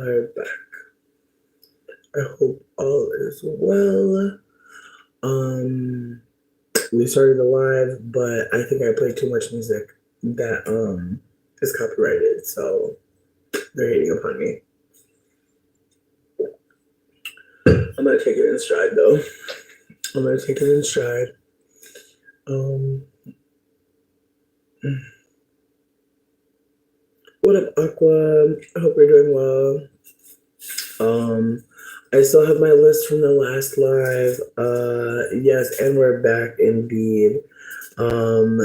I'm back. I hope all is well. Um, we started the live, but I think I played too much music that is copyrighted, so they're hating upon me. I'm gonna take it in stride though. I'm gonna take it in stride. Um, what up, Aqua? I hope you're doing well. I still have my list from the last live. Yes, and we're back indeed. Um,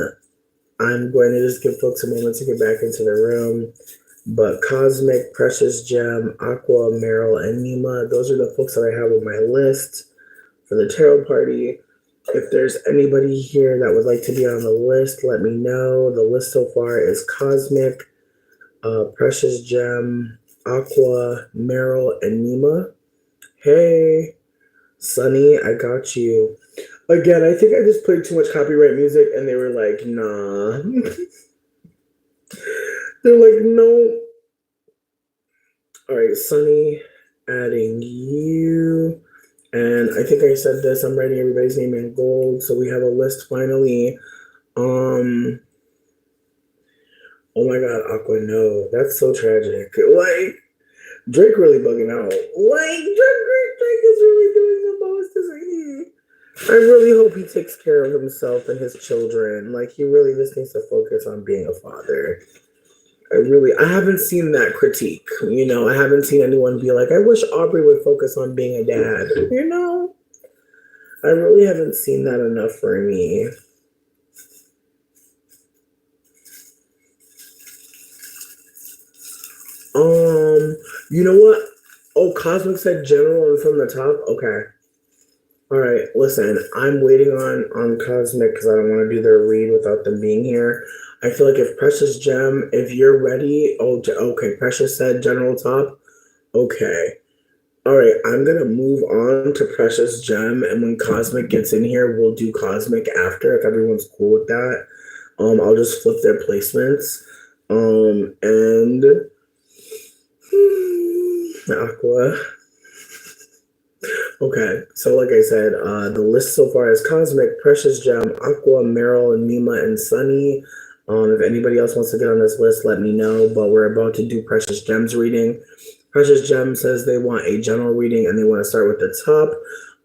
I'm going to just give folks a moment to get back into the room. But Cosmic, Precious Gem, Aqua, Merill, and Nema, those are the folks that I have on my list for the tarot party. If there's anybody here that would like to be on the list, let me know. The list so far is Cosmic, Precious Gem, Aqua, Merill, and Nema. Hey, Sunny, I got you. Again, I think I just played too much copyright music and they were like, nah. They're like, no. All right, Sunny, adding you. And I think I said this, I'm writing everybody's name in gold. So we have a list finally. Oh my God, Aqua, no. That's so tragic. Like, Drake really bugging out. Like, Drake is really doing the most, isn't he? I really hope he takes care of himself and his children. Like, he really just needs to focus on being a father. I haven't seen that critique. I haven't seen anyone be like, I wish Aubrey would focus on being a dad. I really haven't seen that enough for me. You know what? Oh, Cosmic said general and from the top? Okay. All right, listen, I'm waiting on Cosmic because I don't want to do their read without them being here. I feel like if Precious Gem, if you're ready, okay, Precious said general top. Okay. All right, I'm going to move on to Precious Gem, and when Cosmic gets in here, we'll do Cosmic after, if everyone's cool with that. I'll just flip their placements. And Aqua. Okay, so like I said, the list so far is Cosmic, Precious Gem, Aqua, Merill, Nema, and Sunny. If anybody else wants to get on this list, let me know. But we're about to do Precious Gems reading. Precious Gem says they want a general reading and they want to start with the top.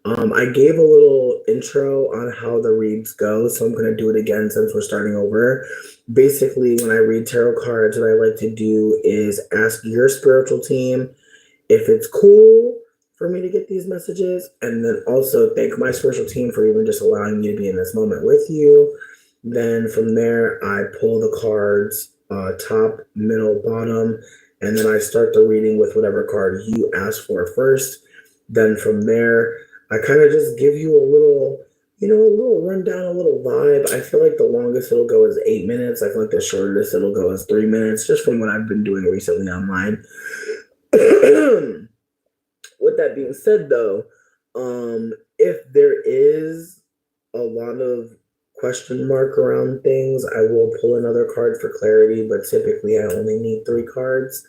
I gave a little intro on how the reads go, so I'm going to do it again since we're starting over. Basically, when I read tarot cards, what I like to do is ask your spiritual team if it's cool for me to get these messages, and then also thank my spiritual team for even just allowing me to be in this moment with you. Then from there, I pull the cards, top, middle, bottom, and then I start the reading with whatever card you asked for first. Then from there, I kind of just give you a little rundown, a little vibe. I feel like the longest it'll go is 8 minutes. I feel like the shortest it'll go is 3 minutes, just from what I've been doing recently online. With that being said, though, if there is a lot of question mark around things, I will pull another card for clarity, but typically I only need 3 cards.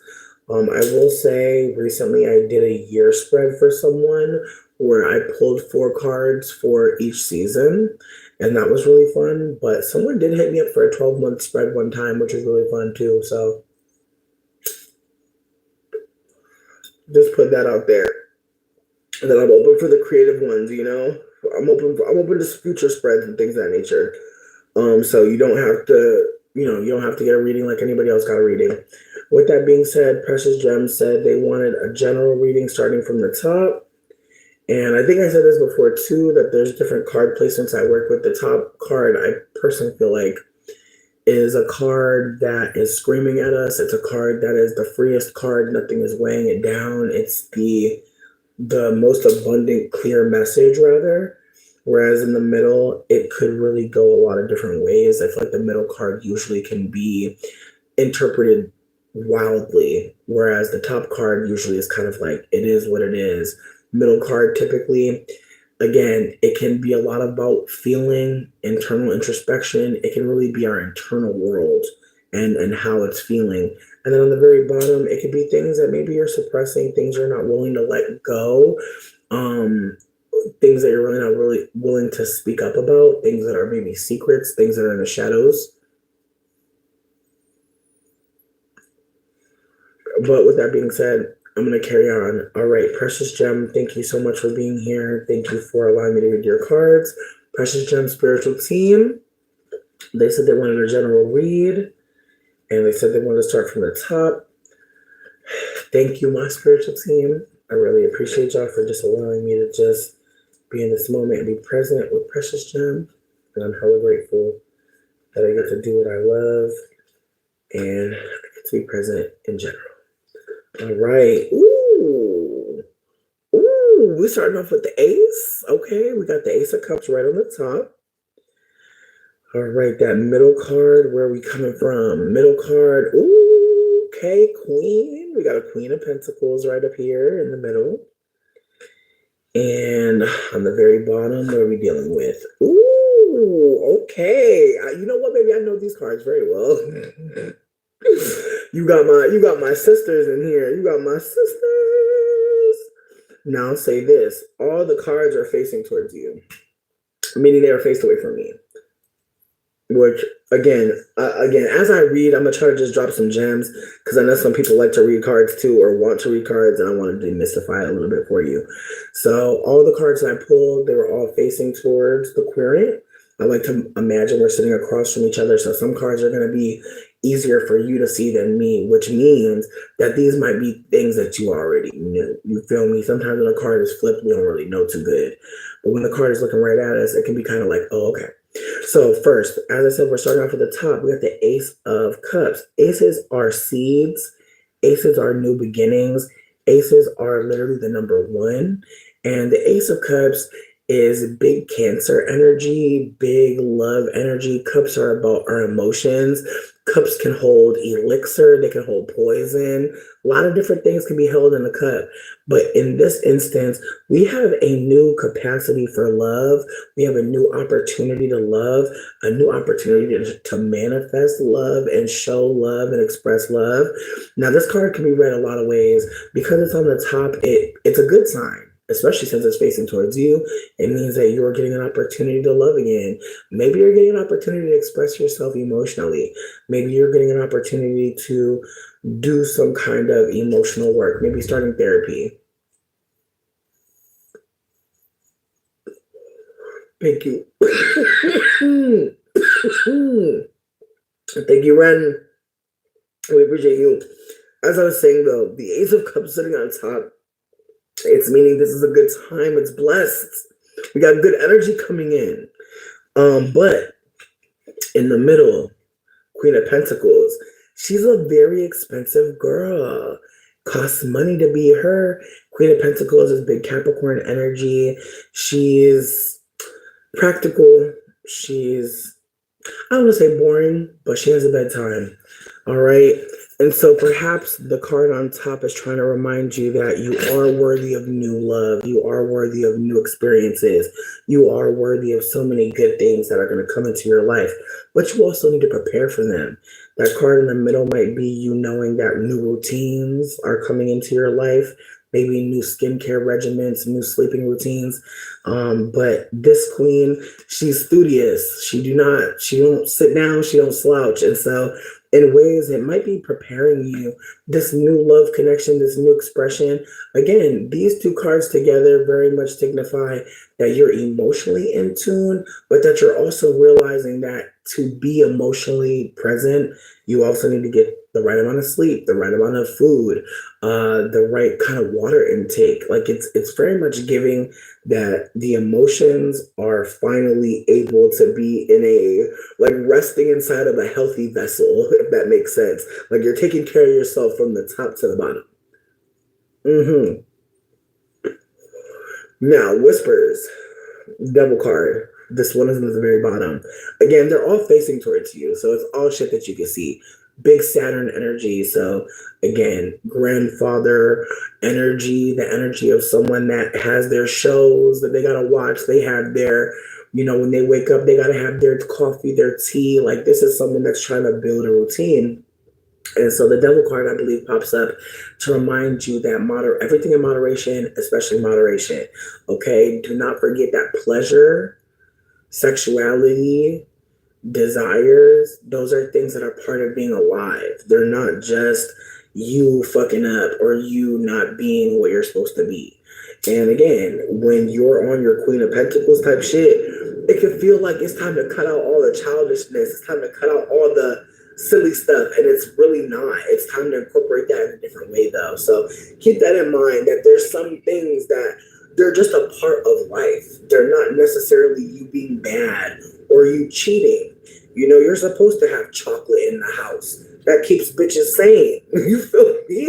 I will say recently I did a year spread for someone where I pulled 4 cards for each season, and that was really fun. But someone did hit me up for a 12-month spread one time, which was really fun too. So just put that out there. And then I'm open for the creative ones, I'm open to future spreads and things of that nature. So you don't have to get a reading like anybody else got a reading. With that being said, Precious Gem said they wanted a general reading starting from the top. And I think I said this before too, that there's different card placements I work with. The top card, I personally feel like, is a card that is screaming at us. It's a card that is the freest card. Nothing is weighing it down. It's the most abundant, clear message, rather. Whereas in the middle, it could really go a lot of different ways. I feel like the middle card usually can be interpreted wildly, whereas the top card usually is kind of like, it is what it is. Middle card typically, again, it can be a lot about feeling, internal introspection. It can really be our internal world and how it's feeling. And then on the very bottom, it could be things that maybe you're suppressing, things you're not willing to let go, um, things that you're really not really willing to speak up about, things that are maybe secrets, things that are in the shadows. But with that being said, I'm going to carry on. All right, Precious Gem, thank you so much for being here. Thank you for allowing me to read your cards. Precious Gem Spiritual Team, they said they wanted a general read, and they said they wanted to start from the top. Thank you, my spiritual team. I really appreciate y'all for just allowing me to just be in this moment and be present with Precious Gem. And I'm hella grateful that I get to do what I love and I get to be present in general. All right. Ooh. Ooh. We're starting off with the Ace. Okay. We got the Ace of Cups right on the top. All right. That middle card. Where are we coming from? Middle card. Ooh. Okay. Queen. We got a Queen of Pentacles right up here in the middle. And on the very bottom, what are we dealing with? Ooh, okay. You know what, baby? I know these cards very well. you got my sisters in here. You got my sisters. Now I'll say this: all the cards are facing towards you, meaning they are faced away from me. Which again, as I read, I'm gonna try to just drop some gems because I know some people like to read cards too or want to read cards, and I want to demystify it a little bit for you. So all the cards I pulled, they were all facing towards the querent. I like to imagine we're sitting across from each other, so some cards are gonna be easier for you to see than me, which means that these might be things that you already knew. You feel me? Sometimes when a card is flipped, we don't really know too good, but when the card is looking right at us, it can be kind of like, oh, okay. So first, as I said, we're starting off at the top. We got the Ace of Cups. Aces are seeds. Aces are new beginnings. Aces are literally the number one. And the Ace of Cups is big Cancer energy, big love energy. Cups are about our emotions. Cups can hold elixir. They can hold poison. A lot of different things can be held in a cup. But in this instance, we have a new capacity for love. We have a new opportunity to love, a new opportunity to manifest love and show love and express love. Now, this card can be read a lot of ways. Because it's on the top, it's a good sign. Especially since it's facing towards you, it means that you're getting an opportunity to love again. Maybe you're getting an opportunity to express yourself emotionally. Maybe you're getting an opportunity to do some kind of emotional work, maybe starting therapy. Thank you. Thank you, Ren. We appreciate you. As I was saying, though, the Ace of Cups sitting on top, it's meaning this is a good time. It's blessed. We got good energy coming in. But in the middle, Queen of Pentacles, she's a very expensive girl. Costs money to be her. Queen of Pentacles is big Capricorn energy. She's practical. She's, I don't want to say boring, but she has a bedtime. All right. And so perhaps the card on top is trying to remind you that you are worthy of new love. You are worthy of new experiences. You are worthy of so many good things that are going to come into your life, but you also need to prepare for them. That card in the middle might be you knowing that new routines are coming into your life, maybe new skincare regimens, new sleeping routines. But this queen, she's studious. She don't sit down, she don't slouch. And so in ways it might be preparing you, this new love connection, this new expression. Again, these two cards together very much signify that you're emotionally in tune, but that you're also realizing that to be emotionally present, you also need to get the right amount of sleep, the right amount of food, the right kind of water intake. Like it's very much giving that the emotions are finally able to be in a, like, resting inside of a healthy vessel, if that makes sense. Like you're taking care of yourself from the top to the bottom. Now, Whispers, double card. This one is at the very bottom. Again, they're all facing towards you, so it's all shit that you can see. Big Saturn energy. So again, grandfather energy, the energy of someone that has their shows that they gotta watch. They have their, when they wake up, they gotta have their coffee, their tea. Like this is someone that's trying to build a routine. And so the devil card, I believe, pops up to remind you that everything in moderation, especially moderation. Okay, do not forget that pleasure, sexuality, desires, those are things that are part of being alive. They're not just you fucking up or you not being what you're supposed to be. And again, when you're on your Queen of Pentacles type shit, it can feel like it's time to cut out all the childishness. It's time to cut out all the silly stuff, and it's really not. It's time to incorporate that in a different way, though. So keep that in mind, that there's some things that they're just a part of life. They're not necessarily you being bad or you cheating. You know, you're supposed to have chocolate in the house. That keeps bitches sane. You feel me?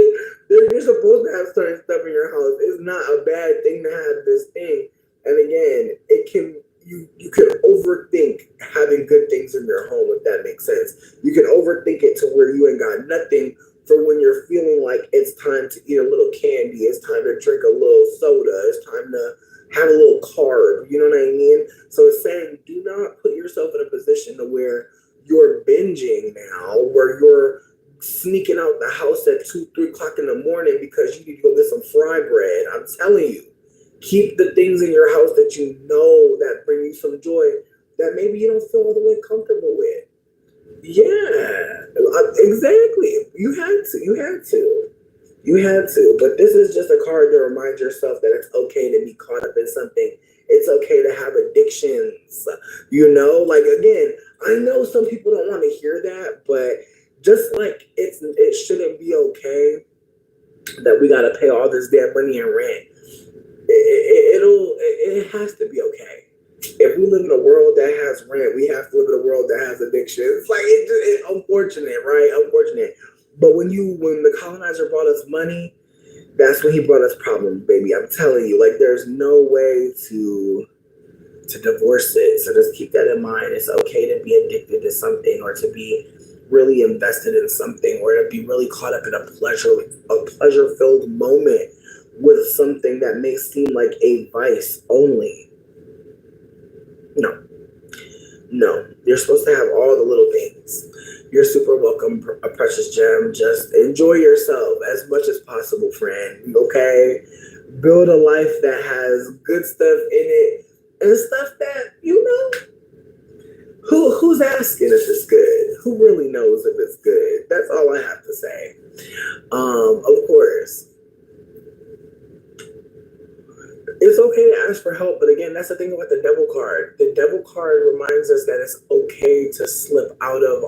You're supposed to have certain stuff in your house. It's not a bad thing to have this thing. And again, it can you can overthink having good things in your home, if that makes sense. You can overthink it to where you ain't got nothing for when you're feeling like it's time to eat a little candy, it's time to drink a little soda, it's time to have a little carb, you know what I mean? So it's saying do not put yourself in a position to where you're binging now, where you're sneaking out the house at 2, 3 o'clock in the morning because you need to go get some fry bread. I'm telling you, keep the things in your house that you know that bring you some joy that maybe you don't feel all the way comfortable with. Yeah, exactly. You had to. But this is just a card to remind yourself that it's okay to be caught up in something. It's okay to have addictions. You know, like again, I know some people don't want to hear that, but just like it shouldn't be okay that we gotta pay all this damn money in rent. It has to be okay. If we live in a world that has rent, we have to live in a world that has addiction. It's like it's unfortunate, right? Unfortunate. But when the colonizer brought us money, that's when he brought us problems, baby. I'm telling you, like there's no way to divorce it. So just keep that in mind. It's okay to be addicted to something or to be really invested in something or to be really caught up in a pleasure-filled moment with something that may seem like a vice only. No, you're supposed to have all the little things. You're super welcome, a precious gem. Just enjoy yourself as much as possible, friend. Okay? Build a life that has good stuff in it and stuff that, you know, who's asking if it's good? Who really knows if it's good? That's all I have to say. Of course, it's okay to ask for help, but again, that's the thing about the devil card. The devil card reminds us that it's okay to slip out of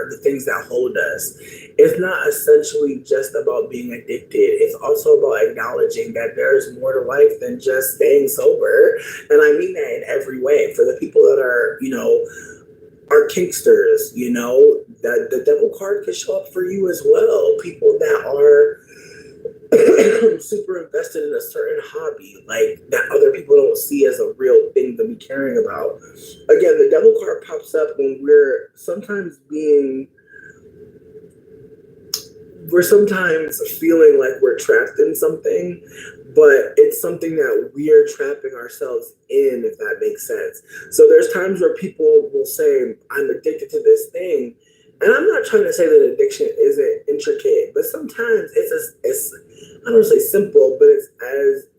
the things that hold us. It's not essentially just about being addicted. It's also about acknowledging that there's more to life than just staying sober. And I mean that in every way. For the people that are, are kinksters, that the devil card could show up for you as well. People that are super invested in a certain hobby, like that other people don't see as a real thing to be caring about. Again, the devil card pops up when we're sometimes feeling like we're trapped in something, but it's something that we are trapping ourselves in, if that makes sense. So there's times where people will say, I'm addicted to this thing. And I'm not trying to say that addiction isn't intricate, but sometimes it's I don't say simple, but it's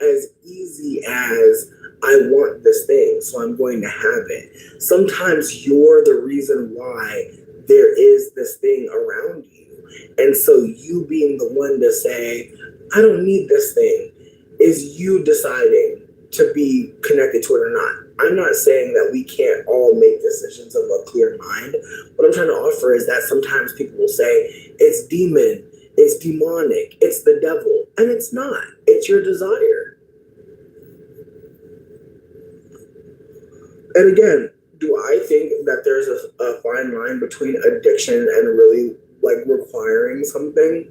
as easy as I want this thing, so I'm going to have it. Sometimes you're the reason why there is this thing around you. And so you being the one to say, I don't need this thing, is you deciding to be connected to it or not. I'm not saying that we can't all make decisions of a clear mind. What I'm trying to offer is that sometimes people will say, it's demon, it's demonic, it's the devil. And it's not. It's your desire. And again, do I think that there's a fine line between addiction and really like requiring something?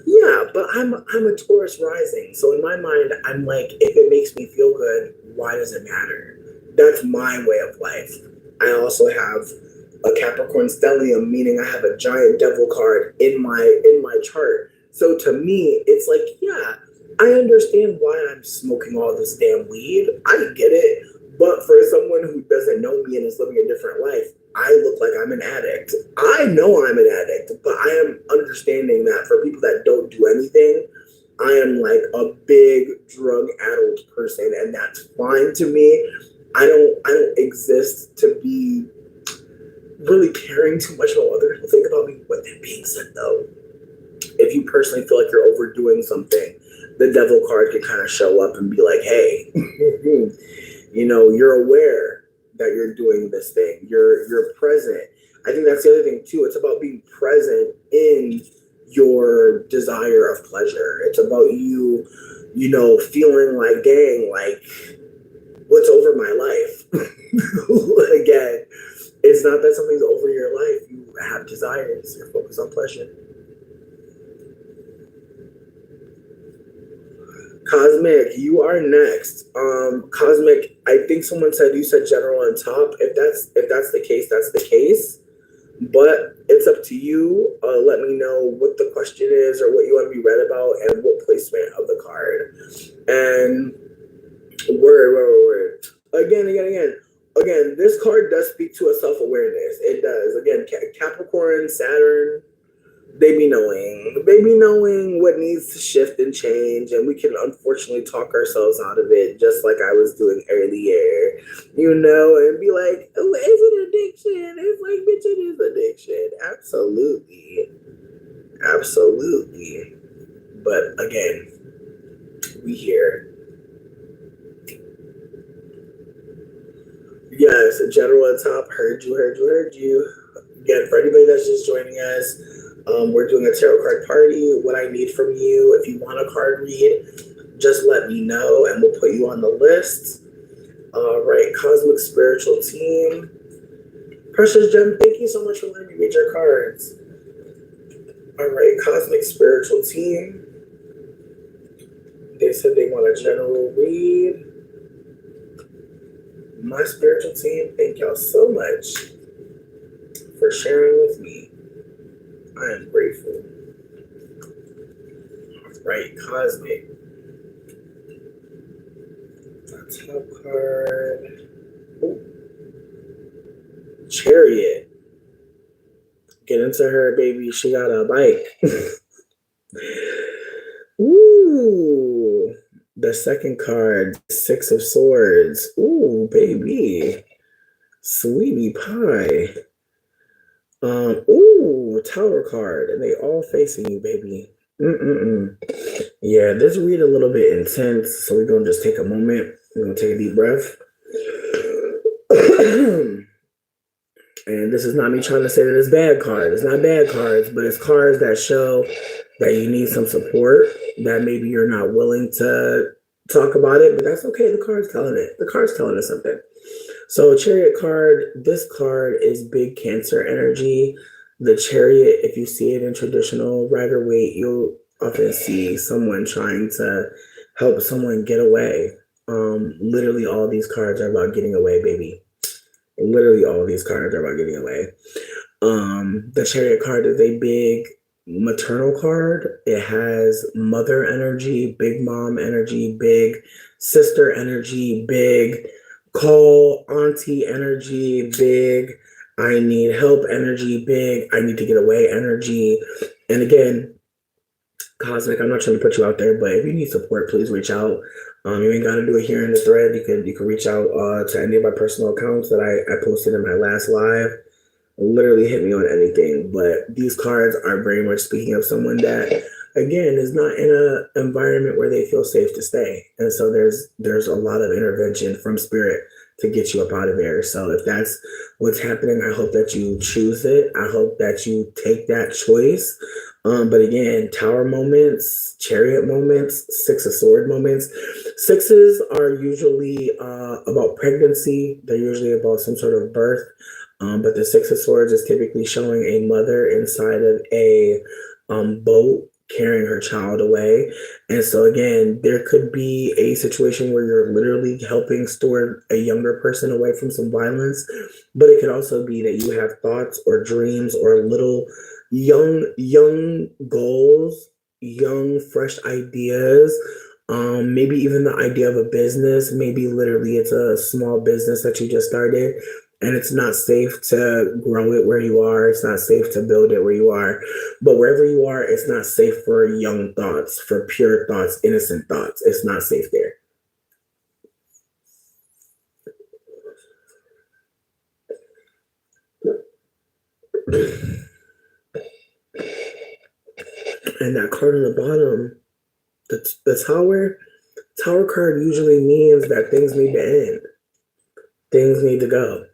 Yeah, but I'm a Taurus rising. So in my mind, I'm like, if it makes me feel good, why does it matter? That's my way of life. I also have a Capricorn stellium, meaning I have a giant devil card in my chart. So to me, it's like, yeah, I understand why I'm smoking all this damn weed. I get it. But for someone who doesn't know me and is living a different life, I look like I'm an addict. I know I'm an addict, but I am understanding that for people that don't do anything, I am like a big drug addled person, and that's fine to me. I don't exist to be really caring too much about what other people think about me. With that being said, though, if you personally feel like you're overdoing something, the devil card can kind of show up and be like, hey, you're aware that you're doing this thing. You're present. I think that's the other thing too. It's about being present in your desire of pleasure. It's about you, feeling like, dang, like what's over my life? Again, it's not that something's over your life. You have desires. You're focused on pleasure. Cosmic, you are next. Cosmic, I think someone said you said general on top. If that's the case, that's the case. But it's up to you. Let me know what the question is or what you want to be read about and what placement of the card. And word. Again, this card does speak to a self-awareness. It does. Again, Capricorn, Saturn, they be knowing what needs to shift and change, and we can unfortunately talk ourselves out of it, just like I was doing earlier, and be like, oh, it's an addiction. It's like, bitch, it is addiction. Absolutely. But again, we here. Yes, general on top, heard you. Again, for anybody that's just joining us, we're doing a tarot card party. What I need from you, if you want a card read, just let me know and we'll put you on the list. All right, Cosmic Spiritual Team. Precious Gem, thank you so much for letting me read your cards. All right, Cosmic Spiritual Team. They said they want a general read. My spiritual team, thank y'all so much for sharing with me. I am grateful. Right, Cosmic. The top card. Ooh. Chariot. Get into her, baby. She got a bike. Ooh. The second card, Six of Swords. Ooh, baby. Sweetie pie. Ooh, Tower card. And they all facing you, baby. Yeah, this read a little bit intense, so we're going to just take a moment. We're going to take a deep breath. And this is not me trying to say that it's bad cards. It's not bad cards, but it's cards that show that you need some support, that maybe you're not willing to talk about it, but that's okay. The card's telling it. The card's telling us something. So Chariot card, this card is big Cancer energy. The Chariot, if you see it in traditional Rider Waite, you'll often see someone trying to help someone get away. Literally all these cards are about getting away, baby. Literally all these cards are about getting away. The Chariot card is a big maternal card. It has mother energy, big mom energy, big sister energy, big call auntie energy, big I need help energy, big I need to get away energy. And again, Cosmic, I'm not trying to put you out there, but if you need support, please reach out. You ain't got to do it here in the thread. You can reach out to any of my personal accounts that I posted in my last live. Literally hit me on anything. But these cards are very much speaking of someone that, again, is not in an environment where they feel safe to stay. And so there's a lot of intervention from spirit to get you up out of there. So if that's what's happening, I hope that you choose it. I hope that you take that choice. But again, Tower moments, Chariot moments, Six of Sword moments. Sixes are usually about pregnancy. They're usually about some sort of birth. But the Six of Swords is typically showing a mother inside of a boat carrying her child away. And so again, there could be a situation where you're literally helping steward a younger person away from some violence, but it could also be that you have thoughts or dreams or little young goals, young fresh ideas, maybe even the idea of a business. Maybe literally it's a small business that you just started And it's not safe to grow it where you are. It's not safe to build it where you are. But wherever you are, it's not safe for young thoughts, for pure thoughts, innocent thoughts. It's not safe there. And that card on the bottom, the tower card usually means that things need to end. Things need to go.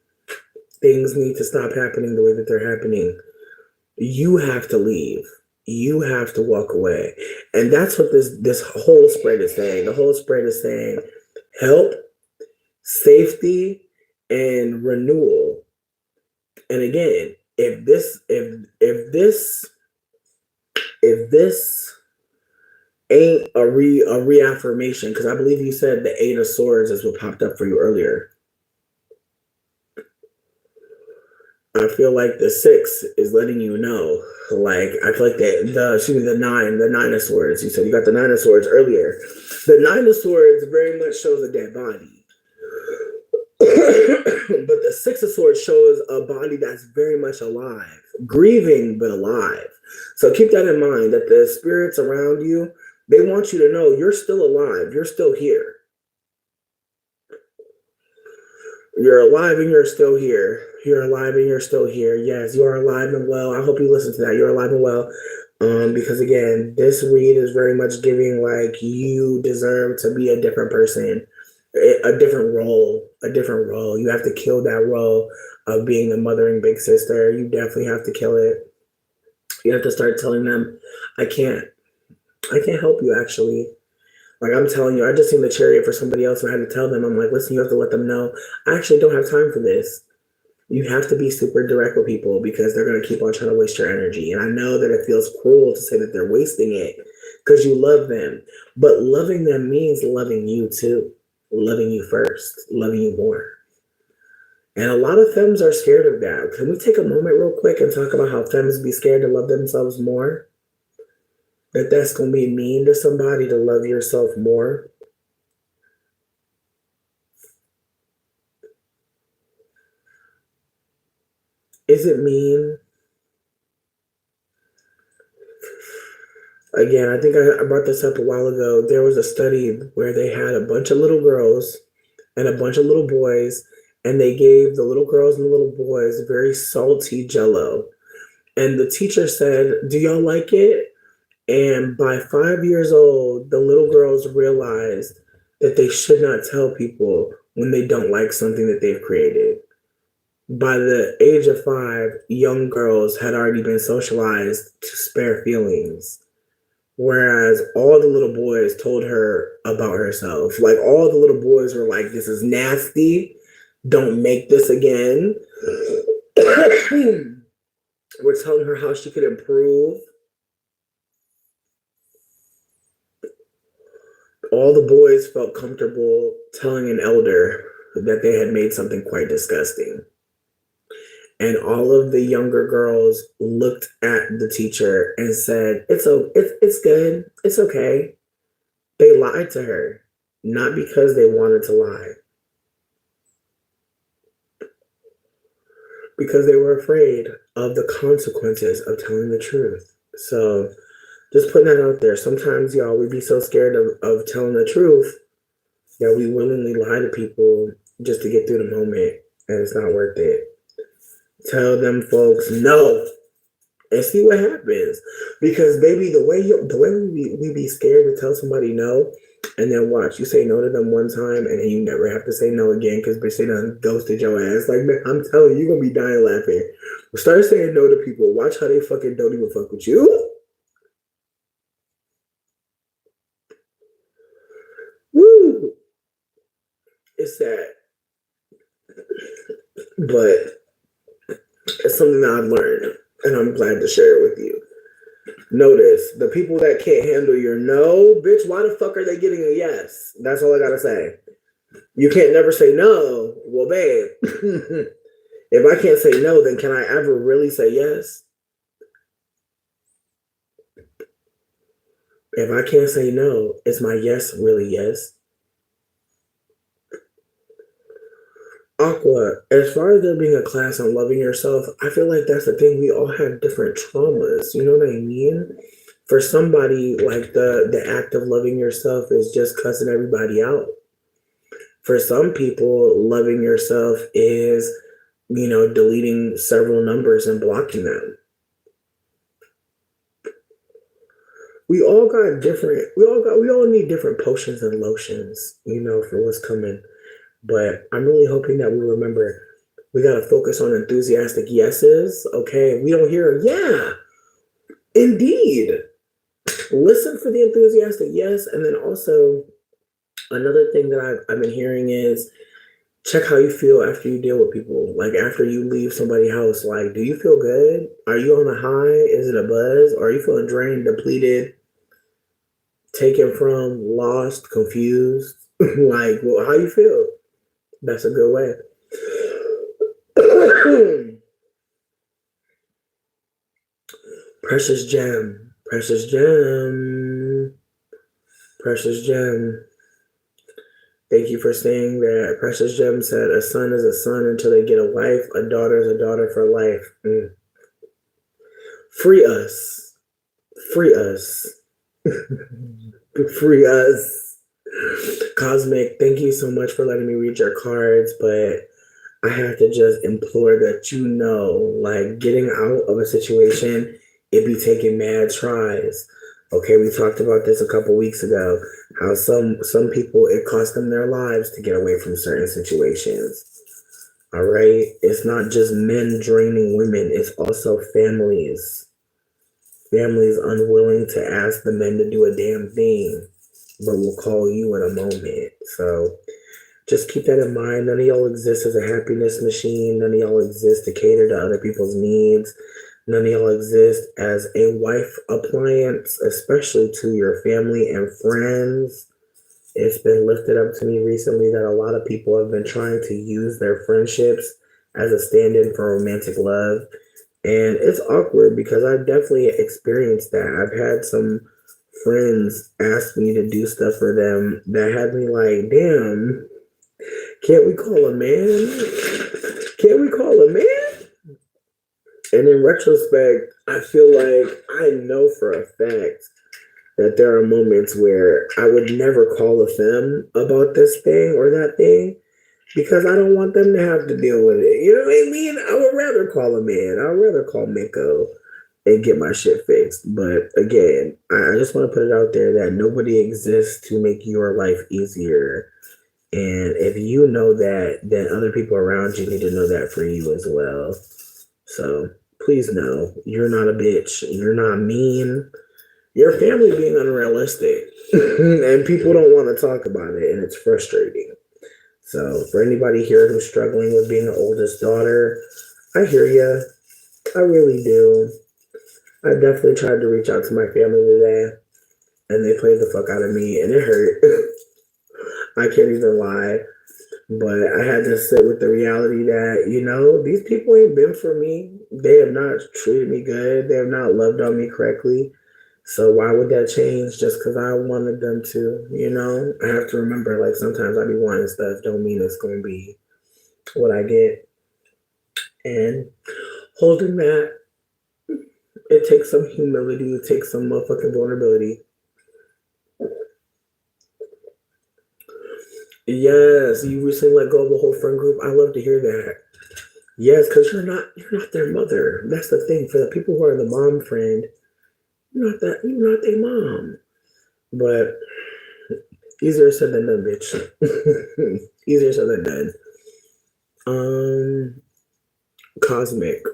Things need to stop happening the way that they're happening. You have to leave. You have to walk away. And that's what this whole spread is saying. The whole spread is saying help, safety, and renewal. And again, if this ain't a reaffirmation, because I believe you said the Eight of Swords is what popped up for you earlier. I feel like the six is letting you know. Like I feel like the nine of swords. You said you got the nine of swords earlier. The nine of swords very much shows a dead body. But the six of swords shows a body that's very much alive, grieving but alive. So keep that in mind, that the spirits around you, they want you to know you're still alive, you're still here. You're alive and you're still here. You're alive and you're still here. Yes, you are alive and well. I hope you listen to that. You're alive and well. Because again, this read is very much giving like you deserve to be a different person, a different role, a different role. You have to kill that role of being the mothering big sister. You definitely have to kill it. You have to start telling them, I can't help you actually. Like I'm telling you, I just seen the chariot for somebody else and I had to tell them, I'm like, listen, you have to let them know, I actually don't have time for this. You have to be super direct with people because they're going to keep on trying to waste your energy. And I know that it feels cruel to say that they're wasting it because you love them. But loving them means loving you too. Loving you first, loving you more. And a lot of femmes are scared of that. Can we take a moment real quick and talk about how femmes be scared to love themselves more? That's going to be mean to somebody to love yourself more. Is it mean? Again, I think I brought this up a while ago. There was a study where they had a bunch of little girls and a bunch of little boys, and they gave the little girls and the little boys very salty jello. And the teacher said, do y'all like it? And by 5 years old, the little girls realized that they should not tell people when they don't like something that they've created. By the age of 5, young girls had already been socialized to spare feelings. Whereas all the little boys told her about herself. Like all the little boys were like, this is nasty. Don't make this again. We're telling her how she could improve. All the boys felt comfortable telling an elder that they had made something quite disgusting. And all of the younger girls looked at the teacher and said, it's good. It's okay. They lied to her, not because they wanted to lie, because they were afraid of the consequences of telling the truth. So just putting that out there. Sometimes, y'all, we be so scared of telling the truth that we willingly lie to people just to get through the moment, and it's not worth it. Tell them folks no and see what happens. Because baby, the way we be scared to tell somebody no, and then watch, you say no to them one time and then you never have to say no again because bitch they done ghosted your ass. Like man, I'm telling you, you're gonna be dying laughing. Start saying no to people. Watch how they fucking don't even fuck with you. Woo! It's sad. But it's something that I've learned and I'm glad to share it with you. Notice the people that can't handle your no, bitch, why the fuck are they getting a yes? That's all I gotta say. You can't never say no. Well, babe, if I can't say no, then can I ever really say yes? If I can't say no, is my yes really yes? Aqua, as far as there being a class on loving yourself, I feel like that's the thing. We all have different traumas. You know what I mean? For somebody, like the act of loving yourself is just cussing everybody out. For some people, loving yourself is, deleting several numbers and blocking them. We all need different potions and lotions, for what's coming. But I'm really hoping that we remember we got to focus on enthusiastic yeses. Okay. We don't hear, yeah, indeed. Listen for the enthusiastic yes. And then also, another thing that I've been hearing is check how you feel after you deal with people. Like after you leave somebody's house, like, do you feel good? Are you on a high? Is it a buzz? Or are you feeling drained, depleted, taken from, lost, confused? Like, well, how you feel? That's a good way. Precious gem, precious gem, precious gem. Thank you for saying that. Precious gem said, "A son is a son until they get a wife. A daughter is a daughter for life." Free us, free us, free us. Cosmic, thank you so much for letting me read your cards, but I have to just implore that like getting out of a situation, it be taking mad tries. Okay, we talked about this a couple weeks ago. How some people it cost them their lives to get away from certain situations. All right, it's not just men draining women; it's also families unwilling to ask the men to do a damn thing, but will call you in a moment. So just keep that in mind. None of y'all exist as a happiness machine. None of y'all exist to cater to other people's needs. None of y'all exist as a wife appliance, especially to your family and friends. It's been lifted up to me recently that a lot of people have been trying to use their friendships as a stand-in for romantic love. And it's awkward because I've definitely experienced that. I've had some friends ask me to do stuff for them that had me like, damn, can't we call a man? Can't we call a man? And in retrospect, I feel like I know for a fact that there are moments where I would never call a femme about this thing or that thing because I don't want them to have to deal with it. You know what I mean? I would rather call a man. I would rather call Miko and get my shit fixed. But again, I just want to put it out there that nobody exists to make your life easier. And if you know that, then other people around you need to know that for you as well. So please know you're not a bitch. You're not mean. Your family being unrealistic. And people don't want to talk about it, and it's frustrating. So for anybody here who's struggling with being the oldest daughter, I hear you. I really do. I definitely tried to reach out to my family today, and they played the fuck out of me, and it hurt. I can't even lie. But I had to sit with the reality that, these people ain't been for me. They have not treated me good. They have not loved on me correctly. So why would that change just because I wanted them to? I have to remember, like, sometimes I be wanting stuff, don't mean it's going to be what I get. And holding that, it takes some humility, it takes some motherfucking vulnerability. Yes, you recently let go of a whole friend group. I love to hear that. Yes, because you're not their mother. That's the thing. For the people who are the mom friend, you're not their mom. But easier said than done, bitch. Easier said than done. Um, Cosmic.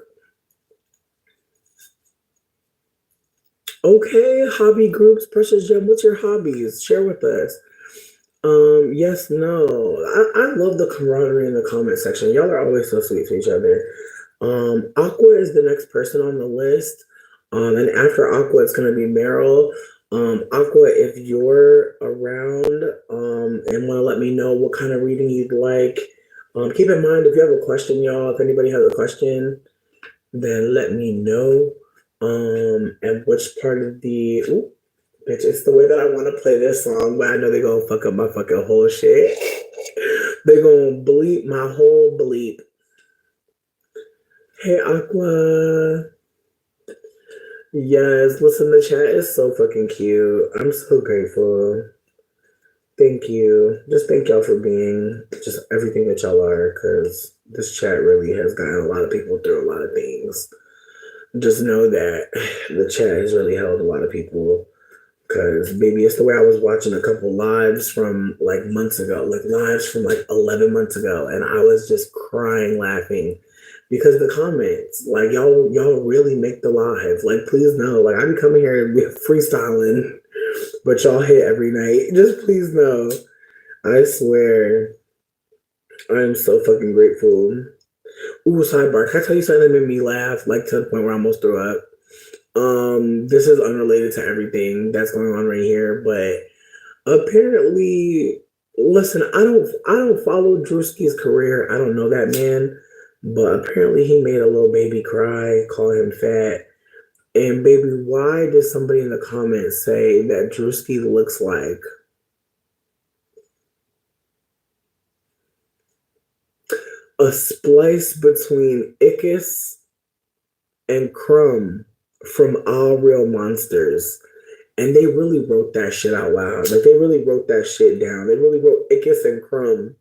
Okay, hobby groups, Precious Gem. What's your hobbies? Share with us. Yes, no. I love the camaraderie in the comment section. Y'all are always so sweet to each other. Aqua is the next person on the list. And after Aqua, it's gonna be Merill. Aqua, if you're around, and want to let me know what kind of reading you'd like, keep in mind if you have a question, y'all. If anybody has a question, then let me know. And which part of the bitch, it's the way that I want to play this song, but I know they're gonna fuck up my fucking whole shit. They gonna bleep my whole bleep. Hey, Aqua. Yes, listen, the chat is so fucking cute. I'm so grateful. Thank you. Just thank y'all for being just everything that y'all are, because this chat really has gotten a lot of people through a lot of things. Just know that the chat has really helped a lot of people. Because, baby, it's the way I was watching a couple lives from like months ago, like lives from like 11 months ago, and I was just crying laughing because the comments, like y'all really make the live. Like, please know, like I be coming here and be freestyling, but y'all hit every night. Just please know, I swear, I'm so fucking grateful. Ooh, sidebar, can I tell you something that made me laugh, like to the point where I almost threw up? This is unrelated to everything that's going on right here, but apparently, listen, I don't follow Drewski's career. I don't know that man, but apparently he made a little baby cry, call him fat. And baby, why did somebody in the comments say that Drewski looks like a splice between Ickis and Crumb from All Real Monsters? And they really wrote that shit out loud. Like they really wrote that shit down. They really wrote Ickis and Crumb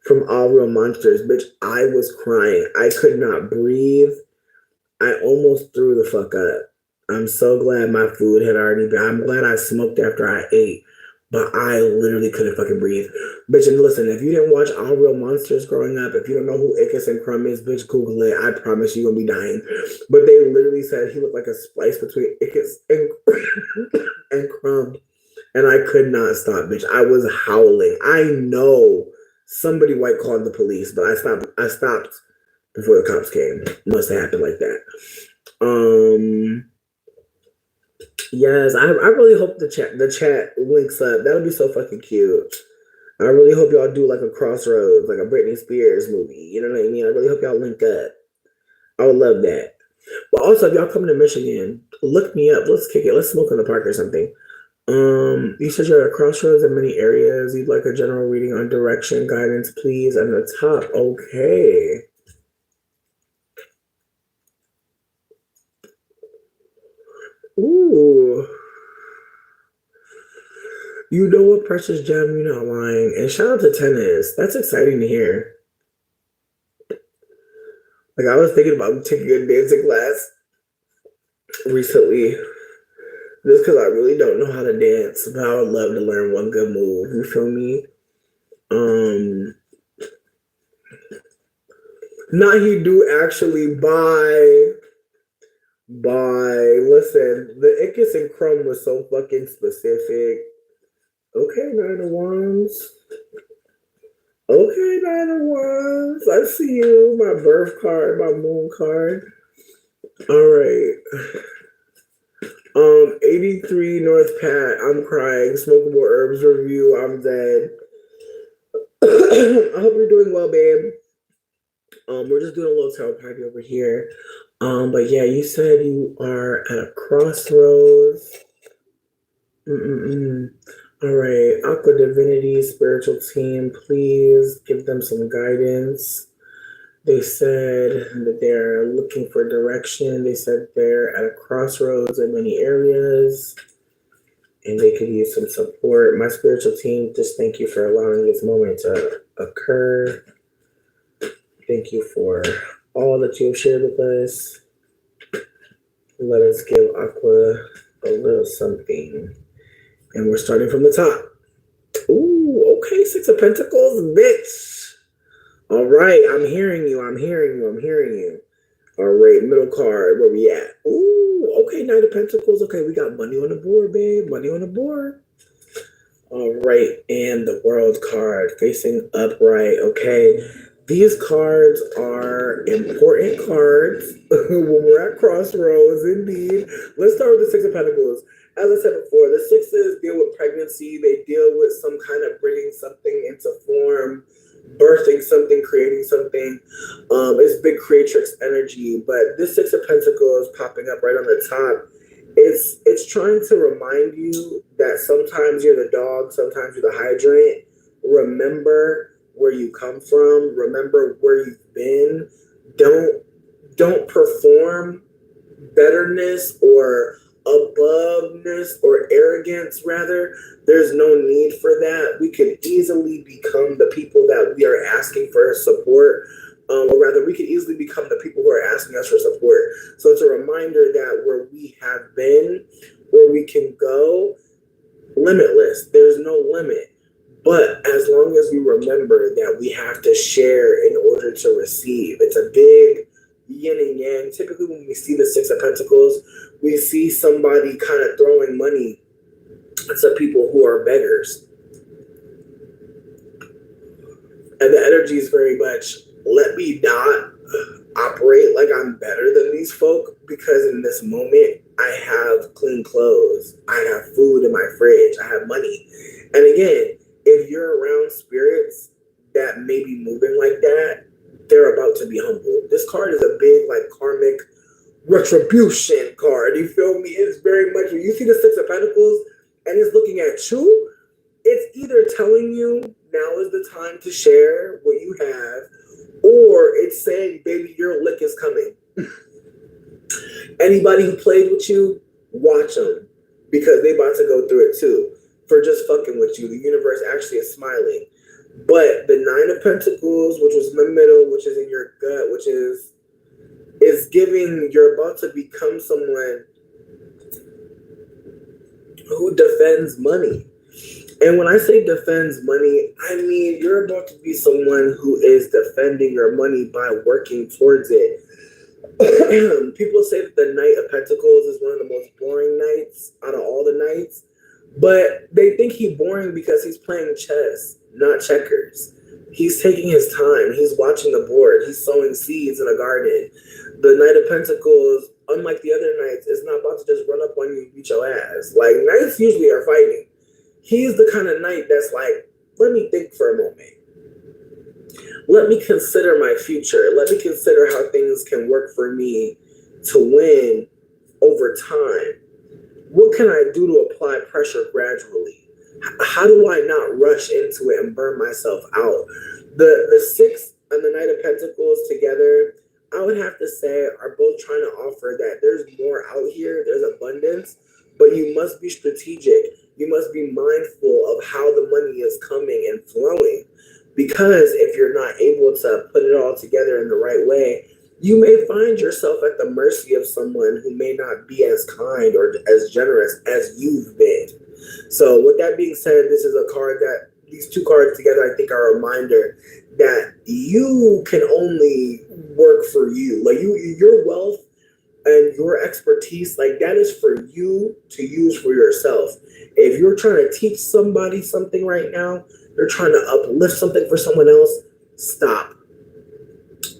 from All Real Monsters. Bitch, I was crying. I could not breathe. I almost threw the fuck up. I'm so glad my food had already been. I'm glad I smoked after I ate. But I literally couldn't fucking breathe. Bitch, and listen, if you didn't watch All Real Monsters growing up, if you don't know who Ickis and Crumb is, bitch, Google it. I promise you're gonna be dying. But they literally said he looked like a splice between Ickis and, and Crumb. And I could not stop, bitch. I was howling. I know somebody white called the police, but I stopped before the cops came. Must have happened like that. Um yes, I really hope the chat links up. That would be so fucking cute. I really hope y'all do like a crossroads, like a Britney Spears movie. You know what I mean? I really hope y'all link up. I would love that. But also, if y'all come to Michigan, look me up. Let's kick it. Let's smoke in the park or something. You said you're at a crossroads in many areas. You'd like a general reading on direction, guidance, please, and the top. Okay. Ooh. You know what, Precious Gem? You're not lying. And shout out to tennis. That's exciting to hear. Like, I was thinking about taking a dancing class recently just because I really don't know how to dance, but I would love to learn one good move. You feel me? Um, Not he do actually listen, the Ickis and Crumb was so fucking specific. Okay, Nine of Wands. Okay, Nine of Wands. I see you. My birth card, my moon card. All right. 83 North Pat. I'm crying. Smokable herbs review. I'm dead. I hope you're doing well, babe. We're just doing a little tarot party over here. But yeah, you said you are at a crossroads. Mm-mm-mm. All right, Aqua Divinity Spiritual Team, please give them some guidance. They said that they're looking for direction. They said they're at a crossroads in many areas and they could use some support. My spiritual team, just thank you for allowing this moment to occur. Thank you for all that you have shared with us. Let us give Aqua a little something. And we're starting from the top. Ooh, okay, Six of Pentacles, bitch. All right, I'm hearing you. I'm hearing you. I'm hearing you. All right, middle card. Where we at? Ooh, okay, Knight of Pentacles. Okay, we got money on the board, babe. Money on the board. All right, and the World card facing upright. Okay, these cards are important cards when we're at crossroads. Indeed. Let's start with the Six of Pentacles. As I said before, the sixes deal with pregnancy. They deal with some kind of bringing something into form, birthing something, creating something. It's big creatrix energy, but this Six of Pentacles popping up right on the top. It's trying to remind you that sometimes you're the dog, sometimes you're the hydrant. Remember where you come from. Remember where you've been. Don't perform betterness or aboveness or arrogance. Rather, there's no need for that. We can easily become the people that we are asking for support, or rather we can easily become the people who are asking us for support. So it's a reminder that where we have been, where we can go, limitless. There's no limit. But as long as we remember that we have to share in order to receive, it's a big yin and yang. Typically, when we see the Six of Pentacles, we see somebody kind of throwing money to people who are beggars. And the energy is very much, let me not operate like I'm better than these folk, because in this moment, I have clean clothes, I have food in my fridge, I have money. And again, if you're around spirits that may be moving like that, they're about to be humbled. This card is a big, like, karmic retribution card. You feel me? It's very much, when you see the Six of Pentacles and it's looking at you, it's either telling you now is the time to share what you have, or it's saying, baby, your lick is coming. Anybody who played with you, watch them, because they about to go through it too. For just fucking with you, the universe actually is smiling. But the Nine of Pentacles, which was in the middle, which is in your gut, which is giving, you're about to become someone who defends money. And when I say defends money, I mean you're about to be someone who is defending your money by working towards it. People say that the Knight of Pentacles is one of the most boring knights out of all the knights, but they think he's boring because he's playing chess, not checkers. He's taking his time. He's watching the board. He's sowing seeds in a garden. The Knight of Pentacles, unlike the other knights, is not about to just run up on you and beat your ass. Like, knights usually are fighting. He's the kind of knight that's like, let me think for a moment. Let me consider my future. Let me consider how things can work for me to win over time. What can I do to apply pressure gradually? How do I not rush into it and burn myself out? The Six and the Knight of Pentacles together, I would have to say, are both trying to offer that there's more out here, there's abundance, but you must be strategic. You must be mindful of how the money is coming and flowing. Because if you're not able to put it all together in the right way, you may find yourself at the mercy of someone who may not be as kind or as generous as you've been. So with that being said, this is a card that, these two cards together, I think are a reminder that you can only work for you. Like your wealth and your expertise, like that is for you to use for yourself. If you're trying to teach somebody something right now, you're trying to uplift something for someone else, stop.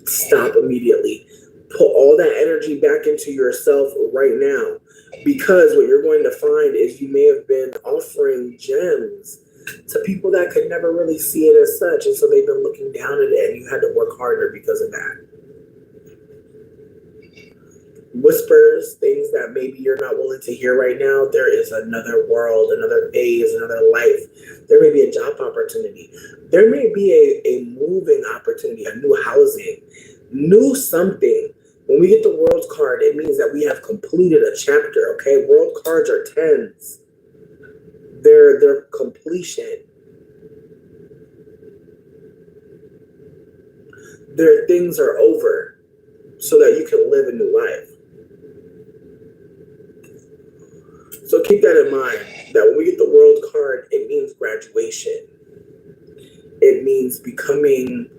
Stop immediately. Put all that energy back into yourself right now, because what you're going to find is you may have been offering gems to people that could never really see it as such, and so they've been looking down at it, and you had to work harder because of that. Whispers, things that maybe you're not willing to hear right now. There is another world, another phase, another life. There may be a job opportunity. There may be a moving opportunity, a new housing, new something. When we get the world card, it means that we have completed a chapter, okay? World cards are tens. They're completion. Their things are over so that you can live a new life. So keep that in mind, that when we get the world card, it means graduation. It means becoming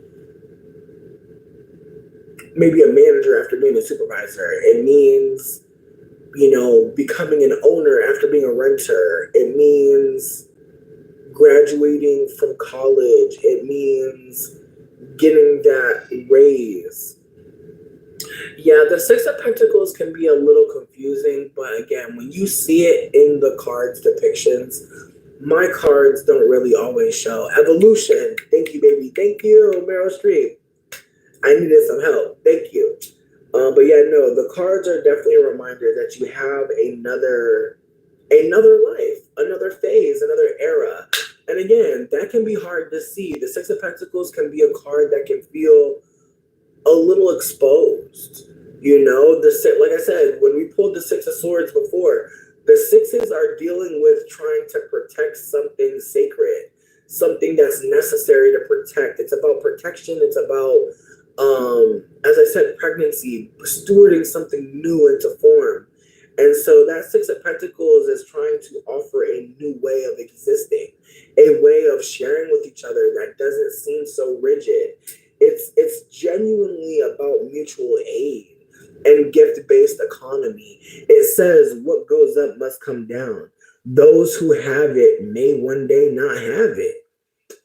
maybe a manager after being a supervisor. It means, becoming an owner after being a renter. It means graduating from college. It means getting that raise. Yeah, the Six of Pentacles can be a little confusing, but again, when you see it in the cards depictions, my cards don't really always show. Evolution. Thank you, baby. Thank you, Meryl Streep. I needed some help. Thank you. But yeah, no, the cards are definitely a reminder that you have another life, another phase, another era. And again, that can be hard to see. The Six of Pentacles can be a card that can feel a little exposed. You know, like I said, when we pulled the Six of Swords before, the sixes are dealing with trying to protect something sacred, something that's necessary to protect. It's about protection. It's about, as I said, pregnancy, stewarding something new into form. And so that Six of Pentacles is trying to offer a new way of existing, a way of sharing with each other that doesn't seem so rigid. It's genuinely about mutual aid and gift-based economy. It says what goes up must come down. Those who have it may one day not have it.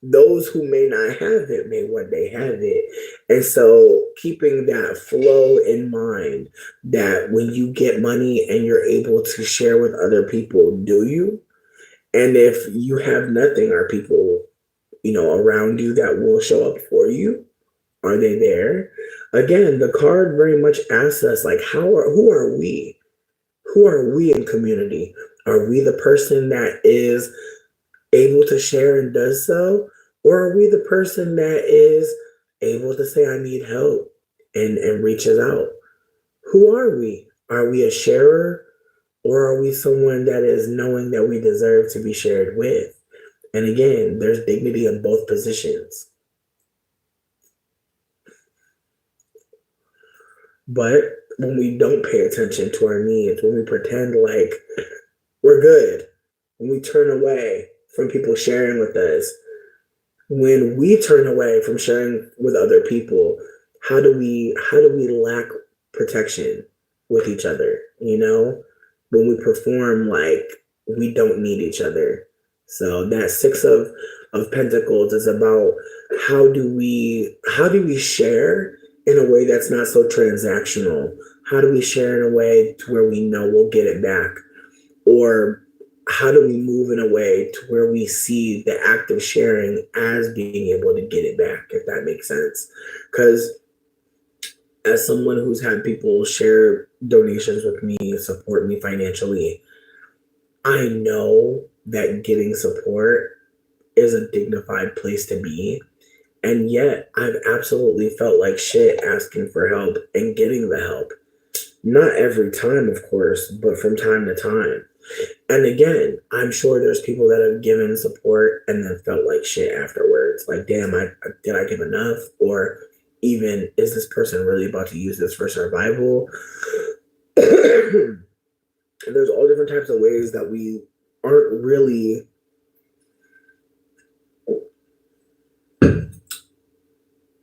Those who may not have it may one day have it. And so keeping that flow in mind, that when you get money and you're able to share with other people, do you? And if you have nothing, are people, around you that will show up for you? Are they there? Again, the card very much asks us, like, who are we? Who are we in community? Are we the person that is able to share and does so? Or are we the person that is able to say, I need help and reaches out? Who are we? Are we a sharer? Or are we someone that is knowing that we deserve to be shared with? And again, there's dignity in both positions. But when we don't pay attention to our needs, when we pretend like we're good, when we turn away from people sharing with us, when we turn away from sharing with other people, how do we lack protection with each other? When we perform like we don't need each other. So that Six of Pentacles is about how do we share in a way that's not so transactional? How do we share in a way to where we know we'll get it back? Or how do we move in a way to where we see the act of sharing as being able to get it back, if that makes sense? Because as someone who's had people share donations with me, support me financially, I know that getting support is a dignified place to be. And yet, I've absolutely felt like shit asking for help and getting the help. Not every time, of course, but from time to time. And again, I'm sure there's people that have given support and then felt like shit afterwards. Like, damn, did I give enough? Or even, is this person really about to use this for survival? There's all different types of ways that we aren't really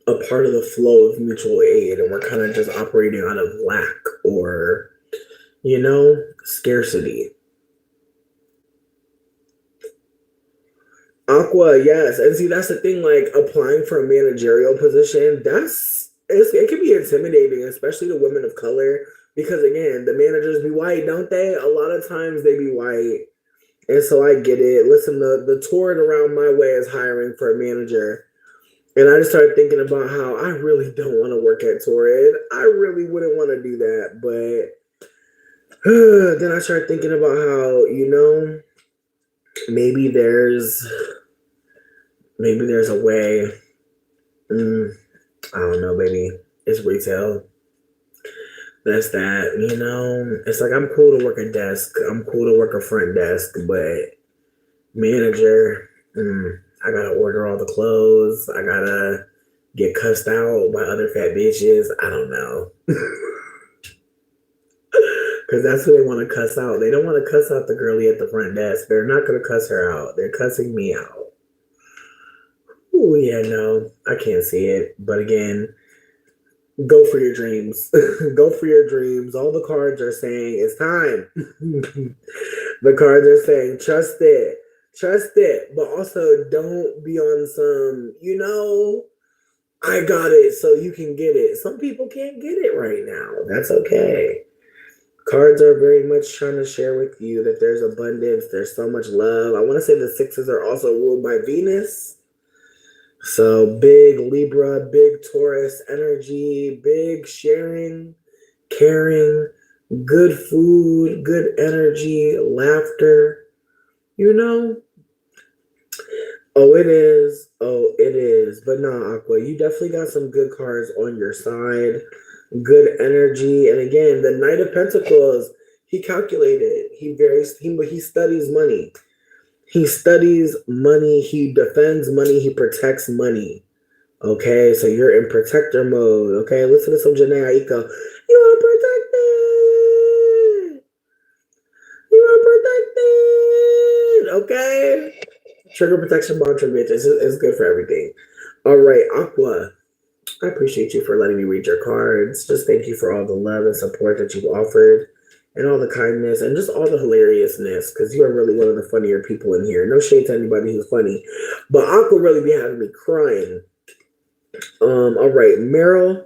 a part of the flow of mutual aid, and we're kind of just operating out of lack or, scarcity. Aqua, yes. And see, that's the thing, like applying for a managerial position, it can be intimidating, especially to women of color, because again, the managers be white, don't they? A lot of times they be white. And so I get it. Listen, the Torrid around my way is hiring for a manager. And I just started thinking about how I really don't want to work at Torrid. I really wouldn't want to do that. But then I started thinking about how, maybe there's a way. I don't know, baby. It's retail. That's that. It's like I'm cool to work a desk. I'm cool to work a front desk, but manager, I gotta order all the clothes. I gotta get cussed out by other fat bitches. I don't know. Because that's who they want to cuss out. They don't want to cuss out the girlie at the front desk. They're not going to cuss her out. They're cussing me out. Oh, yeah, no, I can't see it. But again, go for your dreams. Go for your dreams. All the cards are saying it's time. The cards are saying trust it. Trust it. But also don't be on some, I got it so you can get it. Some people can't get it right now. That's okay. Cards are very much trying to share with you that there's abundance, there's so much love. I want to say the sixes are also ruled by Venus. So big Libra, big Taurus energy, big sharing, caring, good food, good energy, laughter. Oh, it is. Oh, it is. But nah, Aqua, you definitely got some good cards on your side. Good energy. And again, the Knight of Pentacles, he calculated. He studies money. He studies money. He defends money. He protects money. Okay, so you're in protector mode. Okay, listen to some Janae Aiko. You are protected. You are protected. Okay. Trigger protection mantra, bitch. It's good for everything. All right, Aqua. I appreciate you for letting me read your cards. Just thank you for all the love and support that you've offered, and all the kindness, and just all the hilariousness. Because you are really one of the funnier people in here. No shade to anybody who's funny, but Aqua really be having me crying. All right, Merill.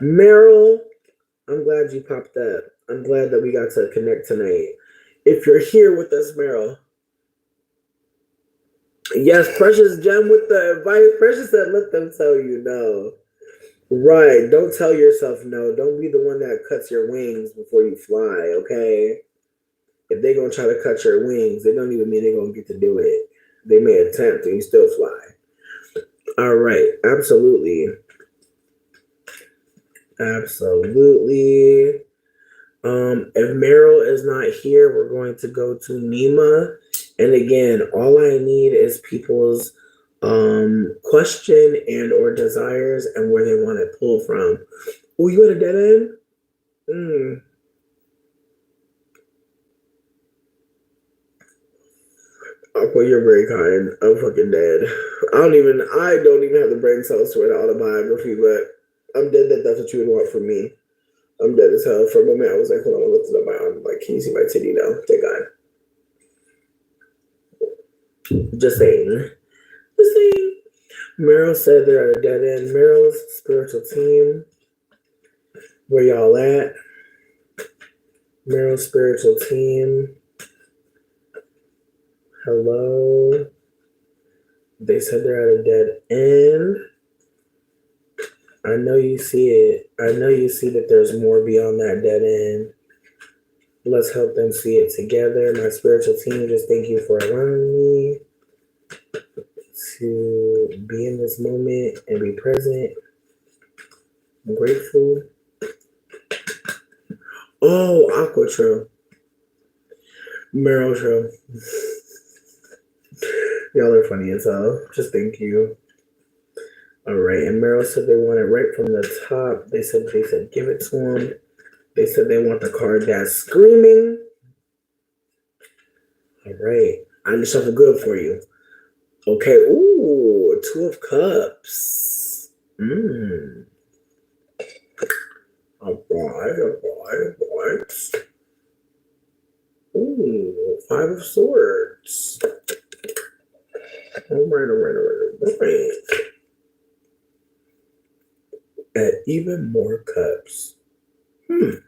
Merill, I'm glad you popped up. I'm glad that we got to connect tonight. If you're here with us, Merill. Yes, Precious Gem with the advice. Precious said, let them tell you no. Right. Don't tell yourself no. Don't be the one that cuts your wings before you fly, okay? If they're going to try to cut your wings, it don't even mean they're going to get to do it. They may attempt and you still fly. All right. Absolutely. Absolutely. If Meryl is not here, we're going to go to Nema. And again, all I need is people's question and or desires and where they want it pulled from. Oh, you at a dead end? Well, you're very kind. I'm fucking dead. I don't even have the brain cells to write an autobiography, but I'm dead that that's what you would want from me. I'm dead as hell. For a moment, I was like, hold on, I looked at my arm. Like, can you see my titty now? Thank God. Just saying. Just saying. Meryl said they're at a dead end. Meryl's spiritual team. Where y'all at? Meryl's spiritual team. Hello. They said they're at a dead end. I know you see it. I know you see that there's more beyond that dead end. Let's help them see it together. My spiritual team, just thank you for allowing me to be in this moment and be present. I'm grateful. Oh, Aqua Trail. Meryl Trail. Y'all are funny as hell. Just thank you. All right, and Meryl said they want it right from the top. They said give it to them. They said they want the card that's screaming. All right, I need something good for you. Okay, ooh, Two of Cups. All right. Ooh, Five of Swords. All right. And even more cups. And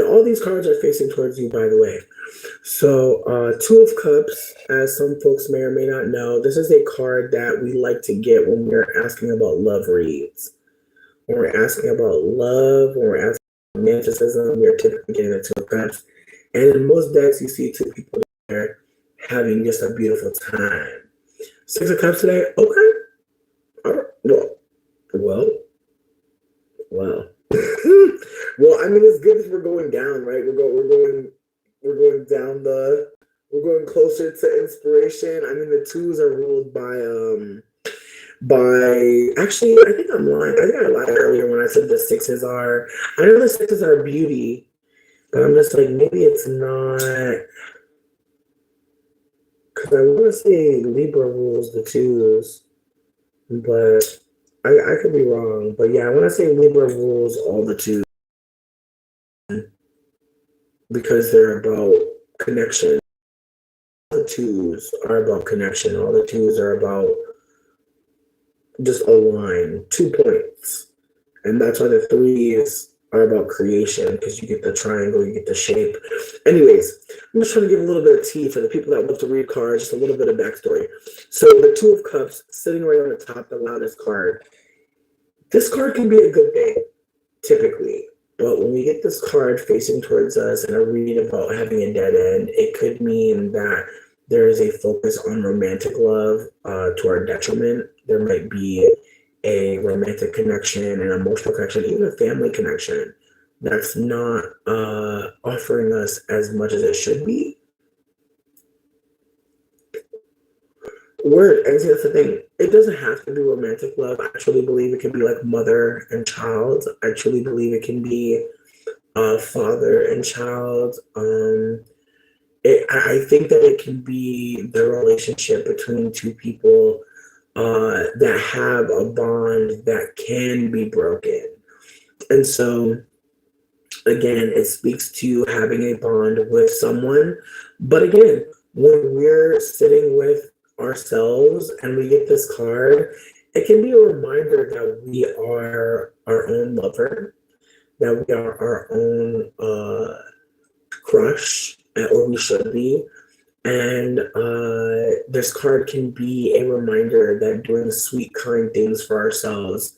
all these cards are facing towards you, by the way. So, Two of Cups, as some folks may or may not know, this is a card that we like to get when we're asking about love reads. When we're asking about love, when we're asking about romanticism, we're typically getting the Two of Cups. And in most decks, you see two people there having just a beautiful time. Six of Cups today, okay. All right. Well. Well, I mean, it's good that we're going down, right? We're going closer to inspiration. I mean, the twos are ruled by actually, I think I'm lying. I think I lied earlier when I said the sixes are. I know the sixes are beauty, but I'm just like, maybe it's not. Because I want to say Libra rules the twos, but I could be wrong. But yeah, when I say Libra rules all the twos, because they're about connection. All the twos are about connection. All the twos are about just a line, 2 points. And that's why the threes are about creation, because you get the triangle, you get the shape. Anyways, I'm just trying to give a little bit of tea for the people that love to read cards, just a little bit of backstory. So the Two of Cups sitting right on the top, the loudest card. This card can be a good thing, typically. But when we get this card facing towards us and a read about having a dead end, it could mean that there is a focus on romantic love to our detriment. There might be a romantic connection, an emotional connection, even a family connection that's not offering us as much as it should be. Word, and see, that's the thing. It doesn't have to be romantic love. I truly believe it can be like mother and child. I truly believe it can be father and child. I think that it can be the relationship between two people that have a bond that can be broken. And so, again, it speaks to having a bond with someone. But again, when we're sitting with ourselves and we get this card, it can be a reminder that we are our own lover, that we are our own crush, or we should be. And this card can be a reminder that doing sweet, kind things for ourselves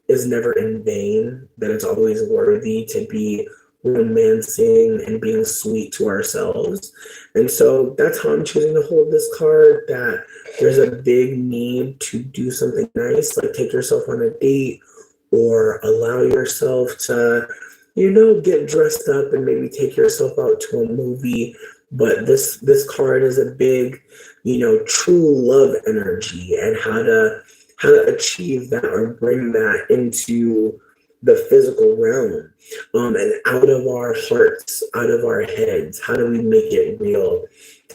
is never in vain, that it's always worthy to be romancing and being sweet to ourselves. And so that's how I'm choosing to hold this card, that there's a big need to do something nice, like take yourself on a date or allow yourself to, get dressed up and maybe take yourself out to a movie. But this card is a big, true love energy, and how to achieve that or bring that into the physical realm, and out of our hearts, out of our heads. How do we make it real?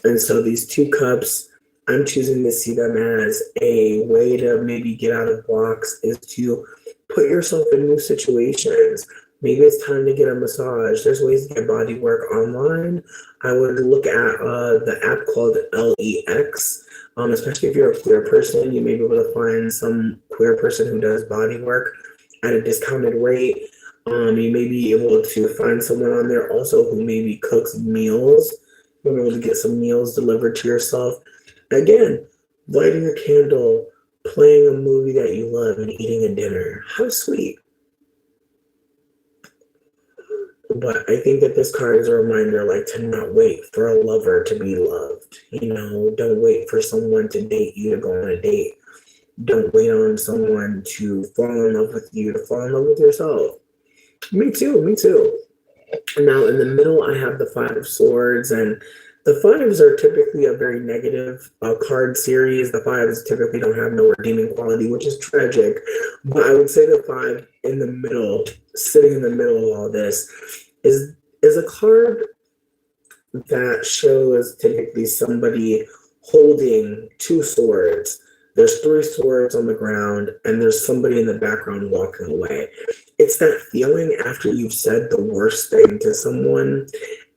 And so these two cups, I'm choosing to see them as a way to maybe get out of blocks, is to put yourself in new situations. Maybe it's time to get a massage. There's ways to get body work online. I would look at the app called LEX. Especially if you're a queer person, you may be able to find some queer person who does body work at a discounted rate. You may be able to find someone on there also who maybe cooks meals. You'll be able to get some meals delivered to yourself. Again, lighting a candle, playing a movie that you love, and eating a dinner. How sweet. But I think that this card is a reminder, like, to not wait for a lover to be loved. Don't wait for someone to date you to go on a date. Don't wait on someone to fall in love with you, to fall in love with yourself. Me too, me too. Now, in the middle, I have the Five of Swords, and the fives are typically a very negative card series. The fives typically don't have no redeeming quality, which is tragic. But I would say the five in the middle, sitting in the middle of all this, is a card that shows typically somebody holding two swords. There's three swords on the ground, and there's somebody in the background walking away. It's that feeling after you've said the worst thing to someone,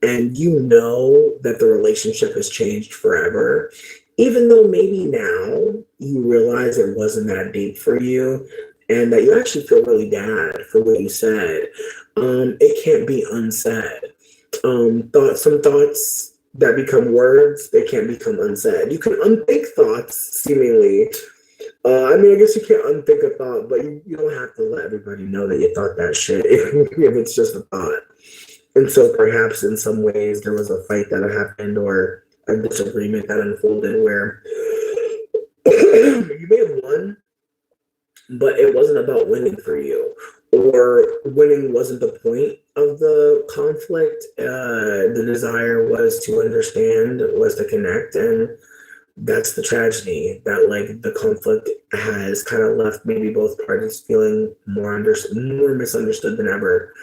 and you know that the relationship has changed forever, even though maybe now you realize it wasn't that deep for you, and that you actually feel really bad for what you said. It can't be unsaid. Some thoughts that become words, they can't become unsaid. You can unthink thoughts, seemingly. I guess you can't unthink a thought, but you don't have to let everybody know that you thought that shit if it's just a thought. And so perhaps in some ways there was a fight that happened or a disagreement that unfolded where you may have won, but it wasn't about winning for you, or winning wasn't the point of the conflict. The desire was to understand, was to connect, and that's the tragedy, that like the conflict has kind of left maybe both parties feeling more misunderstood than ever.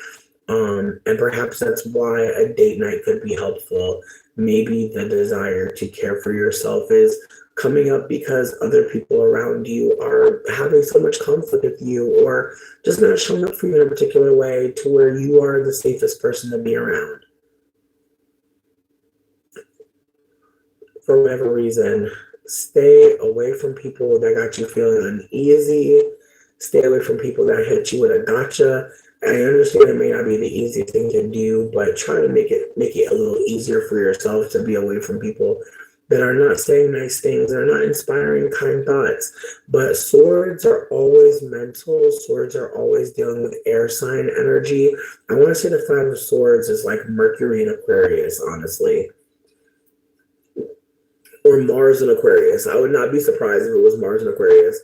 And perhaps that's why a date night could be helpful. Maybe the desire to care for yourself is coming up because other people around you are having so much conflict with you, or just not showing up for you in a particular way to where you are the safest person to be around. For whatever reason, stay away from people that got you feeling uneasy. Stay away from people that hit you with a gotcha. I understand it may not be the easiest thing to do, but try to make it a little easier for yourself to be away from people that are not saying nice things, that are not inspiring kind thoughts. But swords are always mental. Swords are always dealing with air sign energy. I want to say the Five of Swords is like Mercury in Aquarius, honestly. or Mars and Aquarius. I would not be surprised if it was Mars and Aquarius.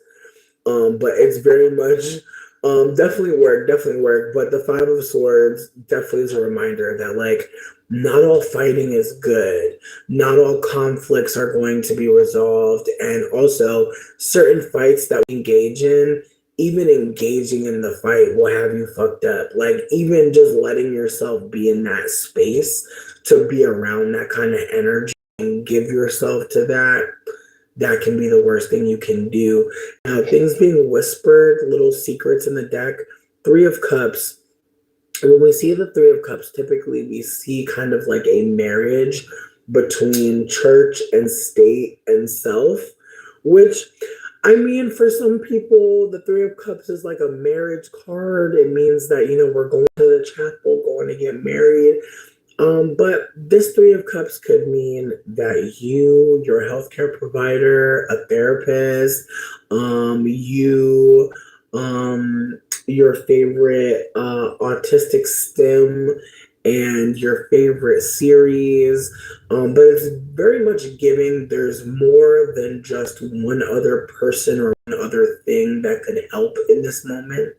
But it's very much definitely work. But the Five of Swords definitely is a reminder that like not all fighting is good, not all conflicts are going to be resolved, and also certain fights that we engage in, even engaging in the fight will have you fucked up. Like even just letting yourself be in that space to be around that kind of energy and give yourself to that can be the worst thing you can do. Now, things being whispered, little secrets in the deck. Three of Cups. When we see the Three of Cups, typically we see kind of like a marriage between church and state and self, which I mean, for some people, the Three of Cups is like a marriage card. It means that, we're going to the chapel, going to get married. But this Three of Cups could mean that you, your healthcare provider, a therapist, your favorite autistic STEM, and your favorite series. But it's very much giving there's more than just one other person or one other thing that could help in this moment.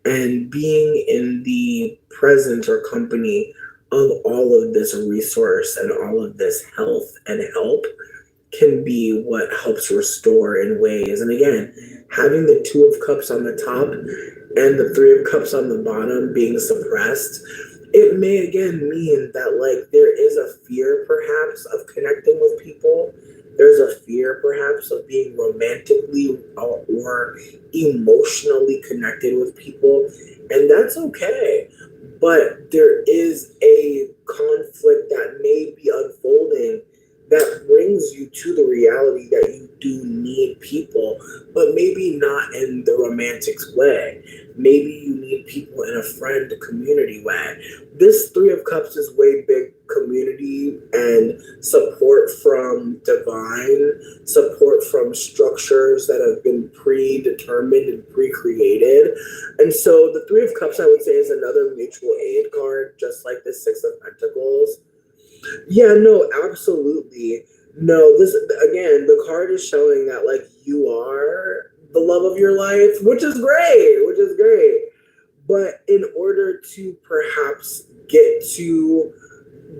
And being in the presence or company of all of this resource and all of this health and help can be what helps restore in ways. And again, having the Two of Cups on the top and the Three of Cups on the bottom being suppressed, it may again mean that like there is a fear perhaps of connecting with people. There's a fear perhaps of being romantically or emotionally connected with people, and that's okay. But there is a conflict that may be unfolding that brings you to the reality that you do need people, but maybe not in the romantic way. Maybe you need people in a friend community way. This Three of Cups is way big community and support from divine, support from structures that have been predetermined and pre-created. And so the Three of Cups, I would say, is another mutual aid card, just like the Six of Pentacles. Yeah, no, absolutely. No, this again, the card is showing that like you are the love of your life, which is great. But in order to perhaps get to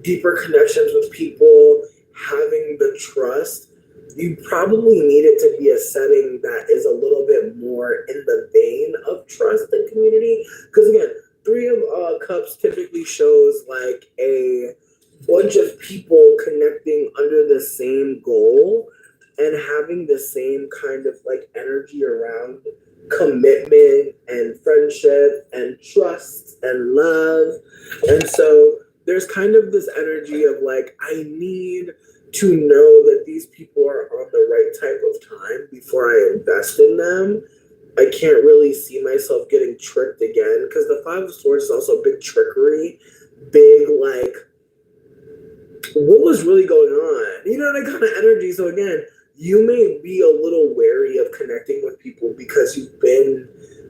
deeper connections with people, having the trust, you probably need it to be a setting that is a little bit more in the vein of trust and community. Because again, Three of Cups typically shows like a bunch of people connecting under the same goal and having the same kind of like energy around commitment and friendship and trust and love. And so there's kind of this energy of like, I need to know that these people are on the right type of time before I invest in them. I can't really see myself getting tricked again because the Five of Swords is also big trickery, big like, what was really going on? That kind of energy. So again, you may be a little wary of connecting with people because you've been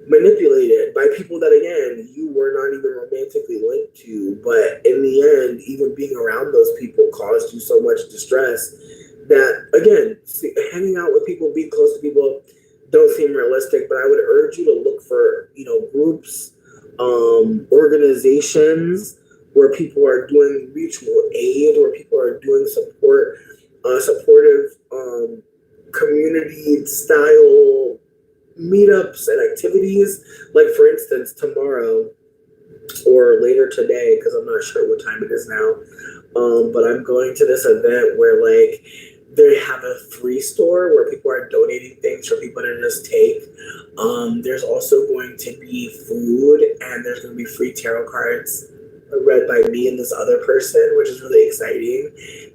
manipulated by people that again you were not even romantically linked to. But in the end, even being around those people caused you so much distress that again, hanging out with people, being close to people don't seem realistic. But I would urge you to look for groups, organizations where people are doing mutual aid, where people are doing supportive community style meetups and activities. Like for instance, tomorrow or later today, because I'm not sure what time it is now, but I'm going to this event where like they have a free store where people are donating things for people to just take. There's also going to be food and there's going to be free tarot cards read by me and this other person, which is really exciting.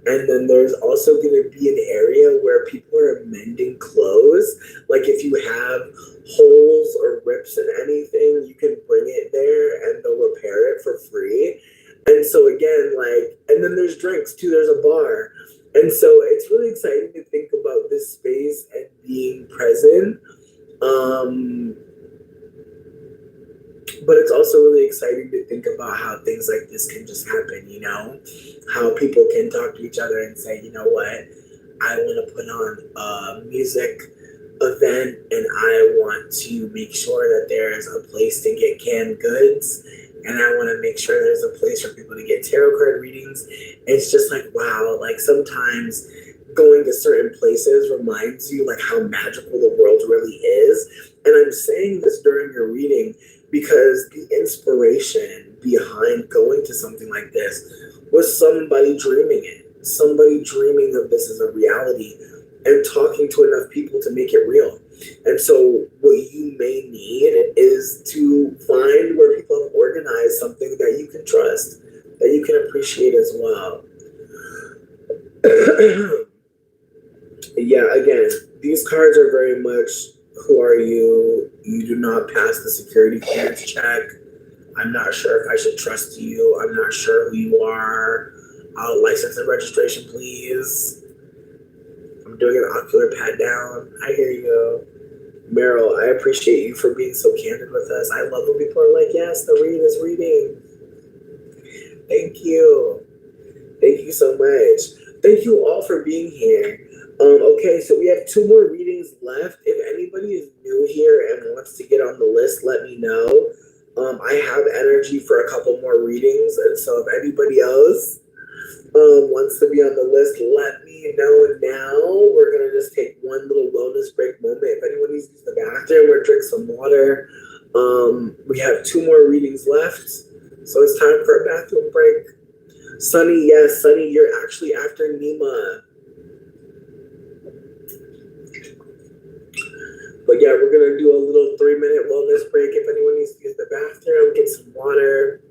And then there's also going to be an area where people are mending clothes. Like if you have holes or rips in anything, you can bring it there and they'll repair it for free. And so again, like, and then there's drinks too, there's a bar. And so it's really exciting to think about this space and being present. But it's also really exciting to think about how things like this can just happen, how people can talk to each other and say, you know what, I want to put on a music event and I want to make sure that there is a place to get canned goods and I want to make sure there's a place for people to get tarot card readings. It's just like, wow, like sometimes going to certain places reminds you like how magical the world really is. And I'm saying this during your reading because the inspiration behind going to something like this was somebody dreaming it, somebody dreaming of this as a reality and talking to enough people to make it real. And so what you may need is to find where people have organized something that you can trust, that you can appreciate as well. Yeah, again, these cards are very much who are you? You do not pass the security clearance check. I'm not sure if I should trust you. I'm not sure who you are. License and registration, please. I'm doing an ocular pat down. I hear you. Merill, I appreciate you for being so candid with us. I love when people are like, yes, the read is reading. Thank you. Thank you so much. Thank you all for being here. Okay, so we have 2 more readings left. If anybody is new here and wants to get on the list, let me know. I have energy for a couple more readings, and so if anybody else wants to be on the list, let me know now. We're gonna just take one little wellness break moment. If anyone needs to use the bathroom or drink some water, we have 2 more readings left, so it's time for a bathroom break. Sunny, yes, Sunny, you're actually after Nema. But yeah, we're gonna do a little 3-minute wellness break. If anyone needs to use the bathroom, get some water.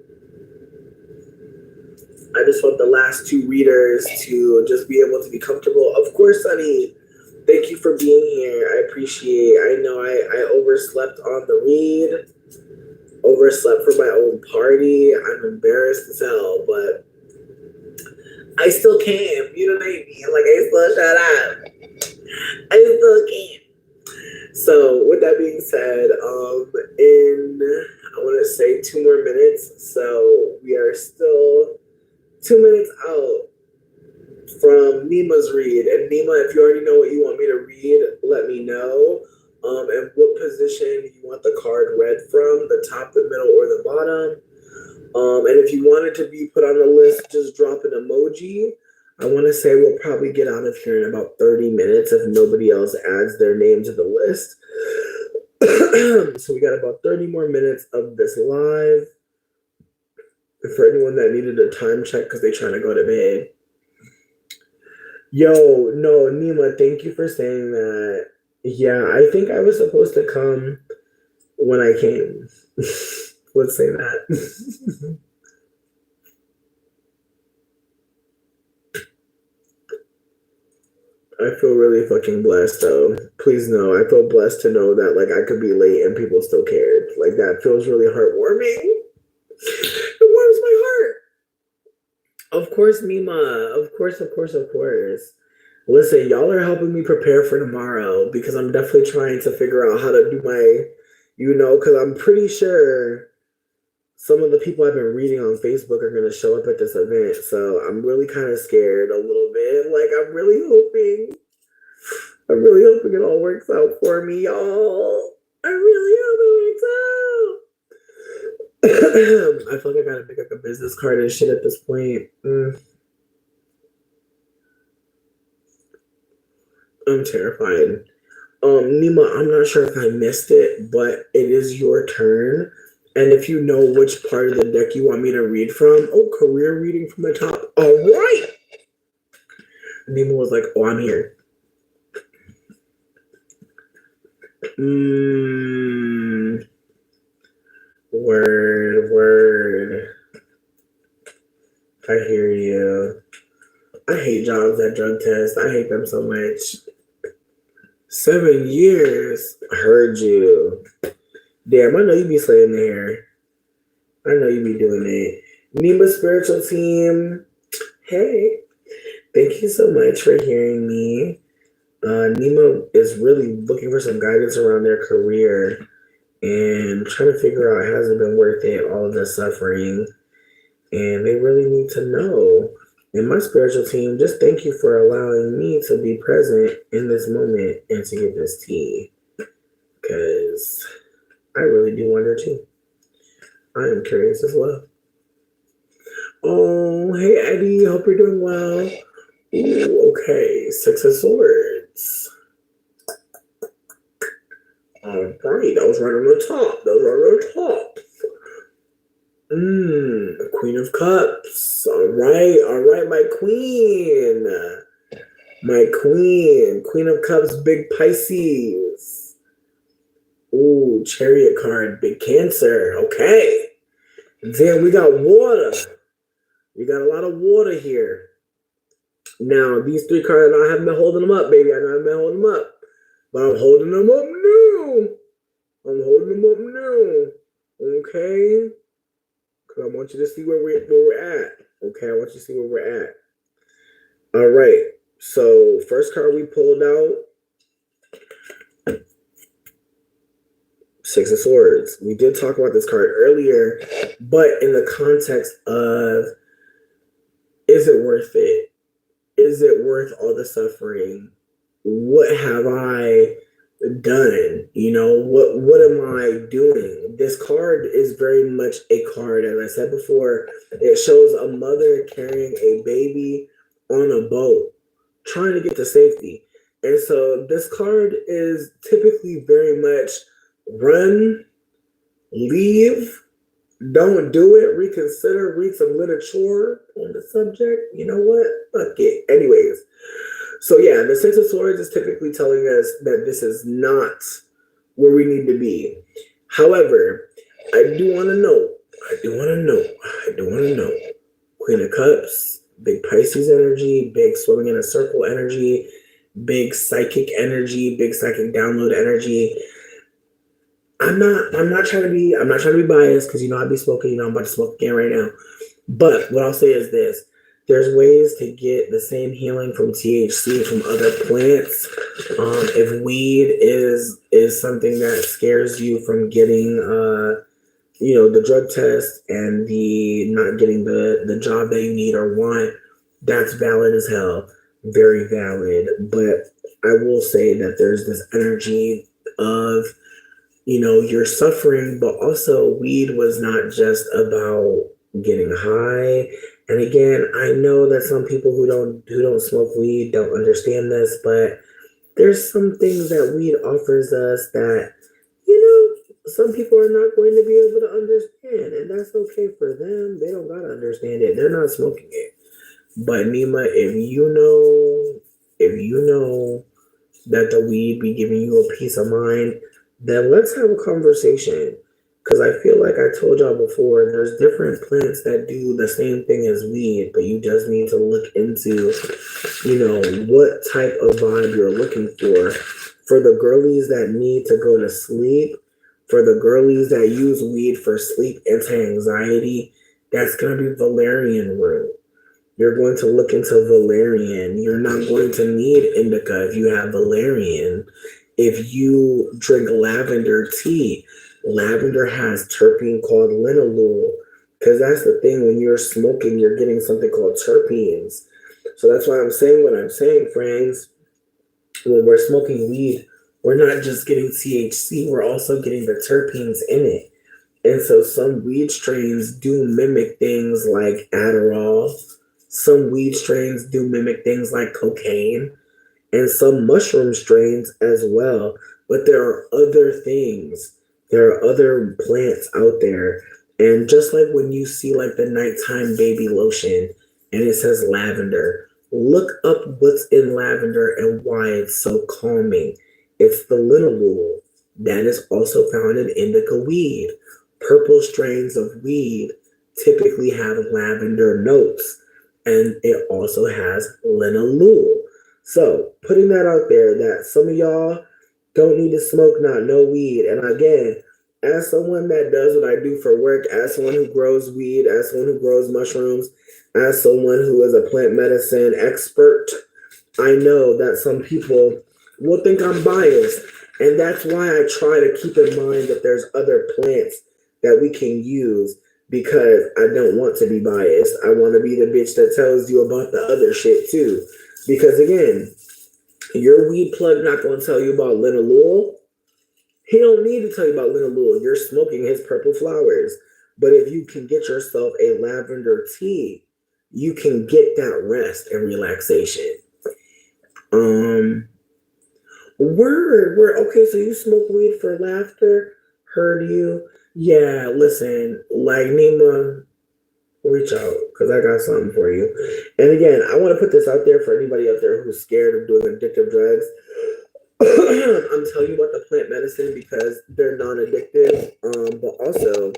I just want the last 2 readers to just be able to be comfortable. Of course, Sunny, thank you for being here. I appreciate. I know I overslept on the read, overslept for my own party. I'm embarrassed as hell, but I still came. You know what I mean? Like I still shut up. I still came. So with that being said, I want to say 2 more minutes. So we are still 2 minutes out from Nema's read. And Nema, if you already know what you want me to read, let me know. And what position you want the card read from, the top, the middle, or the bottom. And if you want it to be put on the list, just drop an emoji. I want to say we'll probably get out of here in about 30 minutes if nobody else adds their name to the list. So we got about 30 more minutes of this live. For anyone that needed a time check because they're trying to go to bed. Yo, no, Nema, thank you for saying that. Yeah, I think I was supposed to come when I came. Let's say that. I feel really fucking blessed though. Please know, I feel blessed to know that like I could be late and people still cared. Like that feels really heartwarming. It warms my heart. Of course, Nema. Of course, of course, of course. Listen, y'all are helping me prepare for tomorrow because I'm definitely trying to figure out how to do my, because I'm pretty sure some of the people I've been reading on Facebook are going to show up at this event. So I'm really kind of scared a little bit. Like, I'm really hoping it all works out for me, y'all. I really hope it works out. I feel like I gotta pick up a business card and shit at this point. I'm terrified. Nema, I'm not sure if I missed it, but it is your turn. And if you know which part of the deck you want me to read from, career reading from the top. All right. Nema was like, I'm here. Word. I hear you. I hate jobs that drug test. I hate them so much. 7 years. I heard you. Damn, I know you be slaying the hair. I know you be doing it. Nema Spiritual Team. Hey. Thank you so much for hearing me. Nema is really looking for some guidance around their career and trying to figure out has it been worth it, all of the suffering. And they really need to know. And my spiritual team, just thank you for allowing me to be present in this moment and to get this tea. Because I really do wonder too. I am curious as well. Oh, hey Eddie, hope you're doing well. Ooh, okay, Six of Swords. All right, that was right on the top. That was right on the top. Queen of Cups. All right, my queen. My queen. Queen of Cups, big Pisces. Ooh, Chariot card, big Cancer. Okay. Then we got water. We got a lot of water here. Now, these three cards, I haven't been holding them up, baby. I know I haven't been holding them up. But I'm holding them up now. I'm holding them up now. Okay? Because I want you to see where we're at. Okay? I want you to see where we're at. All right. So, first card we pulled out, Six of Swords. We did talk about this card earlier, but in the context of, is it worth it? Is it worth all the suffering? What have I done? You know, what am I doing? This card is very much a card. As I said before, it shows a mother carrying a baby on a boat, trying to get to safety. And so this card is typically very much run, leave, don't do it, reconsider, read some literature on the subject. You know what? Fuck it. Anyways, so yeah, the Six of Swords is typically telling us that this is not where we need to be. However, I do want to know. Queen of Cups, big Pisces energy, big swimming in a circle energy, big psychic energy, big psychic download energy. I'm not trying to be biased, because you know I'd be smoking, I'm about to smoke again right now. But what I'll say is this: there's ways to get the same healing from THC from other plants. If weed is something that scares you from getting the drug test and the not getting the job that you need or want, that's valid as hell. Very valid. But I will say that there's this energy of, you're suffering, but also weed was not just about getting high. And again, I know that some people who don't smoke weed don't understand this, but there's some things that weed offers us that, some people are not going to be able to understand, and that's okay for them. They don't gotta understand it. They're not smoking it. But Nema, if you know that the weed be giving you a peace of mind, then let's have a conversation. Because I feel like I told y'all before, there's different plants that do the same thing as weed, but you just need to look into, what type of vibe you're looking for. For the girlies that need to go to sleep, for the girlies that use weed for sleep anti-anxiety, that's going to be valerian root. You're going to look into valerian. You're not going to need indica if you have valerian. If you drink lavender tea, lavender has terpene called linalool, because that's the thing. When you're smoking, you're getting something called terpenes. So that's why I'm saying what I'm saying, friends. When we're smoking weed, we're not just getting THC, we're also getting the terpenes in it. And so some weed strains do mimic things like Adderall. Some weed strains do mimic things like cocaine, and some mushroom strains as well. But there are other things. There are other plants out there. And just like when you see like the nighttime baby lotion and it says lavender, look up what's in lavender and why it's so calming. It's the linalool. That is also found in indica weed. Purple strains of weed typically have lavender notes, and it also has linalool. So, putting that out there, that some of y'all don't need to smoke no weed. And again, as someone that does what I do for work, as someone who grows weed, as someone who grows mushrooms, as someone who is a plant medicine expert, I know that some people will think I'm biased. And that's why I try to keep in mind that there's other plants that we can use because I don't want to be biased. I want to be the bitch that tells you about the other shit too. Because again, your weed plug not going to tell you about linalool. He don't need to tell you about linalool. You're smoking his purple flowers. But if you can get yourself a lavender tea, you can get that rest and relaxation. Um, word. Okay, so you smoke weed for laughter? Heard you. Yeah, listen, like Nema, reach out because I got something for you. And again, I want to put this out there for anybody out there who's scared of doing addictive drugs. I'm telling you about the plant medicine because they're non-addictive. But also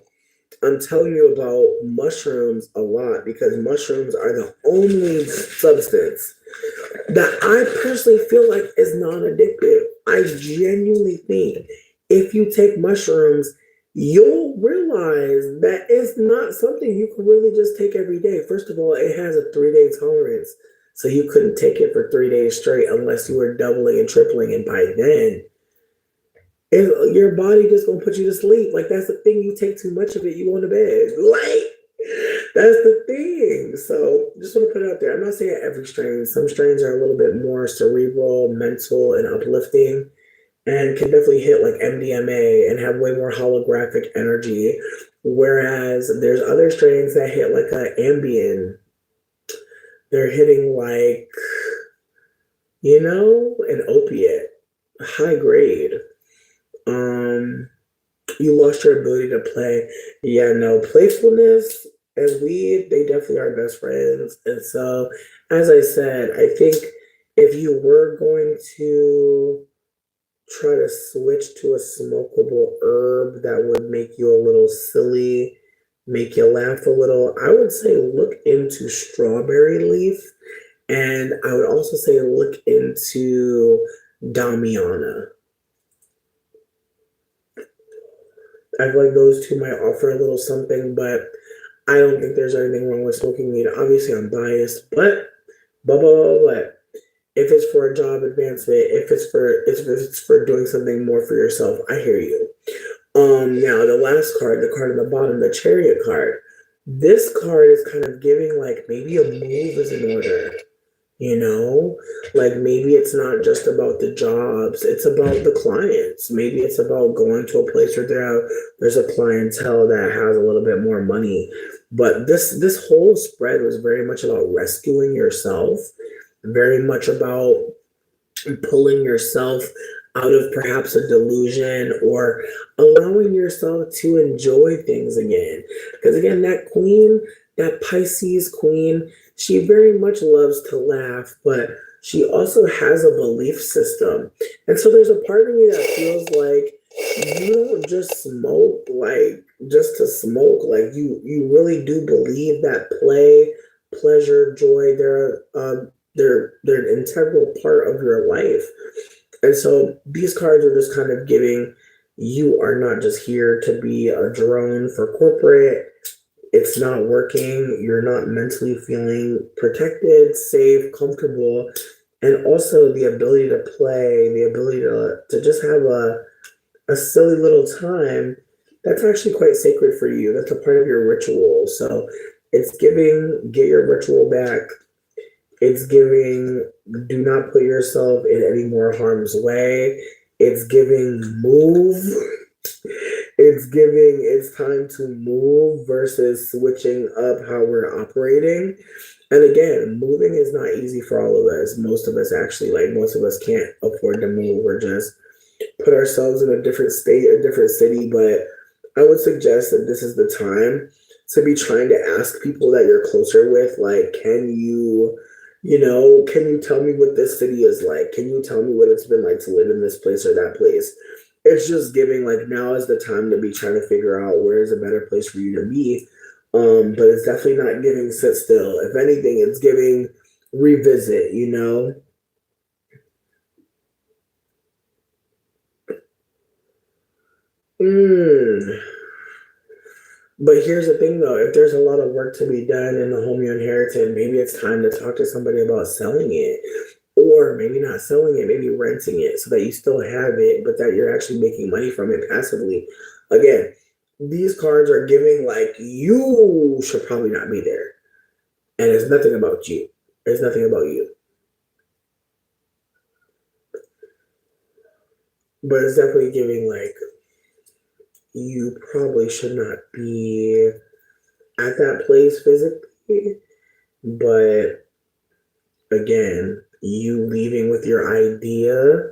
I'm telling you about mushrooms a lot because mushrooms are the only substance that I personally feel like is non-addictive. I genuinely think if you take mushrooms, you'll realize that it's not something you can really just take every day. First of all, it has a 3-day tolerance. So you couldn't take it for 3 days straight unless you were doubling and tripling. And by then, your body just gonna put you to sleep. Like that's the thing. You take too much of it, you go to bed. Like that's the thing. So just want to put it out there. I'm not saying every strain. Some strains are a little bit more cerebral, mental, and uplifting, and can definitely hit like MDMA and have way more holographic energy. Whereas there's other strains that hit like a Ambien. They're hitting like, an opiate, high grade. Um, you lost your ability to play. Yeah, no, playfulness and weed, they definitely are best friends. And so, as I said, I think if you were going to try to switch to a smokable herb that would make you a little silly, make you laugh a little, I would say look into strawberry leaf. And I would also say look into Damiana. I feel like those two might offer a little something, but I don't think there's anything wrong with smoking weed. Obviously, I'm biased, but if it's for a job advancement, if it's for doing something more for yourself, I hear you. Now the last card, the card on the bottom, the Chariot card. This card is kind of giving like maybe a move is in order. You know, like maybe it's not just about the jobs, it's about the clients. Maybe it's about going to a place where there's a clientele that has a little bit more money. But this whole spread was very much about rescuing yourself, very much about pulling yourself out of perhaps a delusion or allowing yourself to enjoy things again. Because again, that queen, that Pisces queen, she very much loves to laugh, but she also has a belief system. And so there's a part of me that feels like you don't just smoke like just to smoke. Like you really do believe that play, pleasure, joy, they're an integral part of your life. And so these cards are just kind of giving you are not just here to be a drone for corporate. It's not working. You're not mentally feeling protected, safe, comfortable. And also the ability to play, the ability to just have a silly little time. That's actually quite sacred for you. That's a part of your ritual. So it's giving, get your ritual back. It's giving, do not put yourself in any more harm's way. It's giving, move. It's giving, it's time to move versus switching up how we're operating. And again, moving is not easy for all of us. Most of us can't afford to move or just put ourselves in a different state, a different city. But I would suggest that this is the time to be trying to ask people that you're closer with, like, can you tell me what this city is like? Can you tell me what it's been like to live in this place or that place? It's just giving like now is the time to be trying to figure out where is a better place for you to be. But it's definitely not giving sit still. If anything, it's giving revisit, Mm. But here's the thing though, if there's a lot of work to be done in the home you inherited, maybe it's time to talk to somebody about selling it. Or maybe not selling it, maybe renting it so that you still have it, but that you're actually making money from it passively. Again, these cards are giving like you should probably not be there. And it's nothing about you. It's nothing about you. But it's definitely giving like you probably should not be at that place physically. But again, you leaving with your idea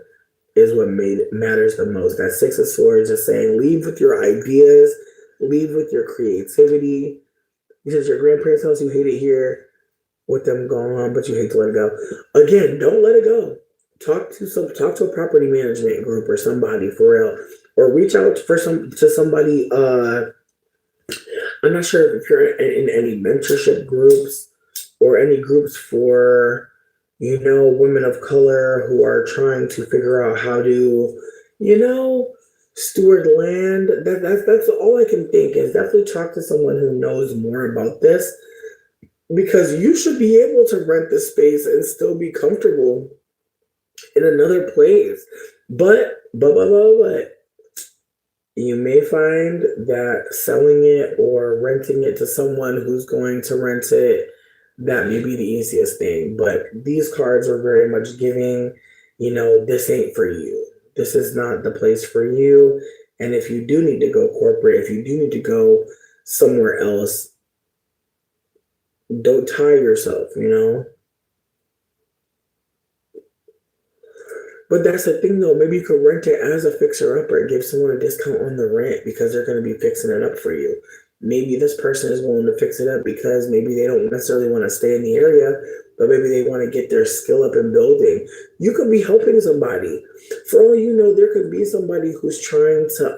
is what made matters the most. That Six of Swords is saying leave with your ideas, leave with your creativity. Because your grandparents' house, you hate it here with them gone, but you hate to let it go. Again, don't let it go. Talk to a property management group or somebody for real, or reach out for some to somebody. I'm not sure if you're in any mentorship groups or any groups for women of color who are trying to figure out how to you know steward land. That's all I can think is definitely talk to someone who knows more about this because you should be able to rent the space and still be comfortable in another place. But you may find that selling it or renting it to someone who's going to rent it, that may be the easiest thing. But these cards are very much giving, this ain't for you. This is not the place for you. And if you do need to go corporate, if you do need to go somewhere else, don't tie yourself. But that's the thing though, maybe you could rent it as a fixer upper and give someone a discount on the rent because they're going to be fixing it up for you. Maybe this person is willing to fix it up because maybe they don't necessarily want to stay in the area, but maybe they want to get their skill up in building. You could be helping somebody. For all you know, there could be somebody who's trying to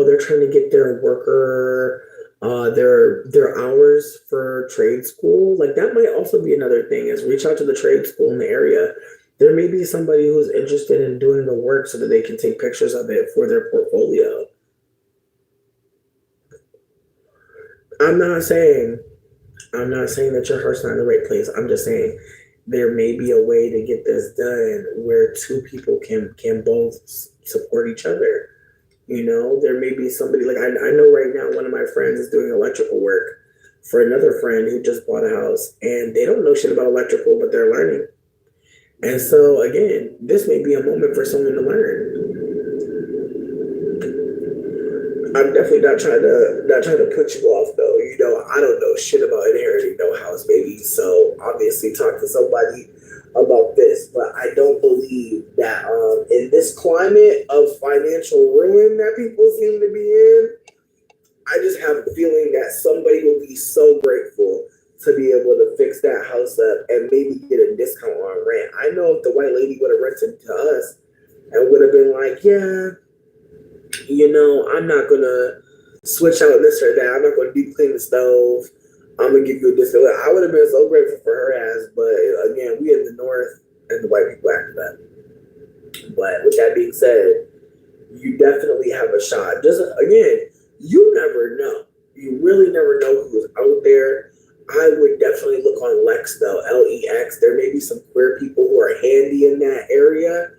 they're trying to get their worker their hours for trade school. Like that might also be another thing is reach out to the trade school in the area. There may be somebody who's interested in doing the work so that they can take pictures of it for their portfolio. I'm not saying I'm not saying that your heart's not in the right place. I'm just saying there may be a way to get this done where two people can both support each other. There may be somebody like I know right now one of my friends is doing electrical work for another friend who just bought a house and they don't know shit about electrical, but they're learning. And so again, this may be a moment for someone to learn. I'm definitely not trying to put you off though. I don't know shit about inheriting no house, baby. So obviously talk to somebody about this. But I don't believe that in this climate of financial ruin that people seem to be in, I just have a feeling that somebody will be so grateful to be able to fix that house up and maybe get a discount on rent. I know if the white lady would have rented to us and would have been like, yeah, I'm not gonna switch out this or that. I'm not gonna deep clean the stove. I'm gonna give you a discount. I would have been so grateful for her ass, but again, we in the north and the white people after that. But with that being said, you definitely have a shot. Just again, you never know. You really never know who's out there. I would definitely look on Lex though, LEX. There may be some queer people who are handy in that area.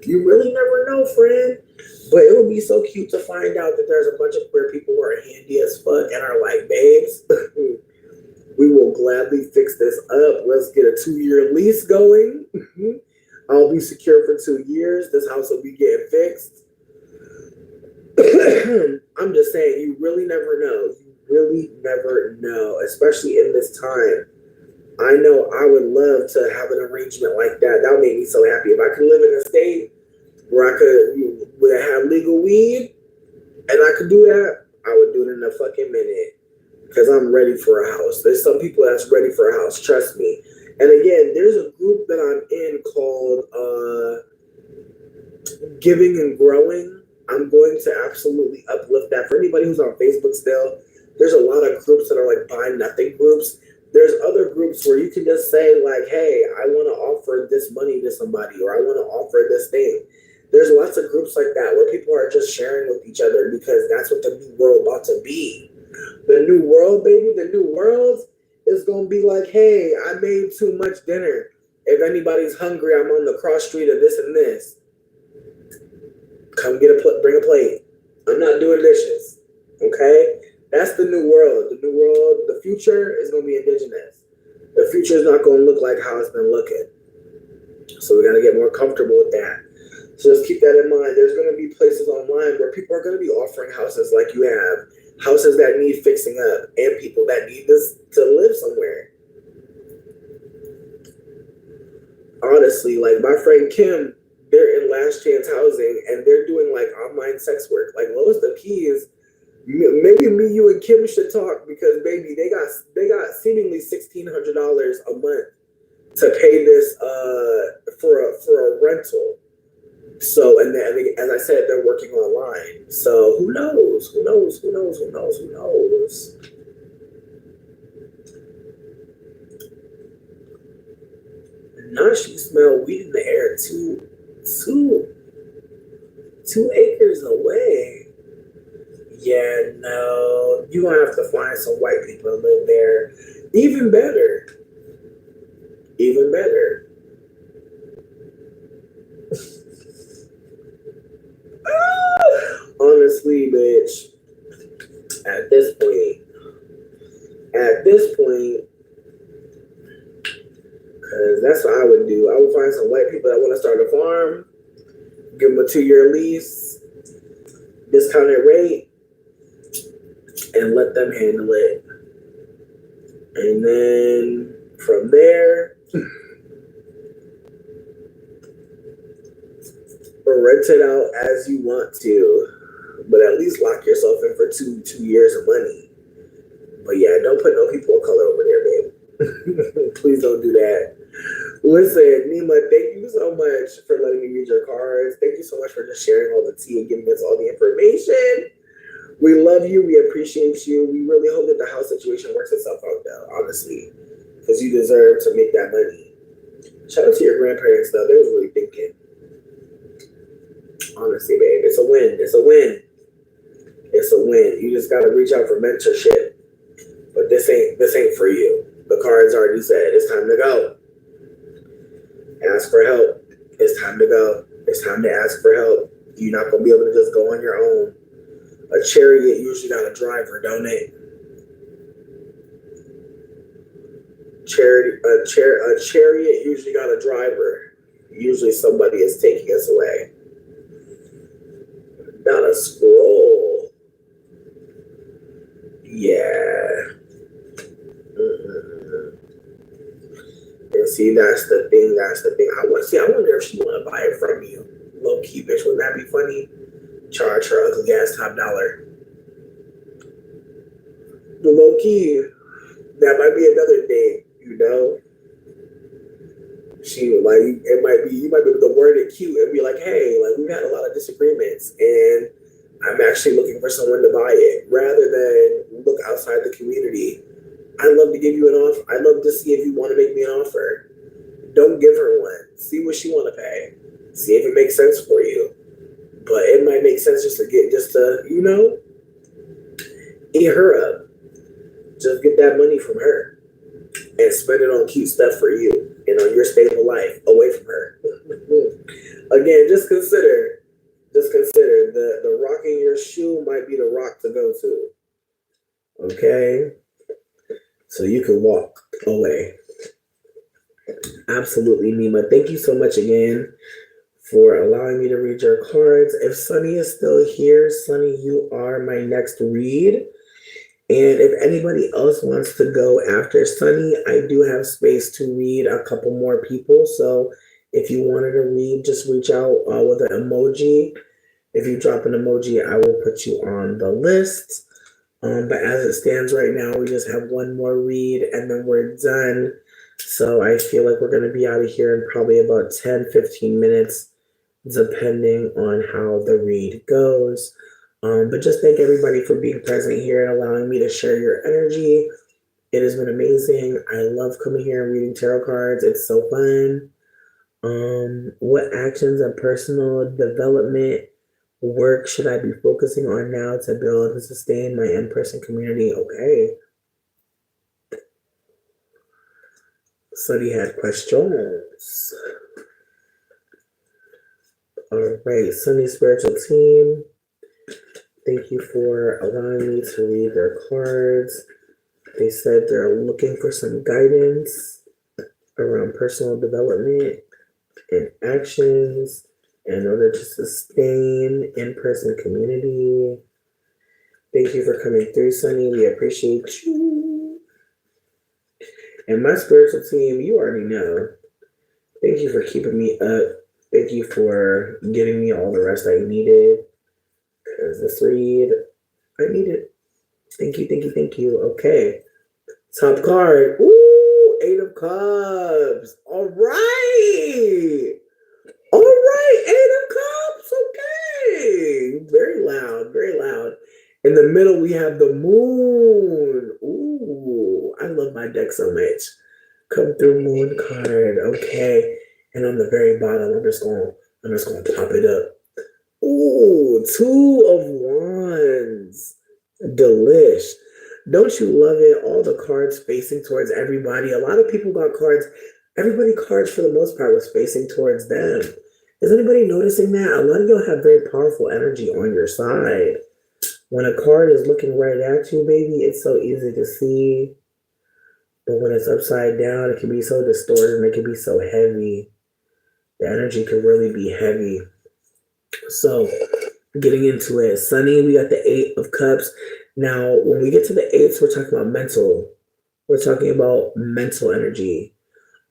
You really never know, friend. But it would be so cute to find out that there's a bunch of queer people who are handy as fuck and are like, babes, we will gladly fix this up. Let's get a 2-year lease going. I'll be secure for 2 years. This house will be getting fixed. I'm just saying, you really never know. You really never know, especially in this time. I know I would love to have an arrangement like that. That would make me so happy. If I could live in a state where where I have legal weed and I could do that, I would do it in a fucking minute because I'm ready for a house. There's some people that's ready for a house, trust me. And again, there's a group that I'm in called Giving and Growing. I'm going to absolutely uplift that. For anybody who's on Facebook still, there's a lot of groups that are like buy nothing groups. There's other groups where you can just say like, hey, I want to offer this money to somebody, or I want to offer this thing. There's lots of groups like that where people are just sharing with each other because that's what the new world about to be. The new world, baby, the new world is going to be like, hey, I made too much dinner. If anybody's hungry, I'm on the cross street of this and this. Come get bring a plate. I'm not doing dishes. Okay? That's the new world. The new world, the future is going to be indigenous. The future is not going to look like how it's been looking. So we got to get more comfortable with that. So just keep that in mind. There's going to be places online where people are going to be offering houses like you have, houses that need fixing up, and people that need this to live somewhere. Honestly, like my friend Kim, they're in Last Chance Housing and they're doing like online sex work. Like, what was the keys? Maybe me, you, and Kim should talk because baby, they got seemingly $1,600 a month to pay this for a rental. So and then as I said, they're working online. So who knows? Who knows? Who knows? Who knows? Who knows? Now she smell weed in the air two acres away. Yeah, no, you gonna have to find some white people to live there. Even better. Even better. Honestly, bitch, at this point, because that's what I would do. I would find some white people that want to start a farm, give them a 2-year lease, discounted rate, and let them handle it. And then from there, rent it out as you want to, but at least lock yourself in for two years of money. But yeah, don't put no people of color over there, babe. Please don't do that. Listen, Nema, thank you so much for letting me read your cards. Thank you so much for just sharing all the tea and giving us all the information. We love you. We appreciate you. We really hope that the house situation works itself out, though, honestly, because you deserve to make that money. Shout out to your grandparents, though. They was really thinking. Honestly, babe, it's a win. It's a win. It's a win. You just gotta reach out for mentorship. But this ain't for you. The cards already said it's time to go. Ask for help. It's time to go. It's time to ask for help. You're not gonna be able to just go on your own. A chariot usually got a driver, don't it? A chariot usually got a driver. Usually somebody is taking us away. Not a scroll. Yeah. And see, that's the thing. I wonder if she want to buy it from you. Low key, bitch. Wouldn't that be funny? Charge her ugly ass top dollar. The low key, that might be another thing, you know. She like it might be you might be able to word it cute and be like, hey, like we've had a lot of disagreements and I'm actually looking for someone to buy it rather than look outside the community. I'd love to give you an offer. I'd love to see if you want to make me an offer. Don't give her one. See what she want to pay. See if it makes sense for you. But it might make sense just to eat her up. Just get that money from her and spend it on cute stuff for you and on your stable life away from her. Again, just consider the rock in your shoe might be the rock to go to. Okay? So you can walk away. Absolutely, Nema. Thank you so much again for allowing me to read your cards. If Sunny is still here, Sunny, you are my next read. And if anybody else wants to go after Sunny, I do have space to read a couple more people. So if you wanted to read, just reach out with an emoji. If you drop an emoji, I will put you on the list. But as it stands right now, we just have one more read and then we're done. So I feel like we're going to be out of here in probably about 10-15 minutes, depending on how the read goes. But just thank everybody for being present here and allowing me to share your energy. It has been amazing. I love coming here and reading tarot cards. It's so fun. What actions and personal development work should I be focusing on now to build and sustain my in-person community? Okay. Sunny had questions. All right, Sunny Spiritual Team, thank you for allowing me to read their cards. They said they're looking for some guidance around personal development and actions in order to sustain in-person community. Thank you for coming through, Sunny. We appreciate you. And my spiritual team, you already know. Thank you for keeping me up. Thank you for getting me all the rest I needed. Because this read, I need it. Thank you, thank you, thank you. Okay. Top card. Ooh, Eight of Cups. All right. All right, Eight of Cups. Okay. Very loud, very loud. In the middle, we have the Moon. Ooh, I love my deck so much. Come through Moon card. Okay. And on the very bottom, I'm just gonna pop it up. Ooh, Two of Wands. Delish. Don't you love it? All the cards facing towards everybody. A lot of people got cards. Everybody cards for the most part was facing towards them. Is anybody noticing that? A lot of y'all have very powerful energy on your side. When a card is looking right at you, baby, it's so easy to see. But when it's upside down, it can be so distorted and it can be so heavy. The energy can really be heavy. So, getting into it, Sunny, we got the Eight of Cups. Now, when we get to the eights, we're talking about mental. We're talking about mental energy.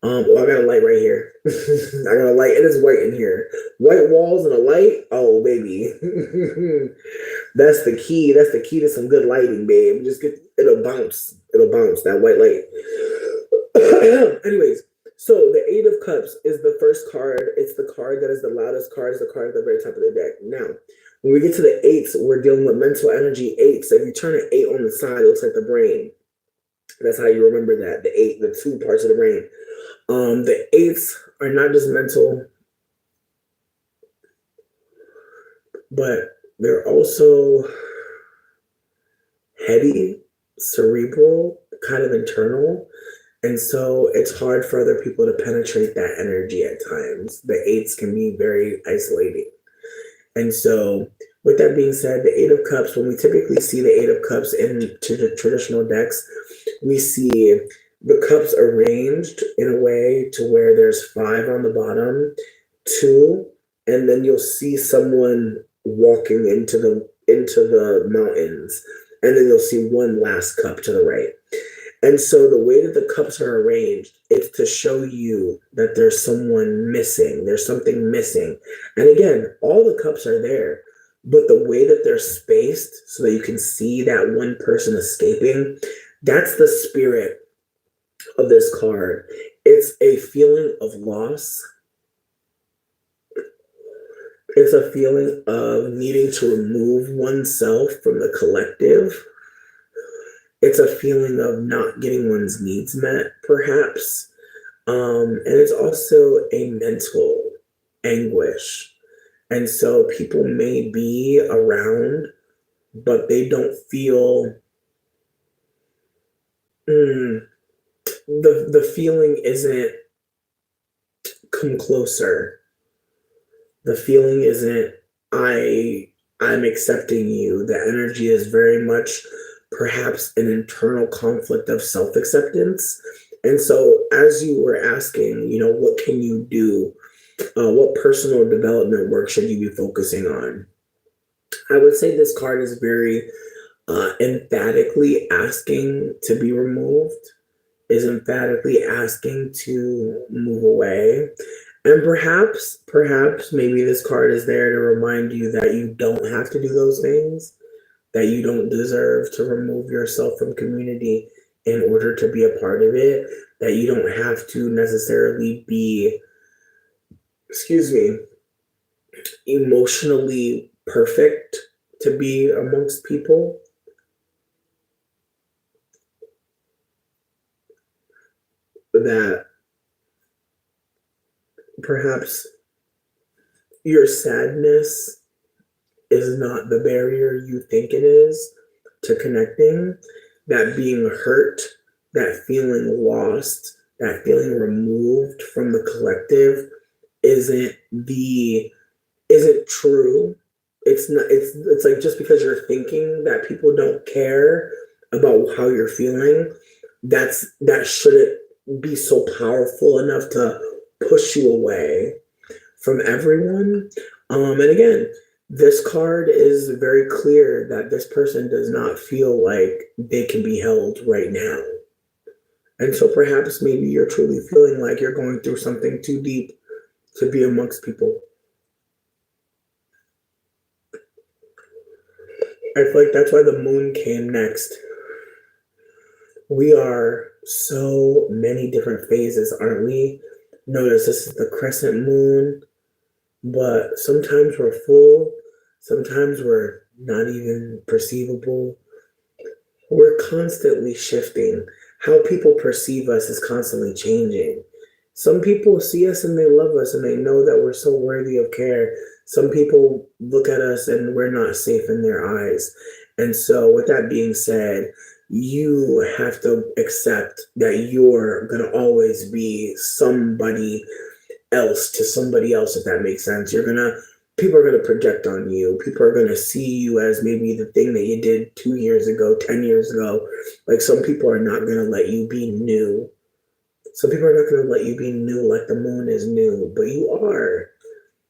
Well, I got a light right here. I got a light. It is white in here. White walls and a light. Oh, baby. That's the key. That's the key to some good lighting, babe. Just get it'll bounce. It'll bounce that white light. Anyways, so the Eight of Cups is the first card. It's the card that is the loudest card. It's the card at the very top of the deck. Now, when we get to the eights, we're dealing with mental energy eights. If you turn an eight on the side, it looks like the brain. That's how you remember that. The eight, the two parts of the brain. The eights are not just mental, but they're also heady, cerebral, kind of internal. And so it's hard for other people to penetrate that energy at times. The eights can be very isolating. And so, with that being said, the Eight of Cups, when we typically see the Eight of Cups in the traditional decks, we see the cups arranged in a way to where there's five on the bottom, two, and then you'll see someone walking into the mountains, and then you'll see one last cup to the right. And so the way that the cups are arranged, it's to show you that there's someone missing. There's something missing. And again, all the cups are there, but the way that they're spaced so that you can see that one person escaping, that's the spirit of this card. It's a feeling of loss. It's a feeling of needing to remove oneself from the collective. It's a feeling of not getting one's needs met, perhaps. And it's also a mental anguish. And so people may be around, but they don't feel the feeling isn't come closer. The feeling isn't I'm accepting you. The energy is very much perhaps an internal conflict of self-acceptance. And so as you were asking, what can you do? What personal development work should you be focusing on? I would say this card is very emphatically asking to be removed, is emphatically asking to move away. And perhaps maybe this card is there to remind you that you don't have to do those things, that you don't deserve to remove yourself from community in order to be a part of it, that you don't have to necessarily be, emotionally perfect to be amongst people. That perhaps your sadness is not the barrier you think it is to connecting, that being hurt, that feeling lost, that feeling removed from the collective isn't the isn't true. It's not. It's like just because you're thinking that people don't care about how you're feeling, that shouldn't be so powerful enough to push you away from everyone. And again, this card is very clear that this person does not feel like they can be held right now. And so perhaps maybe you're truly feeling like you're going through something too deep to be amongst people. I feel like that's why the moon came next. We are so many different phases, aren't we? Notice this is the crescent moon, but sometimes we're full, sometimes we're not even perceivable. We're constantly shifting. How people perceive us is constantly changing. Some people see us and they love us and they know that we're so worthy of care. Some people look at us and we're not safe in their eyes. And so, with that being said, you have to accept that you're going to always be somebody else to somebody else, if that makes sense. People are going to project on you. People are going to see you as maybe the thing that you did 2 years ago, 10 years ago. Like some people are not going to let you be new. Some people are not going to let you be new like the moon is new, but you are.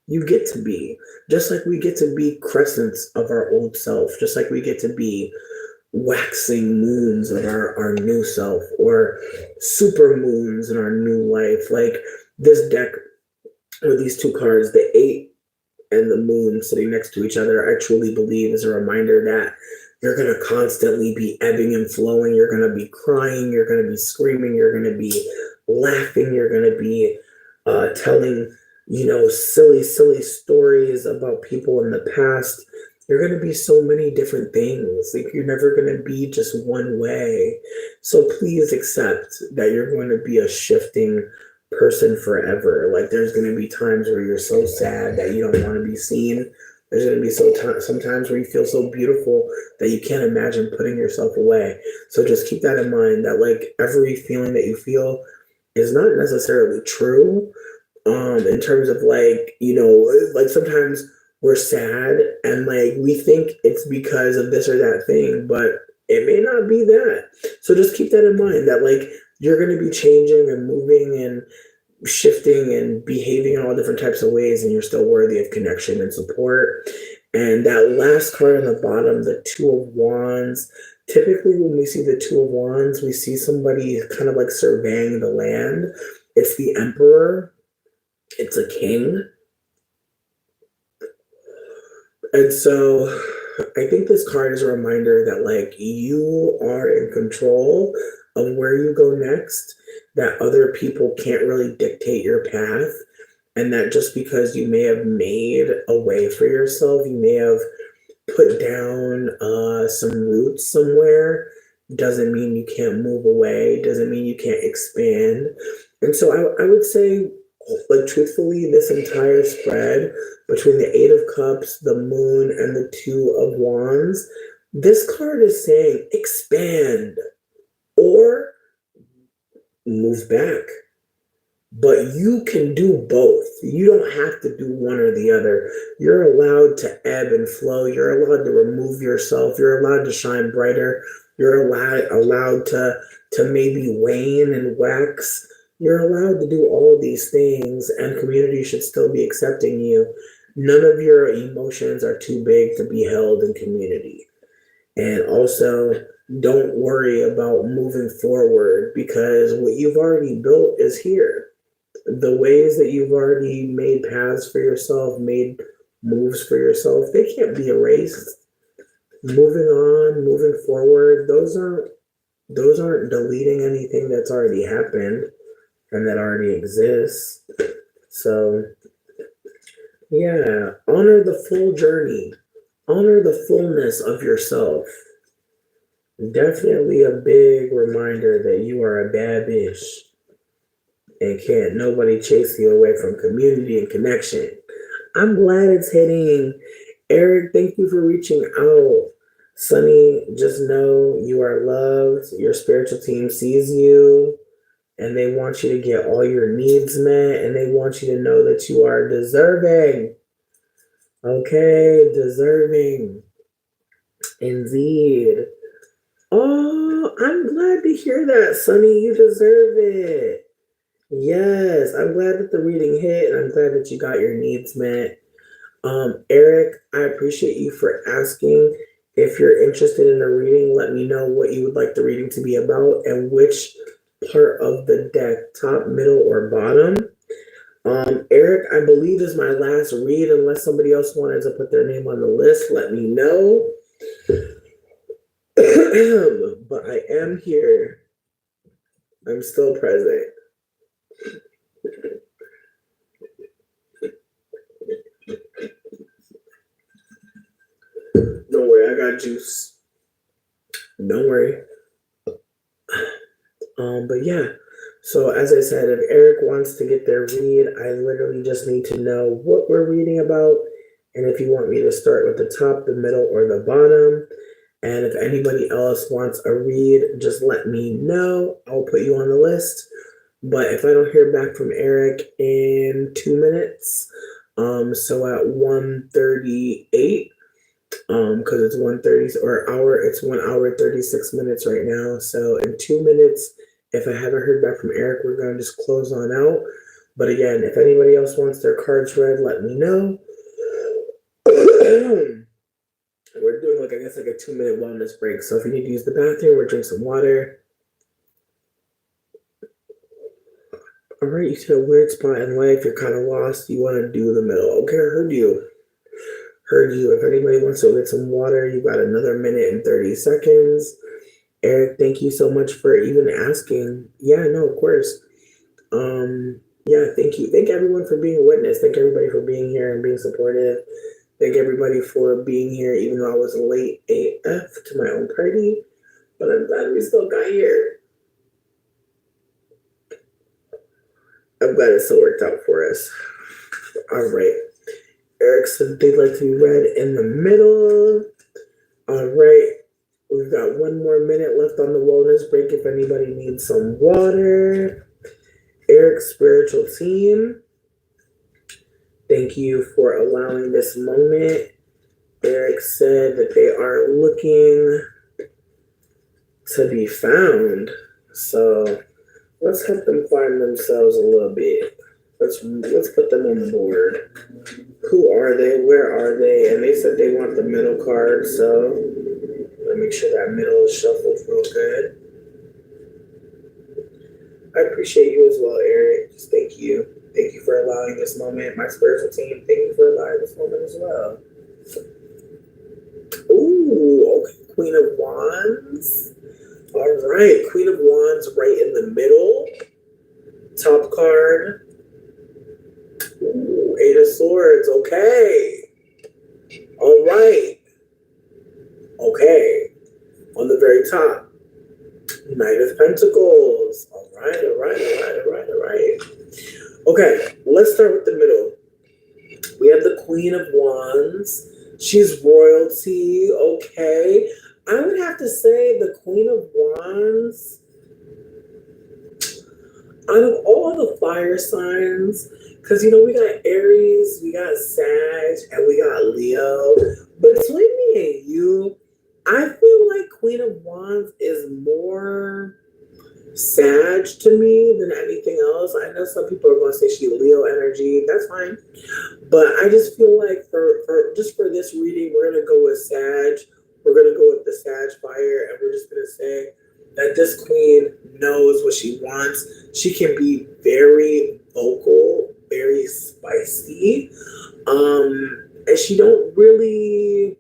You get to be. Just like we get to be crescents of our old self, just like we get to be waxing moons of our new self or super moons in our new life. Like this deck with these two cards, the eight and the moon sitting next to each other, I truly believe is a reminder that you're going to constantly be ebbing and flowing. You're going to be crying. You're going to be screaming. You're going to be laughing. You're going to be telling, silly, silly stories about people in the past. You're going to be so many different things. Like you're never going to be just one way. So please accept that you're going to be a shifting person forever. Like there's going to be times where you're so sad that you don't want to be seen. There's going to be some times where you feel so beautiful that you can't imagine putting yourself away. So just keep that in mind, that like every feeling that you feel is not necessarily true. In terms of like sometimes we're sad and like we think it's because of this or that thing, but it may not be that. So just keep that in mind, that like you're going to be changing and moving and shifting and behaving in all different types of ways, and you're still worthy of connection and support. And that last card on the bottom, the Two of Wands, typically when we see the Two of Wands, we see somebody kind of like surveying the land. It's the Emperor, it's a king. And so I think this card is a reminder that like you are in control of where you go next, that other people can't really dictate your path, and that just because you may have made a way for yourself, you may have put down some roots somewhere, doesn't mean you can't move away, doesn't mean you can't expand. And so I would say, like truthfully, this entire spread between the Eight of Cups, the Moon, and the Two of Wands, this card is saying expand or move back. But you can do both. You don't have to do one or the other. You're allowed to ebb and flow. You're allowed to remove yourself. You're allowed to shine brighter. You're allowed to maybe wane and wax. You're allowed to do all these things, and community should still be accepting you. None of your emotions are too big to be held in community. And also, don't worry about moving forward, because what you've already built is here. The ways that you've already made paths for yourself, made moves for yourself, they can't be erased. Moving on, moving forward, those aren't deleting anything that's already happened and that already exists. So yeah, honor the full journey. Honor the fullness of yourself. Definitely a big reminder that you are a bad bitch and can't nobody chase you away from community and connection. I'm glad it's hitting. Eric, thank you for reaching out. Sunny, just know you are loved. Your spiritual team sees you and they want you to get all your needs met, and they want you to know that you are deserving. Okay, deserving. Indeed. Oh, I'm glad to hear that, Sonny. You deserve it. Yes, I'm glad that the reading hit, and I'm glad that you got your needs met. Eric, I appreciate you for asking. If you're interested in a reading, let me know what you would like the reading to be about and which part of the deck, top, middle, or bottom. Eric, I believe is my last read. Unless somebody else wanted to put their name on the list, let me know. But I am here. I'm still present. Don't worry, I got juice. Don't worry. But yeah. So as I said, if Eric wants to get their read, I literally just need to know what we're reading about, and if you want me to start with the top, the middle, or the bottom. And if anybody else wants a read, just let me know. I'll put you on the list. But if I don't hear back from Eric in 2 minutes, so at 1:38, because it's 1:30 or hour, it's 1 hour 36 minutes right now. So in 2 minutes, if I haven't heard back from Eric, we're gonna just close on out. But again, if anybody else wants their cards read, let me know. We're doing like I guess like a 2 minute wellness break. So if you need to use the bathroom or drink some water. All right, you hit a weird spot in life, you're kind of lost, you want to do the middle. Okay, I heard you. Heard you. If anybody wants to get some water, you got another minute and 30 seconds. Eric, thank you so much for even asking. Yeah, no, of course. Yeah, thank you. Thank everyone for being a witness. Thank everybody for being here and being supportive. Thank everybody for being here, even though I was late AF to my own party. But I'm glad we still got here. I'm glad it still worked out for us. All right. Eric said they'd like to be read in the middle. All right. We've got 1 more minute left on the wellness break if anybody needs some water. Eric's spiritual team, thank you for allowing this moment. Eric said that they are looking to be found. So let's help them find themselves a little bit. Let's put them on the board. Who are they? Where are they? And they said they want the middle card, so let me make sure that middle is shuffled real good. I appreciate you as well, Eric. Just thank you. Thank you for allowing this moment. My spiritual team, thank you for allowing this moment as well. Ooh, okay. Queen of Wands. All right. Queen of Wands right in the middle. Top card. Ooh, Eight of Swords. Okay. All right. Okay. On the very top. Knight of Pentacles. All right, all right, all right, all right, all right. Okay, let's start with the middle. We have the Queen of Wands. She's royalty. Okay. I would have to say the Queen of Wands, out of all the fire signs, because we got Aries, we got Sag, and we got Leo. But between me and you, I feel like Queen of Wands is more Sag to me than anything else. I know some people are going to say she Leo energy. That's fine. But I just feel like for this reading, we're gonna go with Sag. We're gonna go with the Sag fire, and we're just gonna say that this queen knows what she wants. She can be very vocal, very spicy, and she's not really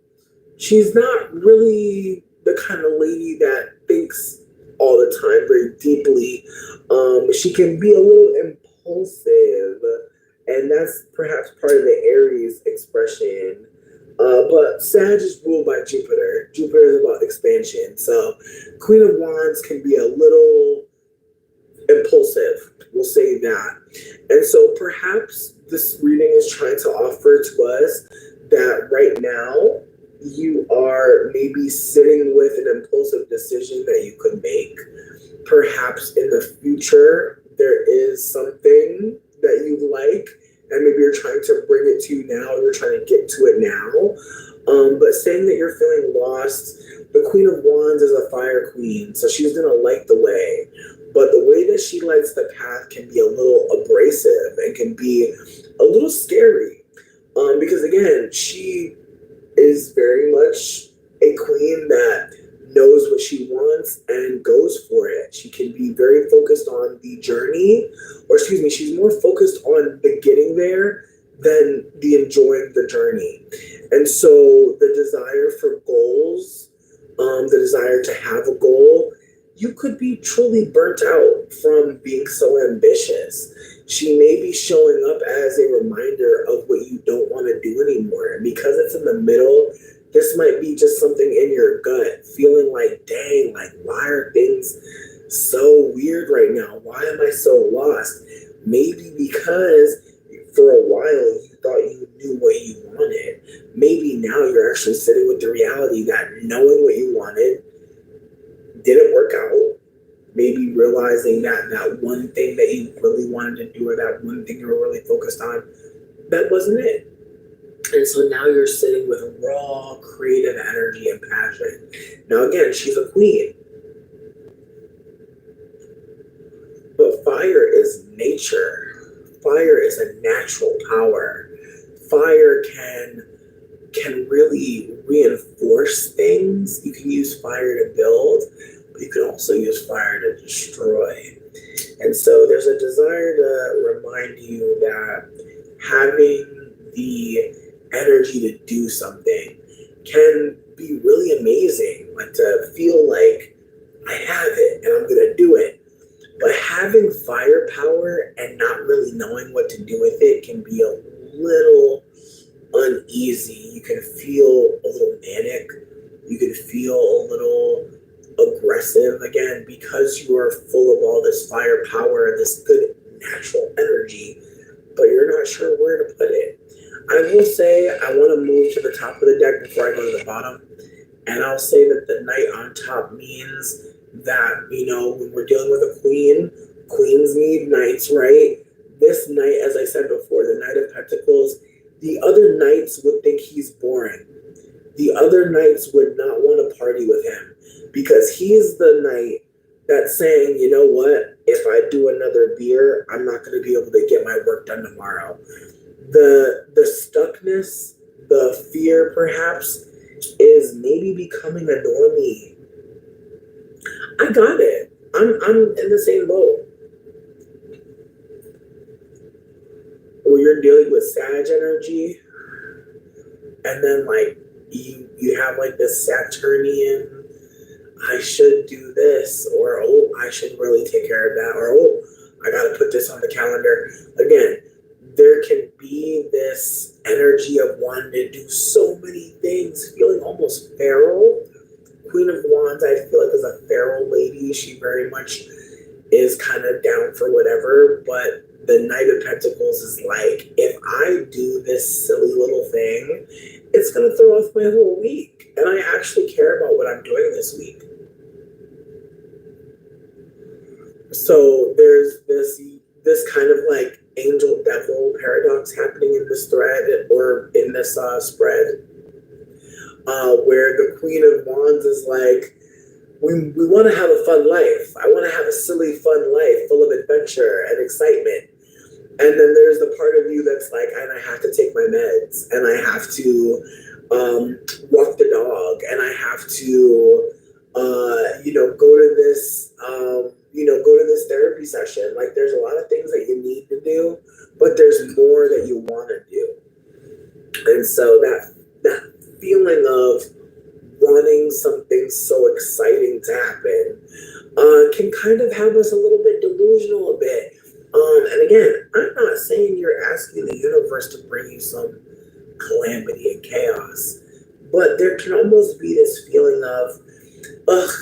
the kind of lady that thinks all the time very deeply. She can be a little impulsive, and that's perhaps part of the Aries expression. But Sag is ruled by Jupiter. Jupiter is about expansion. So Queen of Wands can be a little impulsive. We'll say that. And so perhaps this reading is trying to offer to us that right now you are maybe sitting with an impulsive decision that you could make. Perhaps in the future there is something that you like and maybe you're trying to bring it to you now, you're trying to get to it now. But saying that you're feeling lost, the Queen of Wands is a fire queen, so she's gonna light the way. But the way that she lights the path can be a little abrasive and can be a little scary. Because again, she is very much a queen that knows what she wants and goes for it. She can be very focused on the journey, or excuse me, she's more focused on the getting there than the enjoying the journey. And so the desire for goals, the desire to have a goal, you could be truly burnt out from being so ambitious. She may be showing up as a reminder of what you don't want to do anymore. And because it's in the middle, this might be just something in your gut, feeling like, dang, like, why are things so weird right now? Why am I so lost? Maybe because for a while you thought you knew what you wanted. Maybe now you're actually sitting with the reality that knowing what you wanted didn't work out. Maybe realizing that that one thing that you really wanted to do, or that one thing you were really focused on, that wasn't it. And so now you're sitting with raw creative energy and passion. Now again, she's a queen. But fire is nature. Fire is a natural power. Fire can really reinforce things. You can use fire to build, but you can also use fire to destroy. And so there's a desire to remind you that having the energy to do something can be really amazing. Like to feel like I have it and I'm gonna do it. But having firepower and not really knowing what to do with it can be a little uneasy. You can feel a little manic. You can feel a little aggressive again because you are full of all this firepower, this good natural energy, but you're not sure where to put it. I will say I want to move to the top of the deck before I go to the bottom. And I'll say that the knight on top means that, you know, when we're dealing with a queen, queens need knights, right? This knight, as I said before, the Knight of Pentacles, the other knights would think he's boring. The other knights would not want to party with him because he's the knight that's saying, you know what, if I do another beer, I'm not going to be able to get my work done tomorrow. The stuckness, the fear perhaps, is maybe becoming a normie. I got it. I'm in the same boat. When you're dealing with Sag energy, and then like you have like this Saturnian, I should do this, or oh, I should really take care of that, or oh, I gotta put this on the calendar. Again, there can be this energy of wanting to do so many things, feeling almost feral. Queen of Wands, I feel like, is a feral lady. She very much is kind of down for whatever, but the Knight of Pentacles is like, if I do this silly little thing, it's going to throw off my whole week. And I actually care about what I'm doing this week. So there's this kind of like angel devil paradox happening in this thread, or in this spread, where the Queen of Wands is like, we want to have a fun life. I want to have a silly, fun life full of adventure and excitement. And then there's the part of you that's like, and I have to take my meds, and I have to walk the dog, and I have to, go to this therapy session. Like, there's a lot of things that you need to do, but there's more that you want to do. And so that feeling of wanting something so exciting to happen can kind of have us a little bit delusional a bit. And again, I'm not saying you're asking the universe to bring you some calamity and chaos, but there can almost be this feeling of, ugh,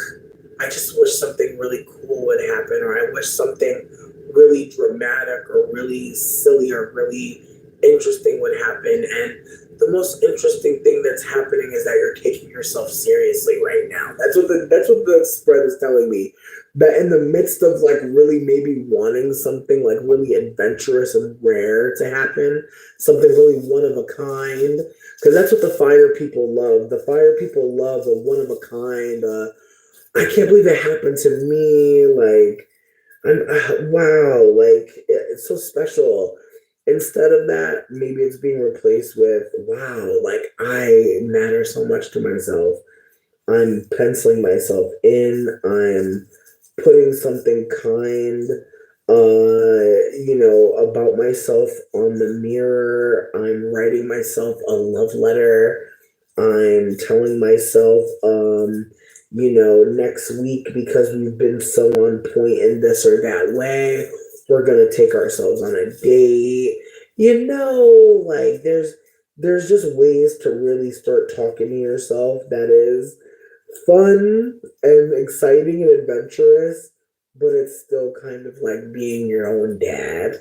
I just wish something really cool would happen, or I wish something really dramatic or really silly or really interesting would happen. And the most interesting thing that's happening is that you're taking yourself seriously right now. That's what the spread is telling me. That in the midst of like really maybe wanting something like really adventurous and rare to happen, something really one of a kind, because that's what the fire people love. The fire people love a one of a kind. I can't believe it happened to me. Like, wow, like it's so special. Instead of that, maybe it's being replaced with, wow, like I matter so much to myself. I'm penciling myself in. I'm putting something kind, about myself on the mirror. I'm writing myself a love letter. I'm telling myself, next week, because we've been so on point in this or that way, we're gonna take ourselves on a date. Like there's just ways to really start talking to yourself that is fun and exciting and adventurous, but it's still kind of like being your own dad.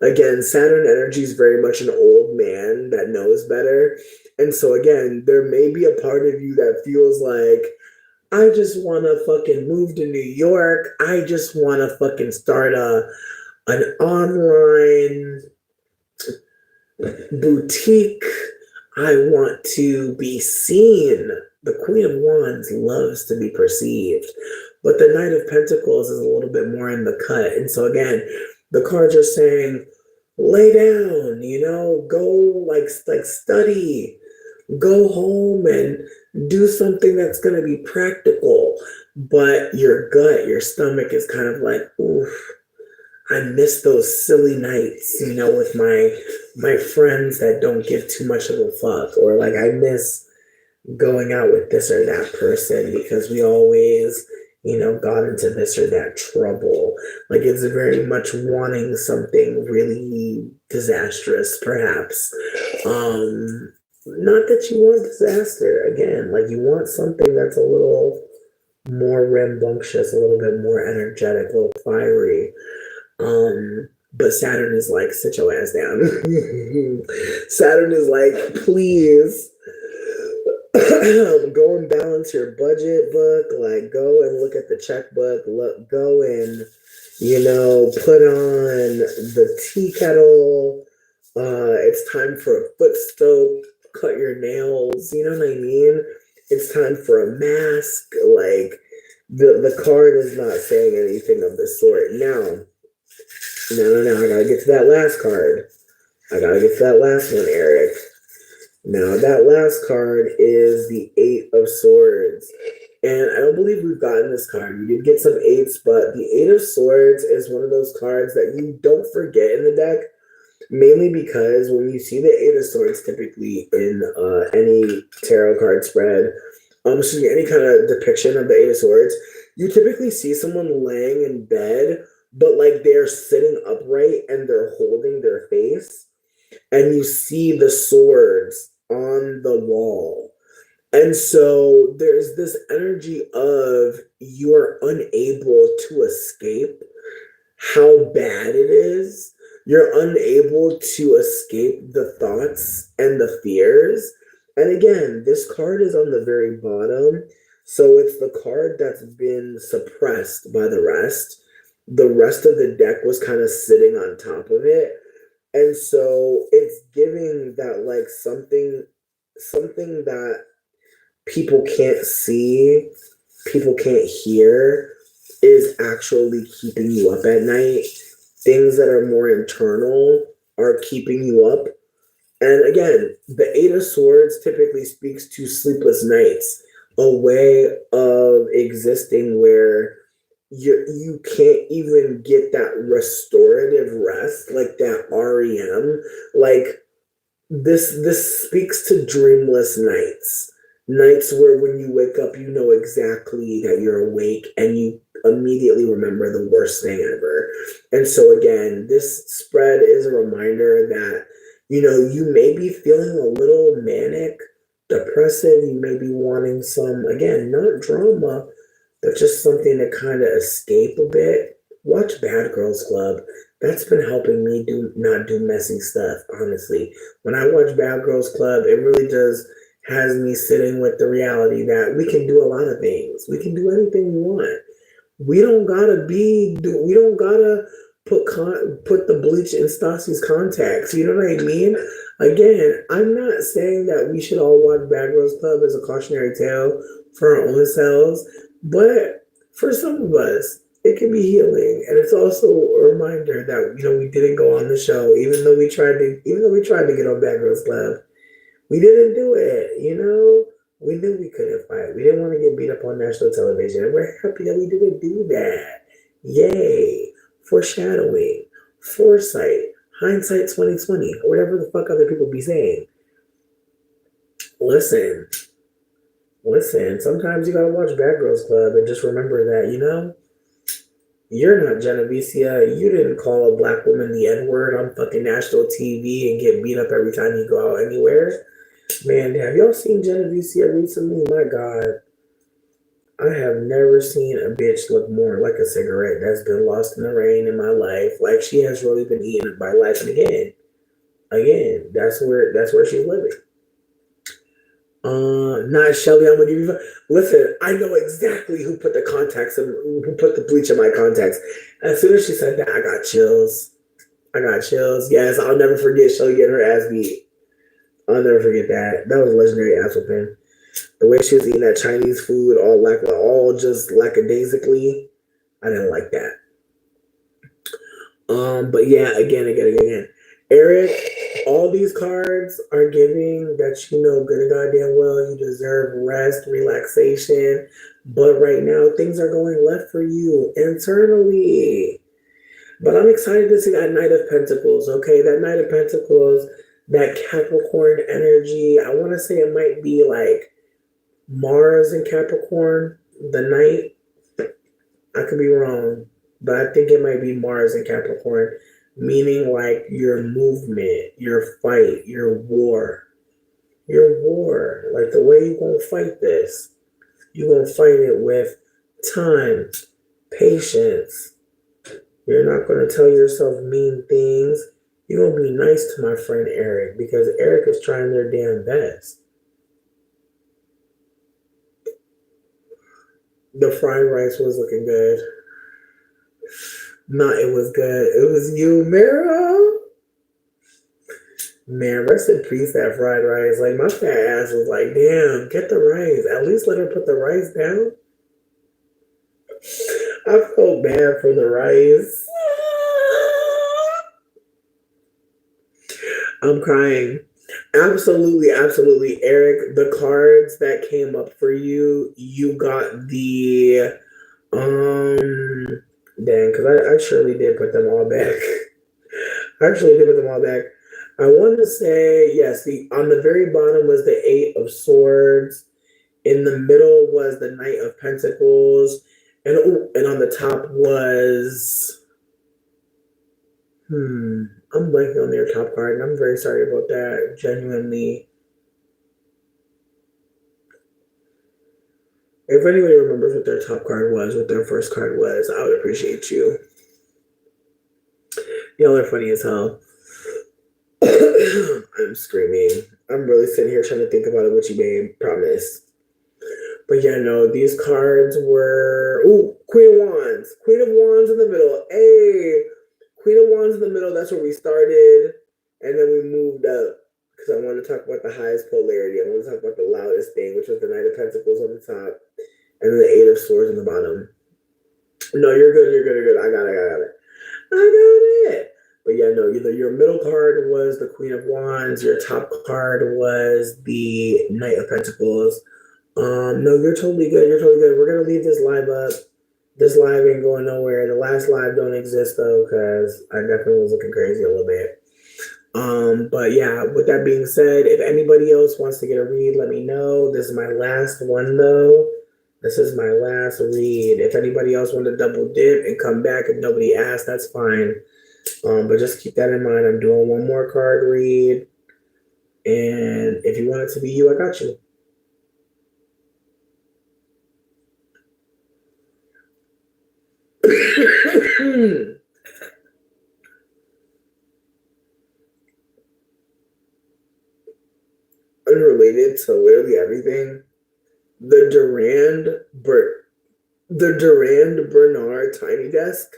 Again, Saturn energy is very much an old man that knows better. And so, again, there may be a part of you that feels like, I just want to fucking move to New York. I just want to fucking start an online boutique. I want to be seen. The Queen of Wands loves to be perceived, but the Knight of Pentacles is a little bit more in the cut. And so again, the cards are saying, lay down, go like study, go home and do something that's going to be practical. But your gut, your stomach is kind of like, oof, I miss those silly nights, with my friends that don't give too much of a fuck, or like I miss going out with this or that person because we always, got into this or that trouble. Like it's very much wanting something really disastrous, perhaps. Not that you want disaster, again, like you want something that's a little more rambunctious, a little bit more energetic, a little fiery. But Saturn is like, sit your ass down. Saturn is like, please go and balance your budget book. Like, go and look at the checkbook. Go and, put on the tea kettle. It's time for a foot soak. Cut your nails. You know what I mean? It's time for a mask. Like, the card is not saying anything of the sort. Now, no, I gotta get to that last card. I gotta get to that last one, Eric. Now, that last card is the Eight of Swords. And I don't believe we've gotten this card. We did get some eights, but the Eight of Swords is one of those cards that you don't forget in the deck, mainly because when you see the Eight of Swords typically in any tarot card spread, any kind of depiction of the Eight of Swords, you typically see someone laying in bed, but like they're sitting upright and they're holding their face, and you see the swords on the wall. And so there's this energy of you're unable to escape how bad it is. You're unable to escape the thoughts and the fears. And again, this card is on the very bottom. So it's the card that's been suppressed by the rest. The rest of the deck was kind of sitting on top of it. And so it's giving that like something that people can't see, people can't hear, is actually keeping you up at night. Things that are more internal are keeping you up. And again, the Eight of Swords typically speaks to sleepless nights, a way of existing where you can't even get that restorative rest, like that REM. Like this speaks to dreamless nights where when you wake up, you know exactly that you're awake and you immediately remember the worst thing ever. And so again, this spread is a reminder that, you may be feeling a little manic, depressive. You may be wanting some, again, not drama, but just something to kind of escape a bit. Watch Bad Girls Club. That's been helping me not do messy stuff, honestly. When I watch Bad Girls Club, it really just has me sitting with the reality that we can do a lot of things. We can do anything we want. We don't gotta put the bleach in Stassi's contacts. You know what I mean? Again, I'm not saying that we should all watch Bad Girls Club as a cautionary tale for our own selves, but for some of us, it can be healing, and it's also a reminder that we didn't go on the show, even though we tried to get on Bad Girls Club, we didn't do it. We knew we couldn't fight. We didn't want to get beat up on national television, and we're happy that we didn't do that. Yay! Foreshadowing, foresight, hindsight 2020, or whatever the fuck other people be saying. Listen, listen. Sometimes you gotta watch Bad Girls Club and just remember that you're not Genevicia. You didn't call a black woman the N word on fucking national TV and get beat up every time you go out anywhere. Man, have y'all seen Genevicia recently? My God, I have never seen a bitch look more like a cigarette that's been lost in the rain in my life. Like she has really been eaten by life, and again, that's where she's living. Not Shelly. I'm gonna give you. Listen, I know exactly who put who put the bleach in my contacts. As soon as she said that, I got chills. I got chills. Yes, I'll never forget Shelly getting her ass beat. I'll never forget that. That was a legendary ass whooping. The way she was eating that Chinese food, all just lackadaisically, I didn't like that. But yeah, again. Eric, all these cards are giving that good and goddamn well you deserve rest, relaxation. But right now, things are going left for you internally. But I'm excited to see that Knight of Pentacles, okay? That Knight of Pentacles, that Capricorn energy. I want to say it might be like Mars in Capricorn, the Knight. I could be wrong, but I think it might be Mars in Capricorn, meaning like your movement, your fight, your war. Your war. Like the way you're going to fight this, you're going to fight it with time, patience. You're not going to tell yourself mean things. You're going to be nice to my friend Eric because Eric is trying their damn best. The fried rice was looking good. No, it was good. It was you, Merill. Man, rest in peace, that fried rice. Like, my fat ass was like, damn, get the rice. At least let her put the rice down. I felt bad for the rice. I'm crying. Absolutely, absolutely. Eric, the cards that came up for you, you got the dang, because I surely did put them all back. I actually did put them all back. I want to say, yes, on the very bottom was the Eight of Swords. In the middle was the Knight of Pentacles. And on the top was I'm blanking on their top card, and I'm very sorry about that. Genuinely. If anybody remembers what their top card was, what their first card was, I would appreciate you. Y'all are funny as hell. I'm screaming. I'm really sitting here trying to think about it with you, babe. Promise. But yeah, no, these cards were Queen of Wands. Queen of Wands in the middle. Hey, Queen of Wands in the middle. That's where we started, and then we moved up because I wanted to talk about the highest polarity. I wanted to talk about the loudest thing, which was the Knight of Pentacles on the top, and then the Eight of Swords on the bottom. No, you're good. You're good. You're good. I got it. I got it. But yeah, no, your middle card was the Queen of Wands. Your top card was the Knight of Pentacles. No, you're totally good. You're totally good. We're gonna leave this live up. This live ain't going nowhere. The last live don't exist though, because I definitely was looking crazy a little bit. But yeah, with that being said, if anybody else wants to get a read, let me know. This is my last one though. This is my last read. If anybody else want to double dip and come back if nobody asked, that's fine. But just keep that in mind. I'm doing one more card read. And if you want it to be you, I got you. unrelated to literally everything. The Durand Bernard Tiny Desk.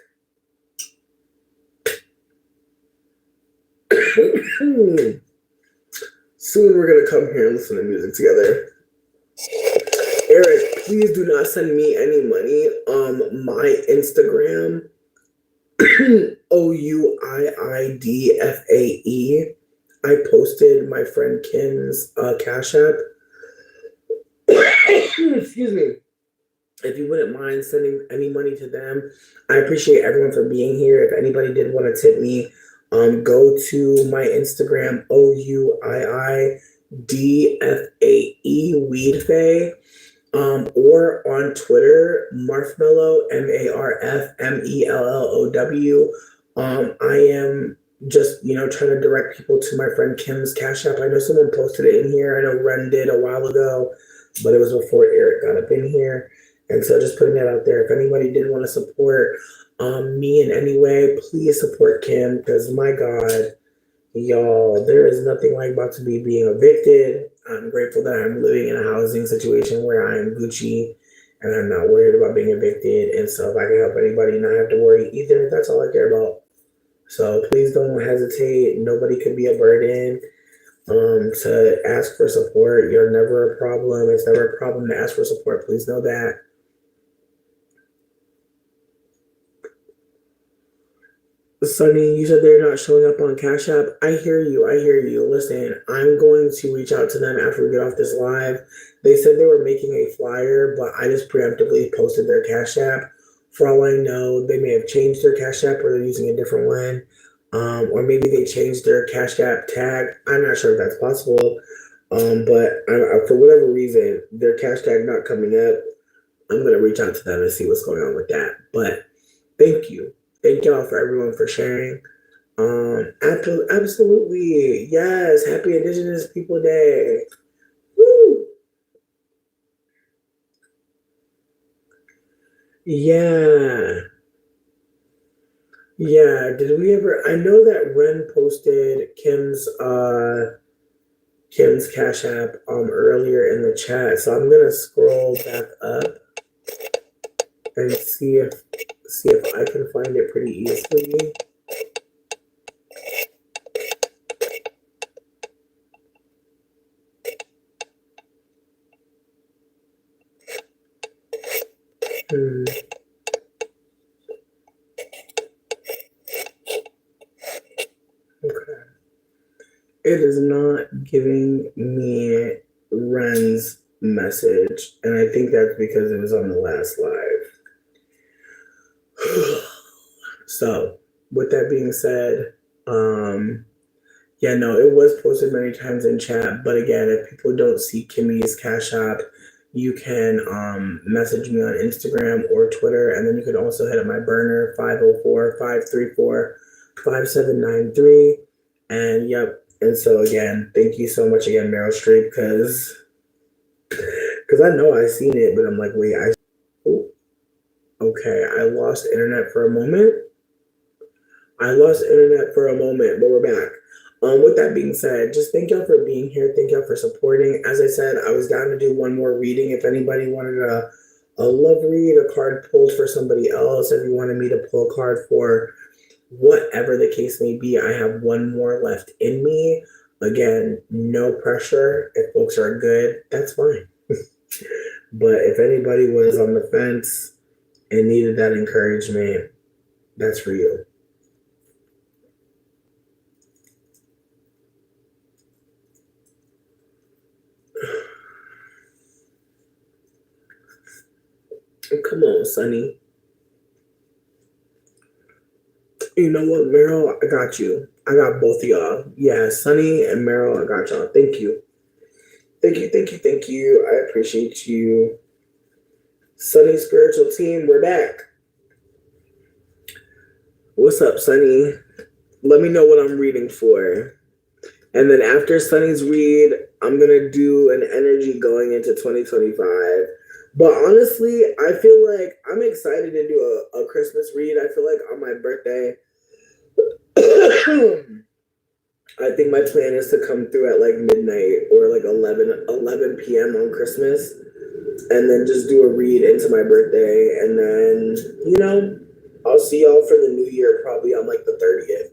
Soon we're gonna come here and listen to music together. Eric, please do not send me any money. My Instagram, OUIIDFAE. I posted my friend Kim's Cash App. Excuse me. If you wouldn't mind sending any money to them, I appreciate everyone for being here. If anybody did want to tip me, go to my Instagram, OUIIDFAE, Weedfay, or on Twitter, Marfmellow, MARFMELLOW. I am just, trying to direct people to my friend Kim's Cash App. I know someone posted it in here. I know Ren did a while ago, but it was before Eric got up in here. And so just putting that out there. If anybody did want to support me in any way, please support Kim, because my God, y'all, there is nothing like about to be being evicted. I'm grateful that I'm living in a housing situation where I am Gucci and I'm not worried about being evicted. And so if I can help anybody not have to worry either, that's all I care about. So please don't hesitate. Nobody could be a burden. To ask for support. You're never a problem. It's never a problem to ask for support. Please know that. Sunny, you said they're not showing up on Cash App. I hear you. I hear you. Listen, I'm going to reach out to them after we get off this live. They said they were making a flyer, but I just preemptively posted their Cash App. For all I know, they may have changed their Cash App or they're using a different one. Or maybe they changed their Cash App tag. I'm not sure if that's possible. But for whatever reason, their Cash tag not coming up. I'm going to reach out to them and see what's going on with that. But thank you. Thank y'all for everyone for sharing. Absolutely. Yes. Happy Indigenous People Day. Woo. Yeah. Yeah. Did we ever? I know that Ren posted Kim's Cash App earlier in the chat. So I'm gonna scroll back up and see if I can find it pretty easily. Okay. It is not giving me Ren's message, and I think that's because it was on the last live. So, with that being said, yeah, no, it was posted many times in chat, but again, if people don't see Kimmy's Cash App, you can message me on Instagram or Twitter, and then you can also hit up my burner, 504-534-5793. And yep, and so again, thank you so much again, Meryl Streep, because I know I seen it, but I'm like, wait, okay, I lost internet for a moment. But we're back. With that being said, just thank y'all for being here. Thank y'all for supporting. As I said, I was down to do one more reading. If anybody wanted a love read, a card pulled for somebody else, if you wanted me to pull a card for whatever the case may be, I have one more left in me. Again, no pressure. If folks are good, that's fine. But if anybody was on the fence and needed that encouragement, that's for you. Come on, Sonny. You know what, Meryl? I got you. I got both of y'all. Yeah, Sonny and Meryl, I got y'all. Thank you. Thank you. I appreciate you. Sonny Spiritual Team, we're back. What's up, Sonny? Let me know what I'm reading for. And then after Sonny's read, I'm going to do an energy going into 2025. But honestly, I feel like I'm excited to do a Christmas read. I feel like on my birthday, I think my plan is to come through at like midnight or like 11 p.m. on Christmas and then just do a read into my birthday. And then, I'll see y'all for the new year probably on like the 30th.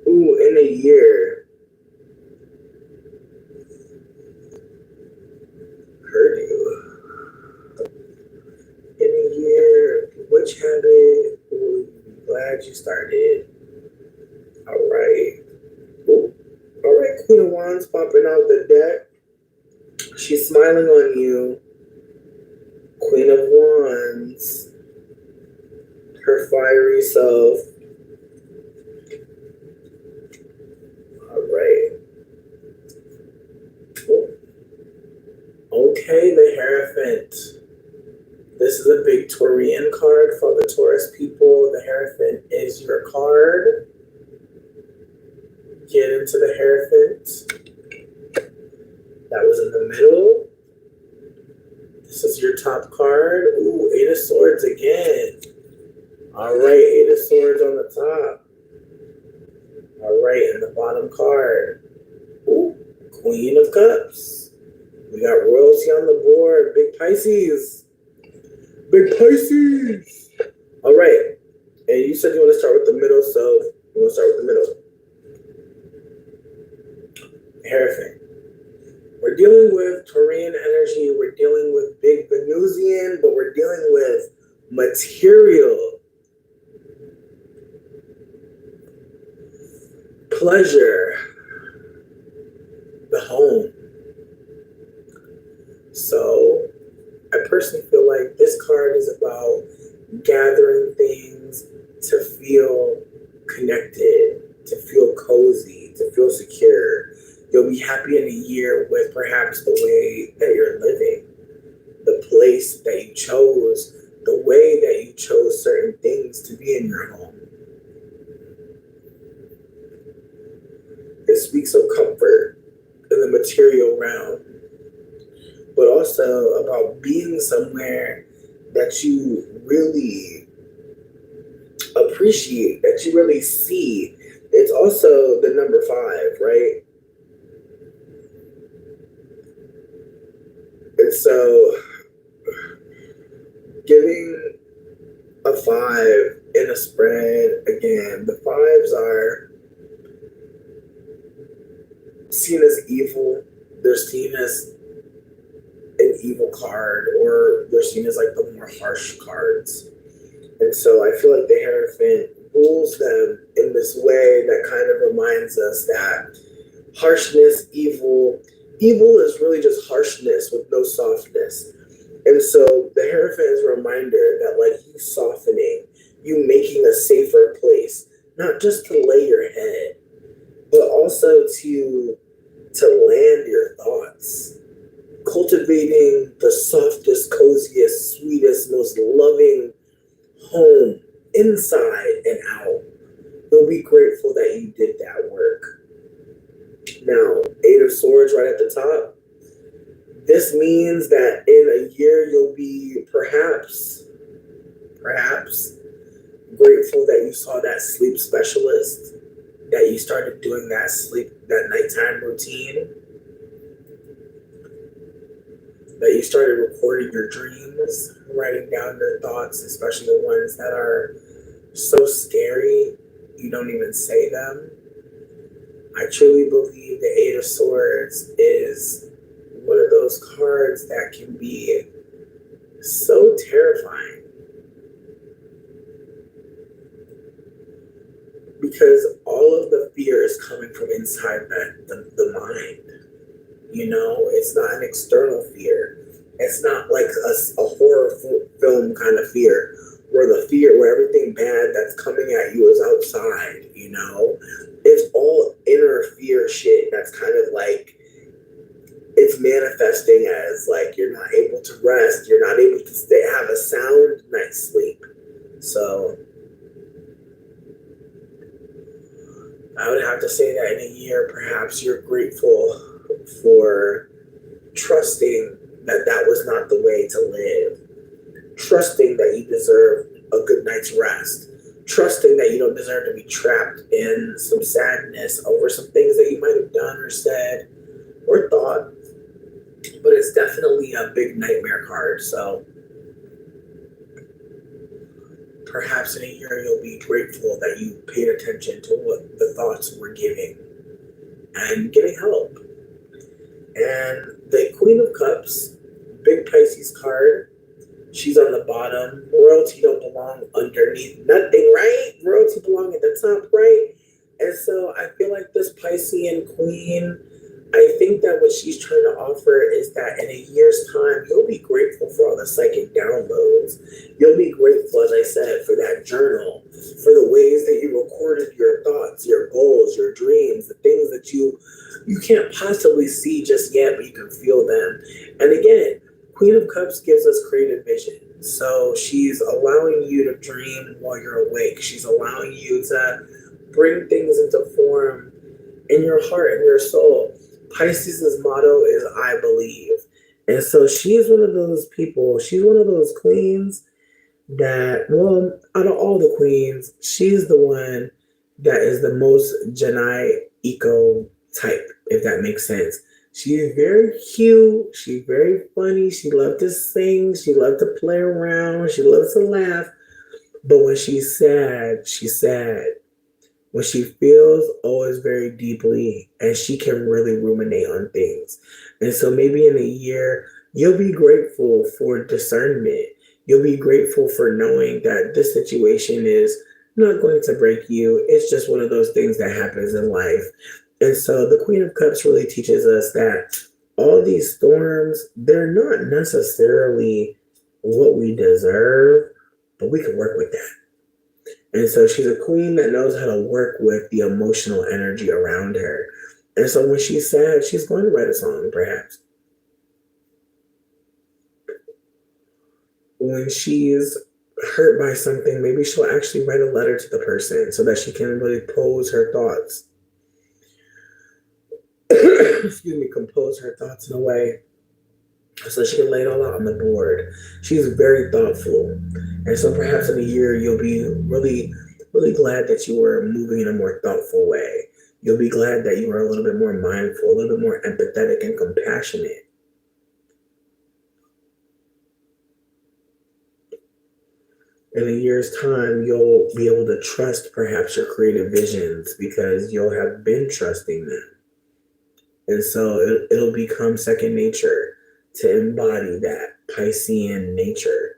Ooh, in a year. Heard you. In a year, which habit will you be glad you started? All right. Ooh. All right, Queen of Wands popping out the deck. She's smiling on you. Queen of Wands. Her fiery self. All right. Ooh. Okay, the Hierophant. This is a big Taurian card for the Taurus people. The Hierophant is your card. Get into the Hierophant. That was in the middle. This is your top card. Ooh, Eight of Swords again. All right, Eight of Swords on the top. All right, and the bottom card. Ooh, Queen of Cups. We got royalty on the board. Big Pisces. Big Pisces. All right, and you said you want to start with the middle, so we're going to start with the middle. Hierophant. We're dealing with Taurian energy. We're dealing with big Venusian, but we're dealing with material. Pleasure. The home. So, I personally feel like this card is about gathering things to feel connected, to feel cozy, to feel secure. You'll be happy in a year with perhaps the way that you're living, the place that you chose, the way that you chose certain things to be in your home. It speaks of comfort in the material realm, but also about being somewhere that you really appreciate, that you really see. It's also the number 5, right? And so giving a 5 in a spread, again, the 5s are seen as evil. They're seen as an evil card, or they're seen as like the more harsh cards. And so I feel like the Hierophant rules them in this way that kind of reminds us that harshness, evil is really just harshness with no softness. And so the Hierophant is a reminder that like you softening, you making a safer place, not just to lay your head, but also to land your thoughts. Cultivating the softest, coziest, sweetest, most loving home inside and out. You'll be grateful that you did that work. Now, 8 of Swords right at the top. This means that in a year you'll be perhaps grateful that you saw that sleep specialist, that you started doing that nighttime routine, that you started recording your dreams, writing down your thoughts, especially the ones that are so scary you don't even say them. I truly believe the 8 of Swords is one of those cards that can be so terrifying, because all of the fear is coming from inside the mind. It's not an external fear. It's not like a horror film kind of fear, where everything bad that's coming at you is outside. It's all inner fear shit that's kind of like, it's manifesting as like you're not able to rest, you're not able to have a sound night's sleep. So I would have to say that in a year, perhaps you're grateful for trusting that that was not the way to live, trusting that you deserve a good night's rest, trusting that you don't deserve to be trapped in some sadness over some things that you might have done or said or thought. But it's definitely a big nightmare card. So perhaps in a year you'll be grateful that you paid attention to what the thoughts were giving and getting help. And the Queen of Cups, big Pisces card, she's on the bottom. Royalty don't belong underneath nothing, right? Royalty belong at the top, right? And so I feel like this Piscean queen, I think that what she's trying to offer is that in a year's time, you'll be grateful for all the psychic downloads. You'll be grateful, as I said, for that journal, for the ways that you recorded your thoughts, your goals, your dreams, the things that you can't possibly see just yet, but you can feel them. And again, Queen of Cups gives us creative vision. So she's allowing you to dream while you're awake. She's allowing you to bring things into form in your heart and your soul. Pisces' motto is I believe. And so she's one of those people, she's one of those queens that, well, out of all the queens, she's the one that is the most Janai Eco type, if that makes sense. She's very cute, she's very funny, she loves to sing, she loves to play around, she loves to laugh. But when she's sad, she's sad. When she feels always very deeply, and she can really ruminate on things. And so maybe in a year, you'll be grateful for discernment. You'll be grateful for knowing that this situation is not going to break you. It's just one of those things that happens in life. And so the Queen of Cups really teaches us that all these storms, they're not necessarily what we deserve, but we can work with that. And so she's a queen that knows how to work with the emotional energy around her. And so when she's sad, she's going to write a song, perhaps. When she's hurt by something, maybe she'll actually write a letter to the person so that she can really pose her thoughts. Excuse me, compose her thoughts in a way so she can lay it all out on the board. She's very thoughtful. And so perhaps in a year, you'll be really, really glad that you were moving in a more thoughtful way. You'll be glad that you were a little bit more mindful, a little bit more empathetic and compassionate. In a year's time, you'll be able to trust perhaps your creative visions because you'll have been trusting them. And so it'll become second nature to embody that Piscean nature.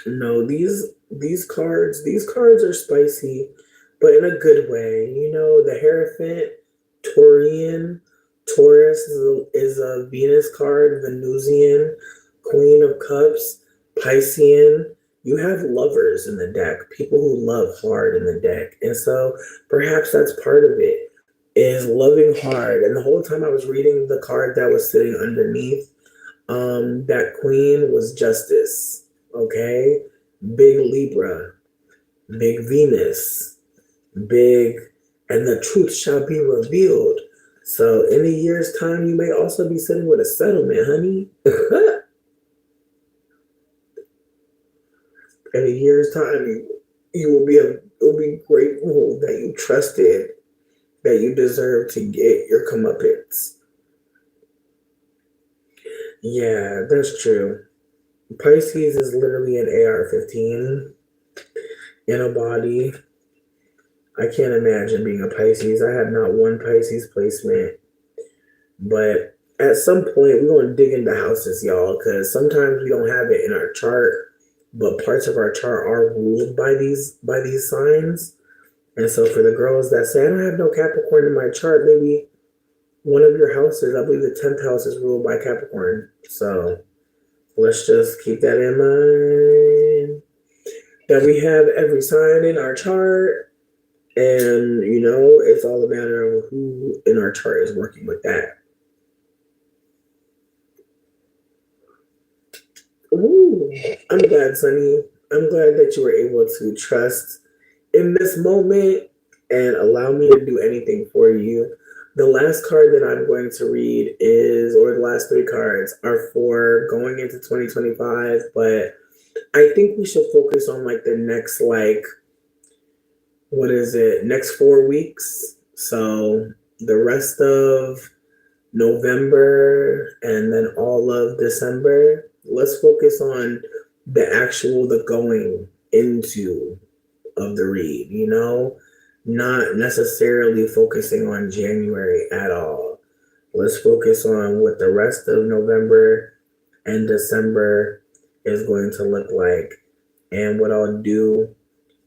No, these cards are spicy, but in a good way. You know, the Hierophant, Taurian, Taurus is a Venus card, Venusian, Queen of Cups, Piscean. You have lovers in the deck, people who love hard in the deck. And so perhaps that's part of it, is loving hard. And the whole time I was reading the card that was sitting underneath, that queen was Justice. Okay? Big Libra, big Venus, big, and the truth shall be revealed. So in a year's time, you may also be sitting with a settlement, honey. In a year's time, you'll be grateful that you trusted, that you deserve to get your comeuppance. Yeah, that's true. Pisces is literally an AR-15 in a body. I can't imagine being a Pisces. I have not one Pisces placement. But at some point, we're going to dig into houses, y'all, because sometimes we don't have it in our chart, but parts of our chart are ruled by these signs. And so for the girls that say, I don't have no Capricorn in my chart, maybe one of your houses, I believe the 10th house is ruled by Capricorn. So let's just keep that in mind, that we have every sign in our chart. And, you know, it's all a matter of who in our chart is working with that. Ooh, I'm glad, Sunny. I'm glad that you were able to trust in this moment and allow me to do anything for you. The last card that I'm going to read is, or the last three cards are for going into 2025, but I think we should focus on like the next, like, what is it, next 4 weeks. So the rest of November and then all of December, let's focus on the going into of the read, not necessarily focusing on January at all. Let's focus on what the rest of November and December is going to look like. And what I'll do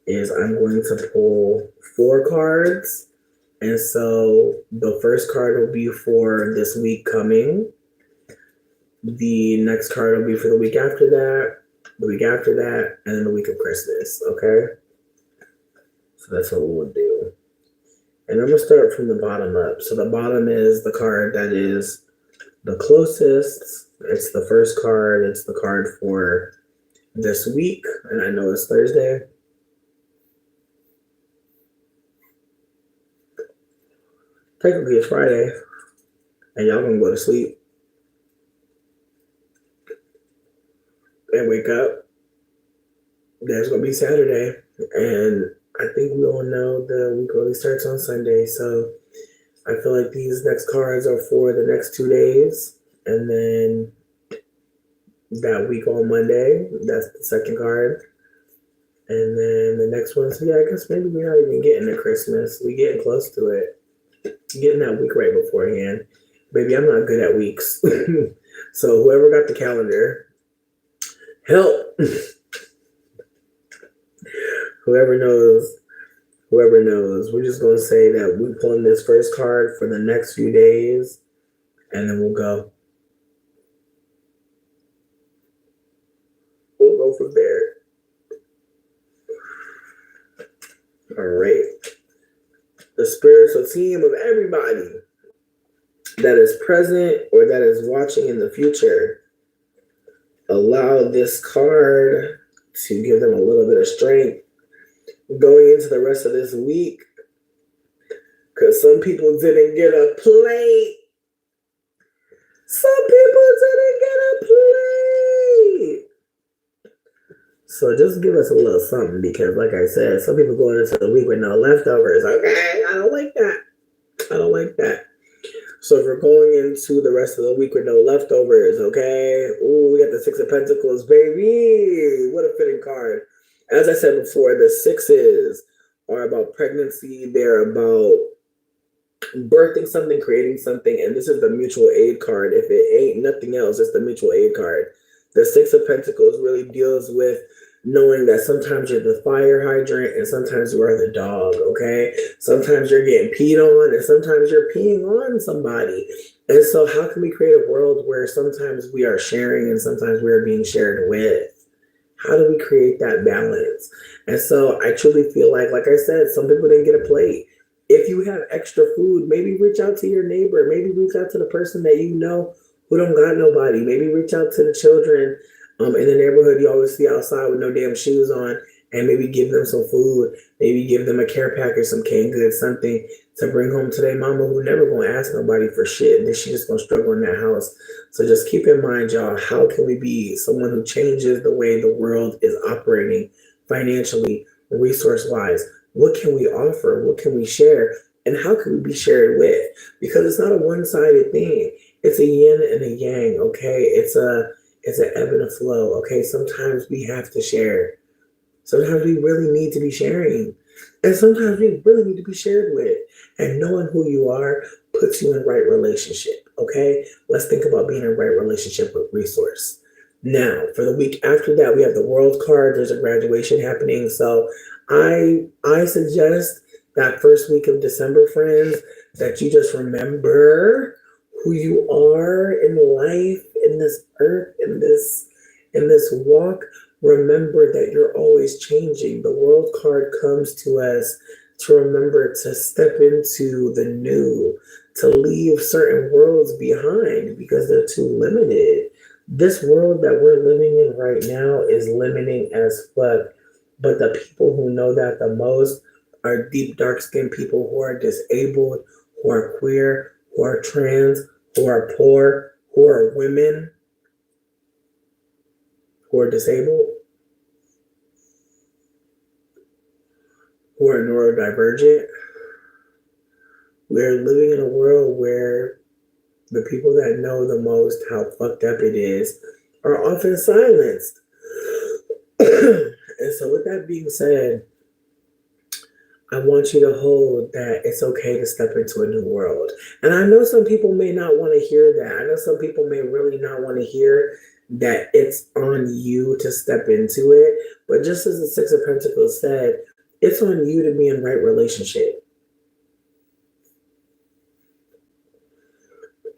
is I'm going to pull 4 cards. And so the first card will be for this week coming. The next card will be for the week after that, the week after that, and then the week of Christmas, okay? So that's what we'll do. And I'm going to start from the bottom up. So the bottom is the card that is the closest. It's the first card. It's the card for this week. And I know it's Thursday. Technically, it's Friday. And y'all going to go to sleep and wake up. There's going to be Saturday. And I think we all know the week really starts on Sunday. So I feel like these next cards are for the next 2 days. And then that week on Monday, that's the second card. And then the next one, so yeah, I guess maybe we're not even getting to Christmas. We're getting close to it. Getting that week right beforehand. Baby, I'm not good at weeks. So whoever got the calendar, help. Whoever knows. We're just going to say that we're pulling this first card for the next few days, and then we'll go. We'll go from there. All right. The spiritual team of everybody that is present or that is watching in the future, allow this card to give them a little bit of strength going into the rest of this week, because some people didn't get a plate. So just give us a little something, because like I said, some people going into the week with no leftovers. Okay, I don't like that. So if we're going into the rest of the week with no leftovers, okay? Ooh, we got the Six of Pentacles, baby. What a fitting card. As I said before, the sixes are about pregnancy. They're about birthing something, creating something, and this is the mutual aid card. If it ain't nothing else, it's the mutual aid card. The Six of Pentacles really deals with knowing that sometimes you're the fire hydrant and sometimes you are the dog, okay? Sometimes you're getting peed on and sometimes you're peeing on somebody. And so how can we create a world where sometimes we are sharing and sometimes we are being shared with? How do we create that balance? And so I truly feel like I said, some people didn't get a plate. If you have extra food, maybe reach out to your neighbor. Maybe reach out to the person that you know who don't got nobody. Maybe reach out to the children in the neighborhood you always see outside with no damn shoes on, and maybe give them some food. Maybe give them a care package, some canned goods, something to bring home to their mama who never gonna ask nobody for shit. Then she just gonna struggle in that house. So just keep in mind, y'all, how can we be someone who changes the way the world is operating financially, resource-wise? What can we offer? What can we share? And how can we be shared with? Because it's not a one-sided thing. It's a yin and a yang, okay? It's an ebb and a flow, okay? Sometimes we have to share. Sometimes we really need to be sharing. And sometimes we really need to be shared with. And knowing who you are puts you in right relationship, okay? Let's think about being in right relationship with resource. Now, for the week after that, we have the World card. There's a graduation happening. So I suggest that first week of December, friends, that you just remember who you are in life, in this earth, in this walk. Remember that you're always changing. The World card comes to us to remember to step into the new, to leave certain worlds behind because they're too limited. This world that we're living in right now is limiting as fuck. But the people who know that the most are deep, dark-skinned people who are disabled, who are queer, who are trans, who are poor, who are women, who are disabled, who are neurodivergent. We're living in a world where the people that know the most how fucked up it is are often silenced. And so, with that being said, I want you to hold that it's okay to step into a new world. And I know some people may not want to hear that. I know some people may really not want to hear that it's on you to step into it. But just as the Six of Pentacles said, it's on you to be in right relationship.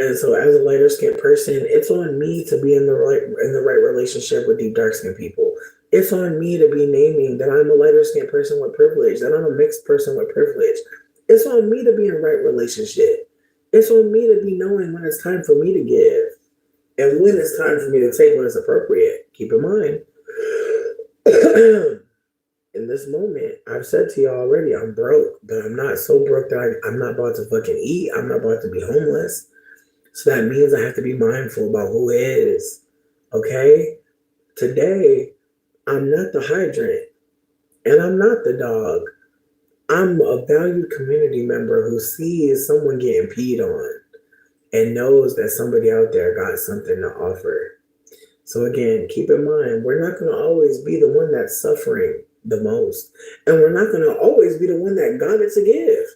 And so, as a lighter skinned person, it's on me to be in the right relationship with deep dark skinned people. It's on me to be naming that I'm a lighter skinned person with privilege, that I'm a mixed person with privilege. It's on me to be in right relationship. It's on me to be knowing when it's time for me to give and when it's time for me to take when it's appropriate. Keep in mind, in this moment, I've said to y'all already, I'm broke, but I'm not so broke that I'm not about to fucking eat. I'm not about to be homeless. So that means I have to be mindful about who is. Okay? Today, I'm not the hydrant and I'm not the dog. I'm a valued community member who sees someone getting peed on and knows that somebody out there got something to offer. So again, keep in mind, we're not going to always be the one that's suffering the most. And we're not going to always be the one that got it to give.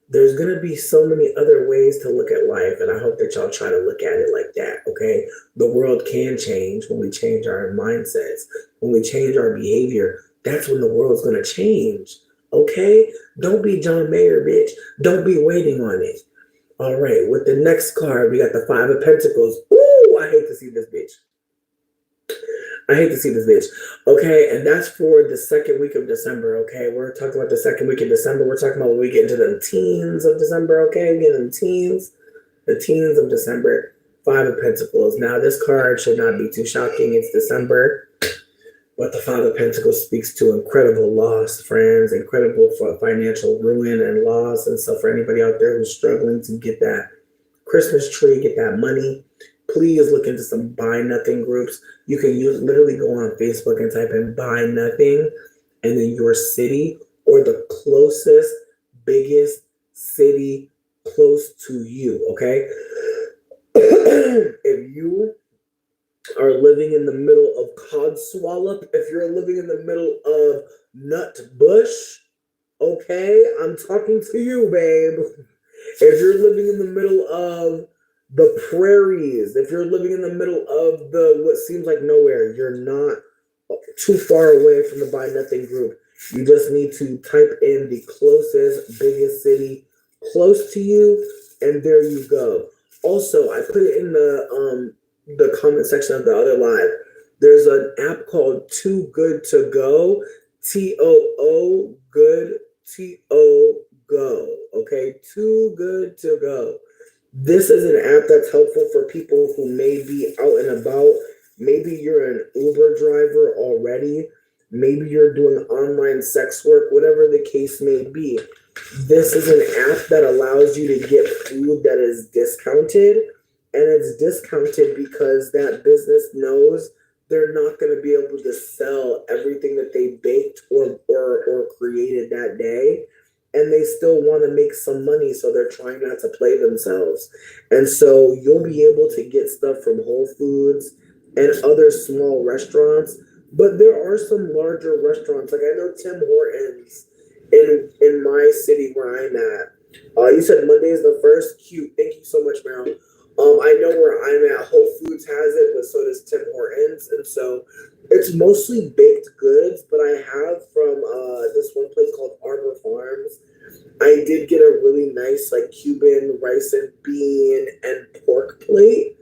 There's going to be so many other ways to look at life, and I hope that y'all try to look at it like that, okay? The world can change when we change our mindsets, when we change our behavior. That's when the world's going to change, okay? Don't be John Mayer, bitch. Don't be waiting on it. All right, with the next card, we got the Five of Pentacles. Ooh, I hate to see this bitch. I hate to see this bitch. Okay, and that's for the second week of December, okay? We're talking about the second week of December. We're talking about when we get into the teens of December, okay? We get in the teens of December. Five of Pentacles. Now, this card should not be too shocking. It's December. But the Five of Pentacles speaks to incredible loss, friends, incredible financial ruin and loss. And so for anybody out there who's struggling to get that Christmas tree, get that money, please look into some buy nothing groups. You can literally go on Facebook and type in buy nothing and then your city or the closest, biggest city close to you, okay? If you are living in the middle of Codswallop, if you're living in the middle of Nutbush, okay, I'm talking to you, babe. If you're living in the middle of the prairies, if you're living in the middle of what seems like nowhere, you're not too far away from the Buy Nothing group. You just need to type in the closest, biggest city close to you, and there you go. Also, I put it in the comment section of the other live. There's an app called Too Good to Go, TOO Good TO Go. Okay, Too Good to Go. This is an app that's helpful for people who may be out and about. Maybe you're an Uber driver already. Maybe you're doing online sex work, whatever the case may be. This is an app that allows you to get food that is discounted. And it's discounted because that business knows they're not going to be able to sell everything that they baked or created that day. And they still want to make some money, so they're trying not to play themselves. And so you'll be able to get stuff from Whole Foods and other small restaurants. But there are some larger restaurants. Like I know Tim Hortons in my city where I'm at. You said Monday is the first. Cute. Thank you so much, Meryl. I know where I'm at. Whole Foods has it, but so does Tim Hortons. And so it's mostly baked goods, but I have from this one place called Arbor Farms. I did get a really nice like Cuban rice and bean and pork plate.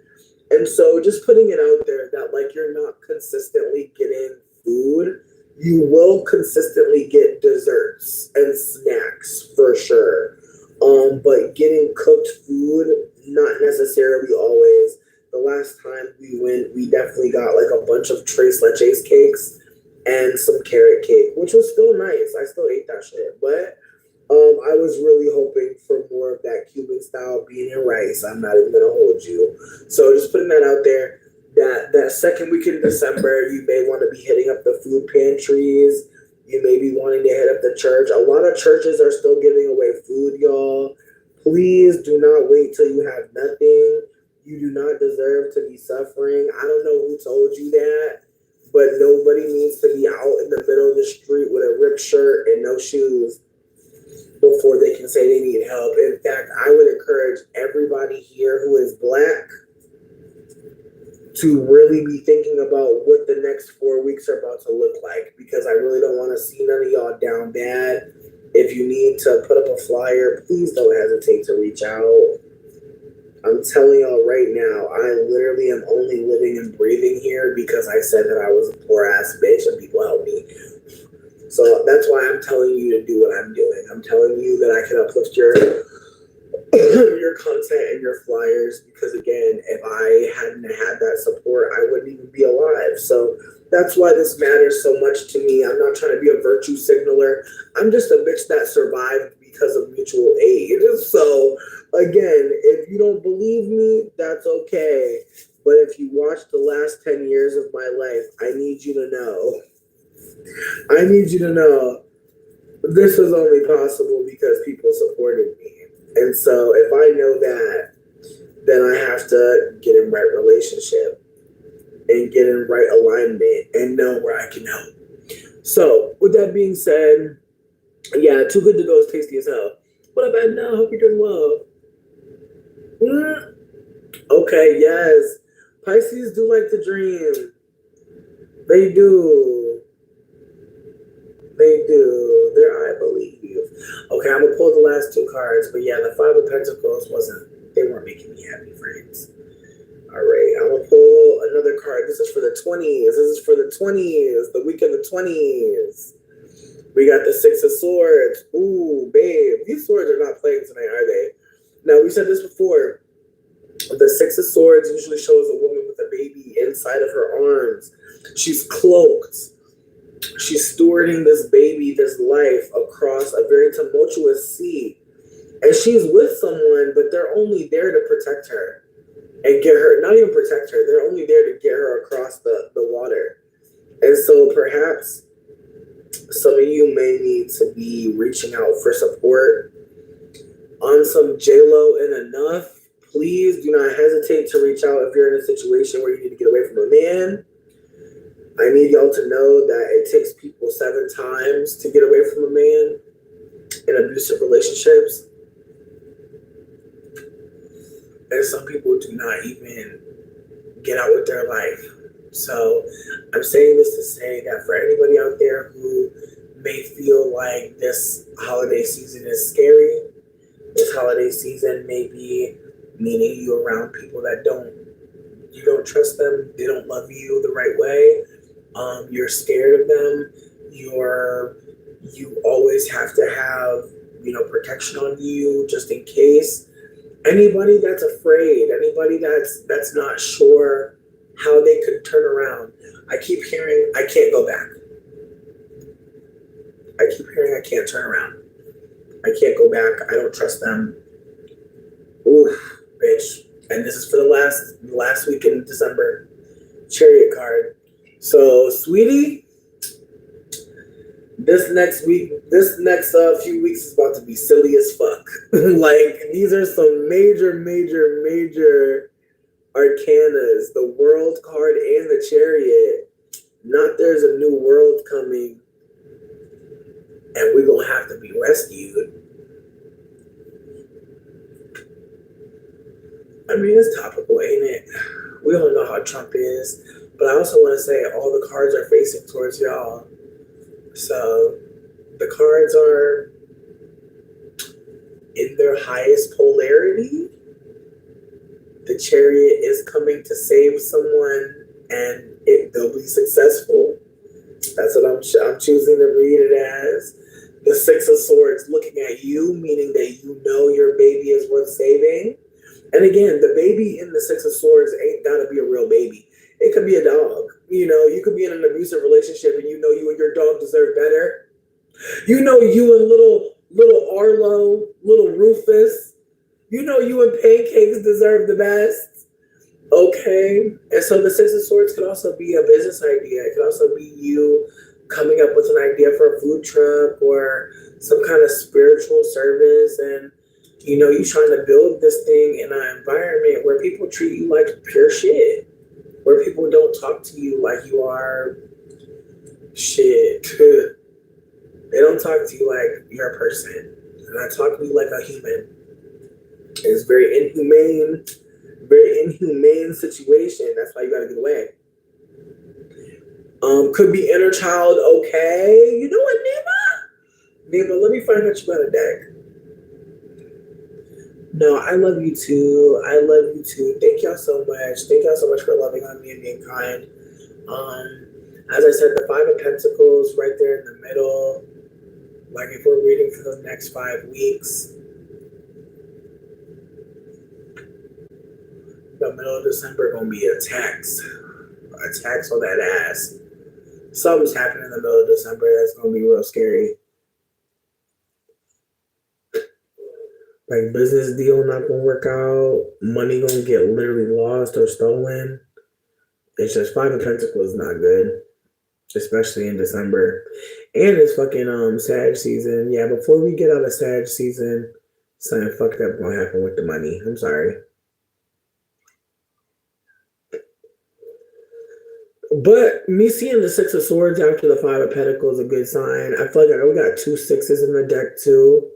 And so just putting it out there that like you're not consistently getting food, you will consistently get desserts and snacks for sure. But getting cooked food, not necessarily always. The last time we went, we definitely got like a bunch of Tres Leches cakes and some carrot cake, which was still nice. I still ate that shit. But I was really hoping for more of that Cuban style bean and rice. I'm not even gonna hold you. So just putting that out there. That second week in December, you may want to be hitting up the food pantries. You may be wanting to hit up the church. A lot of churches are still giving away food, y'all. Please do not wait till you have nothing. You do not deserve to be suffering. I don't know who told you that, but nobody needs to be out in the middle of the street with a ripped shirt and no shoes before they can say they need help. In fact, I would encourage everybody here who is Black to really be thinking about what the next 4 weeks are about to look like, because I really don't want to see none of y'all down bad. If you need to put up a flyer, please don't hesitate to reach out. I'm telling y'all right now, I literally am only living and breathing here because I said that I was a poor ass bitch and people helped me. So that's why I'm telling you to do what I'm doing. I'm telling you that I can uplift your your content and your flyers, because again, if I hadn't had that support, I wouldn't even be alive. So that's why this matters so much to me. I'm not trying to be a virtue signaler. I'm just a bitch that survived because of mutual aid. So again, if you don't believe me, that's okay. But if you watched the last 10 years of my life, I need you to know. I need you to know this was only possible because people supported me. And so if I know that, then I have to get in right relationship and get in right alignment and know where I can help. So with that being said, yeah, Too Good to Go is tasty as hell. What about now? Hope you're doing well. Okay, yes. Pisces do like to dream. They do. They do. There, I believe. Okay, I'm gonna pull the last two cards, but yeah, the Five of Pentacles they weren't making me happy, friends. All right, I'm gonna pull another card. This is for the 20s. This is for the 20s, the week of the 20s. We got the Six of Swords. Ooh, babe, these swords are not playing tonight, are they? Now, we said this before. The Six of Swords usually shows a woman with a baby inside of her arms. She's cloaked. She's stewarding this baby, this life, across a very tumultuous sea. And she's with someone, but they're only there to protect her and get her, not even protect her, they're only there to get her across the water. And so perhaps some of you may need to be reaching out for support on some J-Lo and enough. Please do not hesitate to reach out if you're in a situation where you need to get away from a man. I need y'all to know that it takes people 7 times to get away from a man in abusive relationships. And some people do not even get out with their life. So I'm saying this to say that for anybody out there who may feel like this holiday season is scary, this holiday season may be meaning you around people that you don't trust them, they don't love you the right way. You're scared of them. You always have to have, protection on you just in case. Anybody that's afraid, anybody that's not sure how they could turn around. I keep hearing, I can't go back. I keep hearing, I can't turn around. I can't go back. I don't trust them. Oof, bitch. And this is for the last week in December. Chariot card. So, sweetie, this next few weeks is about to be silly as fuck. Like, these are some major, major, major arcanas. The World card and the Chariot. Not there's a new world coming and we're gonna have to be rescued. I mean, it's topical, ain't it? We all know how Trump is. But I also want to say all the cards are facing towards y'all. So the cards are in their highest polarity. The Chariot is coming to save someone and they'll be successful. That's what I'm choosing to read it as. The Six of Swords looking at you, meaning that you know your baby is worth saving. And again, the baby in the Six of Swords ain't gotta be a real baby. It could be a dog. You could be in an abusive relationship and you know you and your dog deserve better. You know you and little Arlo, little Rufus. You know you and Pancakes deserve the best. Okay. And so the Six of Swords could also be a business idea. It could also be you coming up with an idea for a food truck or some kind of spiritual service. And, you trying to build this thing in an environment where people treat you like pure shit, where people don't talk to you like you are shit. They don't talk to you like you're a person. And I talk to you like a human. It's very inhumane situation. That's why you gotta get away. Could be inner child, okay. You know what, Nema? Nema, let me find out you got a deck. No, I love you too. I love you too. Thank y'all so much. Thank y'all so much for loving on me and being kind. As I said, the Five of Pentacles right there in the middle. Like if we're reading for the next 5 weeks, the middle of December gonna be a tax on that ass. Something's happening in the middle of December that's gonna be real scary. Like business deal not gonna work out, money gonna get literally lost or stolen. It's just Five of Pentacles not good, especially in December. And it's fucking Sag season. Yeah, before we get out of Sag season, something fucked up gonna happen with the money. I'm sorry. But me seeing the Six of Swords after the Five of Pentacles is a good sign. I feel like we got 2 sixes in the deck too.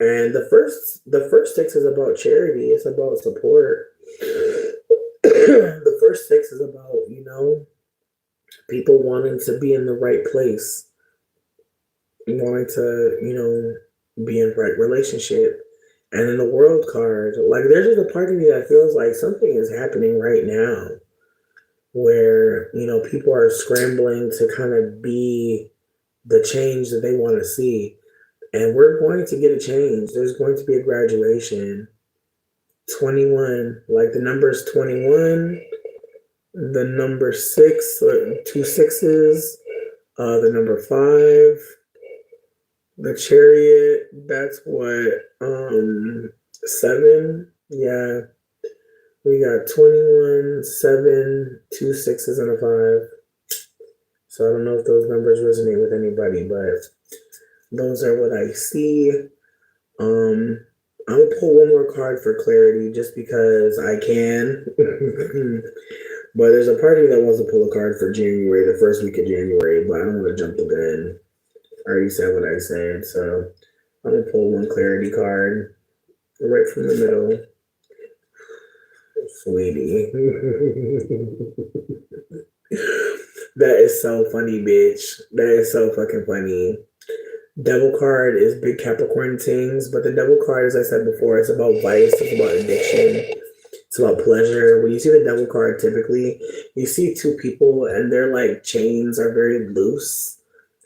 And the first six is about charity. It's about support. The first six is about, people wanting to be in the right place, wanting to, be in the right relationship. And then the World card, like there's just a part of me that feels like something is happening right now where, people are scrambling to kind of be the change that they want to see. And we're going to get a change. There's going to be a graduation. 21, like the number is 21, the number 6, 2 sixes, the number 5, the Chariot, that's what, 7, yeah. We got 21, 7, 2 sixes, and a 5. So I don't know if those numbers resonate with anybody, but those are what I see. I'm gonna pull one more card for clarity just because I can. But there's a party that wants to pull a card for January, the first week of January, but I don't want to jump the gun. I already said what I said, so I'm gonna pull one clarity card right from the middle. Sweetie. That is so funny, bitch. That is so fucking funny. Devil card is big Capricorn things, but the devil card, as I said before, it's about vice, it's about addiction, it's about pleasure. When you see the devil card, typically, you see 2 people and their like chains are very loose.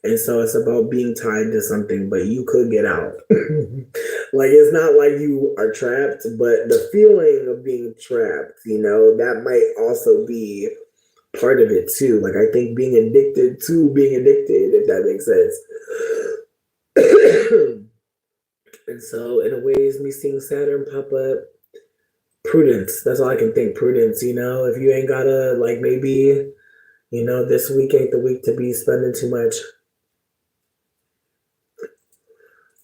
And so it's about being tied to something, but you could get out. Like it's not like you are trapped, but the feeling of being trapped, that might also be part of it too. Like I think being addicted to being addicted, if that makes sense. And so in a way, is me seeing Saturn pop up. Prudence. That's all I can think. Prudence. If you ain't gotta like maybe, this week ain't the week to be spending too much.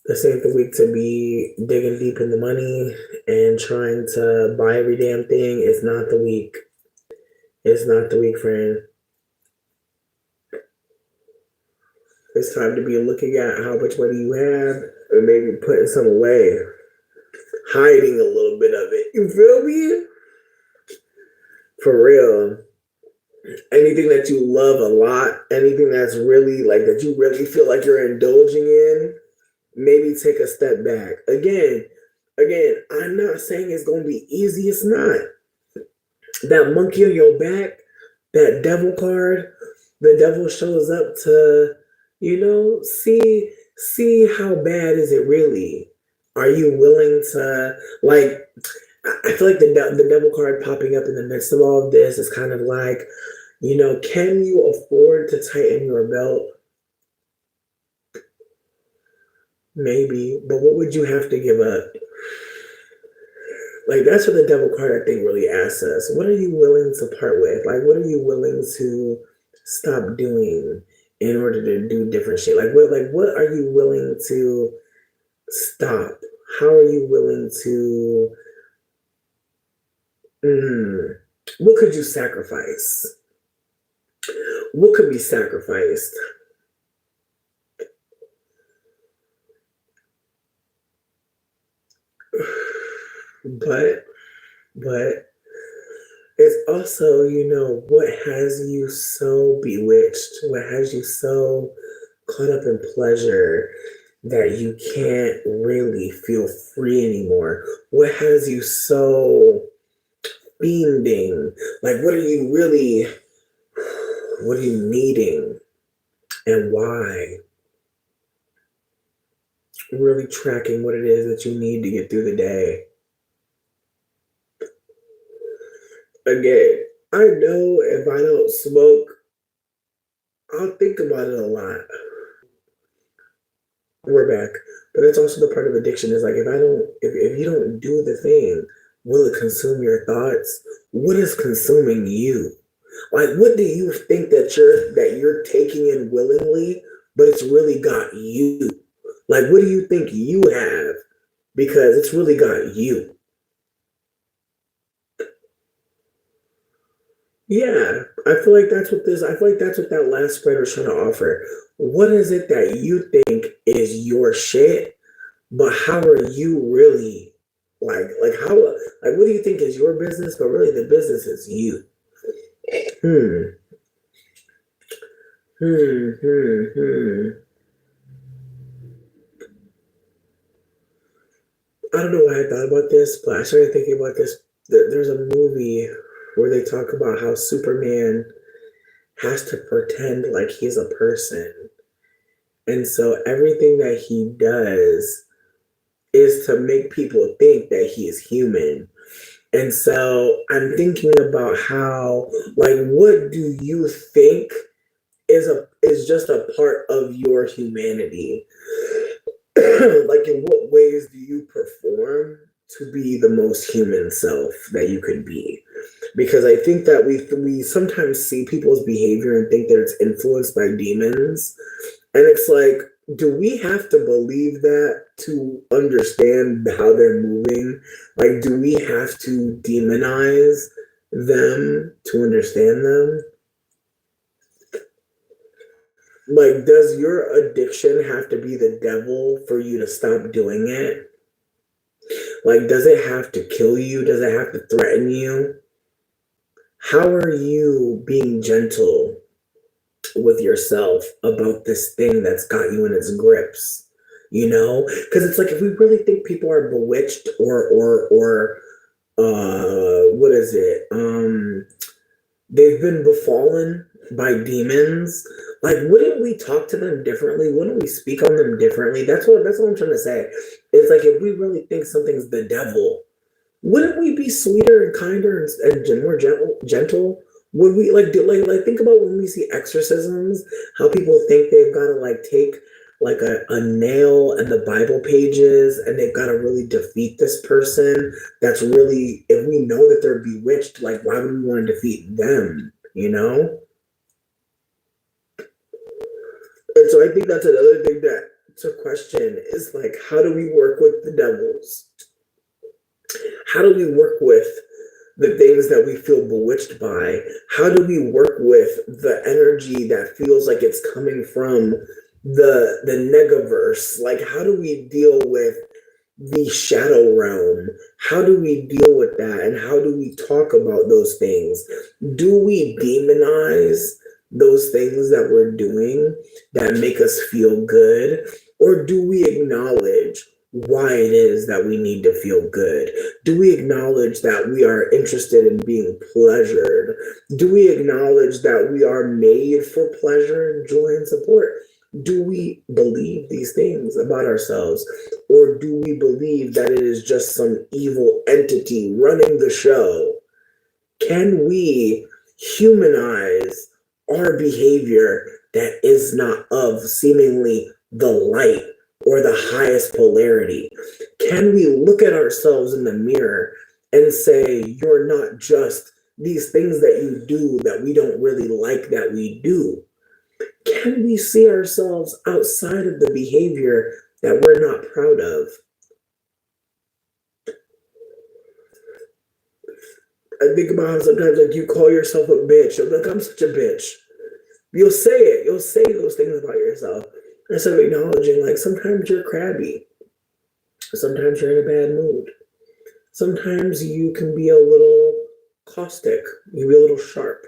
This ain't the week to be digging deep in the money and trying to buy every damn thing. It's not the week. It's not the week, friend. It's time to be looking at how much money you have and maybe putting some away. Hiding a little bit of it. You feel me? For real. Anything that you love a lot, anything that's really like that you really feel like you're indulging in, maybe take a step back. Again, I'm not saying it's gonna be easy. It's not. That monkey on your back, that devil card, the devil shows up to, see how bad is it really? Are you willing to, like, I feel like the devil card popping up in the midst of all of this is kind of like, can you afford to tighten your belt? Maybe, but what would you have to give up? Like that's what the devil card I think really asks us. What are you willing to part with? Like what are you willing to stop doing in order to do different shit? Like what are you willing to stop? How are you willing to what could you sacrifice? What could be sacrificed? But but it's also, what has you so bewitched? What has you so caught up in pleasure that you can't really feel free anymore? What has you so fiending? Like, what are you needing and why? Really tracking what it is that you need to get through the day. Again, I know if I don't smoke, I'll think about it a lot. We're back. But that's also the part of addiction is like if you don't do the thing, will it consume your thoughts? What is consuming you? Like what do you think that you're taking in willingly, but it's really got you? Like what do you think you have? Because it's really got you. Yeah, I feel like that's what that last spread was trying to offer. What is it that you think is your shit, but how are you really like what do you think is your business, but really the business is you? Hmm. Hmm. I don't know why I thought about this, but I started thinking about this. There's a movie where they talk about how Superman has to pretend like he's a person. And so everything that he does is to make people think that he is human. And so I'm thinking about how, like, what do you think is just a part of your humanity? Like, in what ways do you perform to be the most human self that you could be? Because I think that we sometimes see people's behavior and think that it's influenced by demons, and it's like, do we have to believe that to understand how they're moving? Like, do we have to demonize them to understand them? Like, does your addiction have to be the devil for you to stop doing it? Like, does it have to kill you? Does it have to threaten you? How are you being gentle with yourself about this thing that's got you in its grips? Because it's like if we really think people are bewitched or what is it? They've been befallen by demons. Like, wouldn't we talk to them differently? Wouldn't we speak on them differently? That's what I'm trying to say. It's like if we really think something's the devil, wouldn't we be sweeter and kinder and more gentle? Would we like think about when we see exorcisms, how people think they've got to like take like a nail and the Bible pages and they've got to really defeat this person that's really, if we know that they're bewitched, like why would we want to defeat them, you know? And so I think that's another thing that to question is like how do we work with the devils? How do we work with the things that we feel bewitched by? How do we work with the energy that feels like it's coming from the negaverse? Like how do we deal with the shadow realm? How do we deal with that? And how do we talk about those things? Do we demonize those things that we're doing that make us feel good? Or do we acknowledge why it is that we need to feel good? Do we acknowledge that we are interested in being pleasured? Do we acknowledge that we are made for pleasure, joy, and support? Do we believe these things about ourselves? Or do we believe that it is just some evil entity running the show? Can we humanize our behavior that is not of seemingly the light or the highest polarity? Can we look at ourselves in the mirror and say, you're not just these things that you do that we don't really like that we do? Can we see ourselves outside of the behavior that we're not proud of? I think about how sometimes like you call yourself a bitch. I'm like, I'm such a bitch. You'll say it. You'll say those things about yourself instead of acknowledging like sometimes you're crabby. Sometimes you're in a bad mood. Sometimes you can be a little caustic. You can be a little sharp.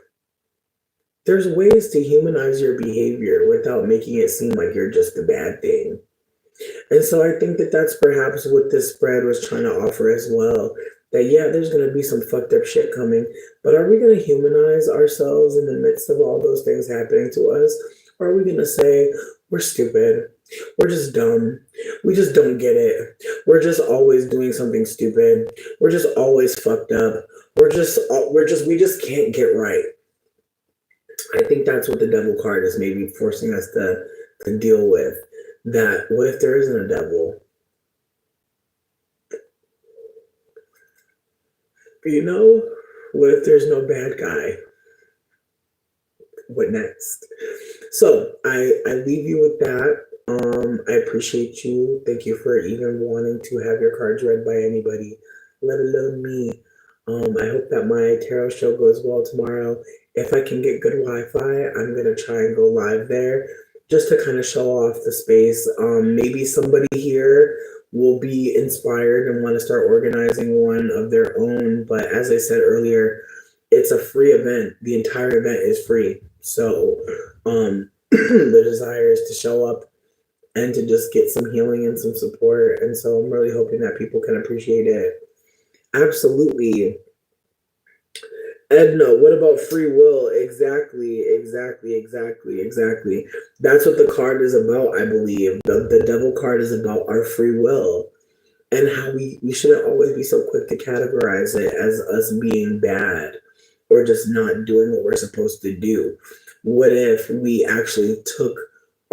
There's ways to humanize your behavior without making it seem like you're just a bad thing. And so I think that that's perhaps what this spread was trying to offer as well. That, yeah, there's going to be some fucked up shit coming, but are we going to humanize ourselves in the midst of all those things happening to us? Or are we going to say, we're stupid, we're just dumb, we just don't get it, we're just always doing something stupid, we're just always fucked up, we just can't get right? I think that's what the devil card is maybe forcing us to deal with. That what if there isn't a devil? You know, what if there's no bad guy? What next? So I leave you with that. I appreciate you. Thank you for even wanting to have your cards read by anybody, let alone me. I hope that my tarot show goes well tomorrow. If I can get good Wi-Fi, I'm gonna try and go live there just to kind of show off the space. Maybe somebody here will be inspired and want to start organizing one of their own. But as I said earlier, it's a free event. The entire event is free. So the desire is to show up and to just get some healing and some support. And so I'm really hoping that people can appreciate it. Absolutely. Edna, what about free will? Exactly. That's what the card is about, I believe. The devil card is about our free will and how we shouldn't always be so quick to categorize it as us being bad or just not doing what we're supposed to do. What if we actually took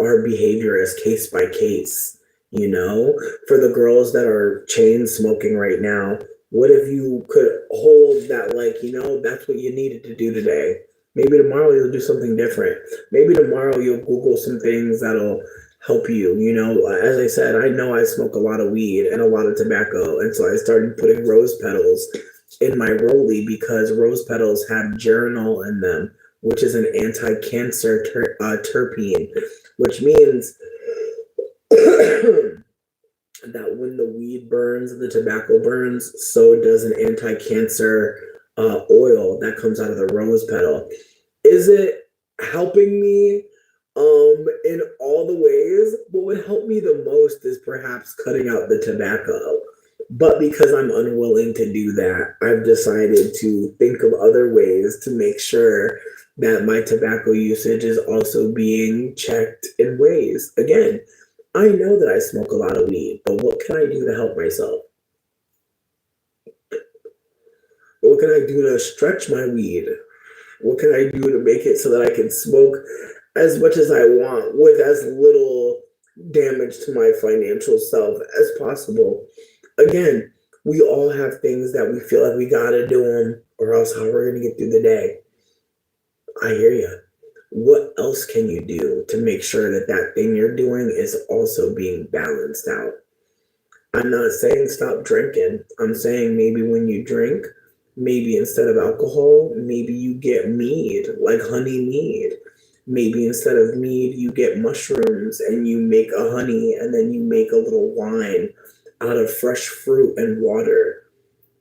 our behavior as case by case? You know, for the girls that are chain smoking right now, what if you could hold that, like, you know, that's what you needed to do today? Maybe tomorrow you'll do something different. Maybe tomorrow you'll Google some things that'll help you. You know, as I said, I know I smoke a lot of weed and a lot of tobacco. And so I started putting rose petals in my rollie because rose petals have geranol in them, which is an anti-cancer terpene, which means that when the weed burns and the tobacco burns, so does an anti-cancer oil that comes out of the rose petal. Is it helping me in all the ways? What would help me the most is perhaps cutting out the tobacco. But because I'm unwilling to do that, I've decided to think of other ways to make sure that my tobacco usage is also being checked in ways. Again, I know that I smoke a lot of weed, but what can I do to help myself? What can I do to stretch my weed? What can I do to make it so that I can smoke as much as I want with as little damage to my financial self as possible? Again, we all have things that we feel like we gotta do them, or else how we're gonna get through the day. I hear you. What else can you do to make sure that that thing you're doing is also being balanced out? I'm not saying stop drinking. I'm saying maybe when you drink, maybe instead of alcohol, maybe you get mead, like honey mead. Maybe instead of mead, you get mushrooms and you make a honey and then you make a little wine out of fresh fruit and water.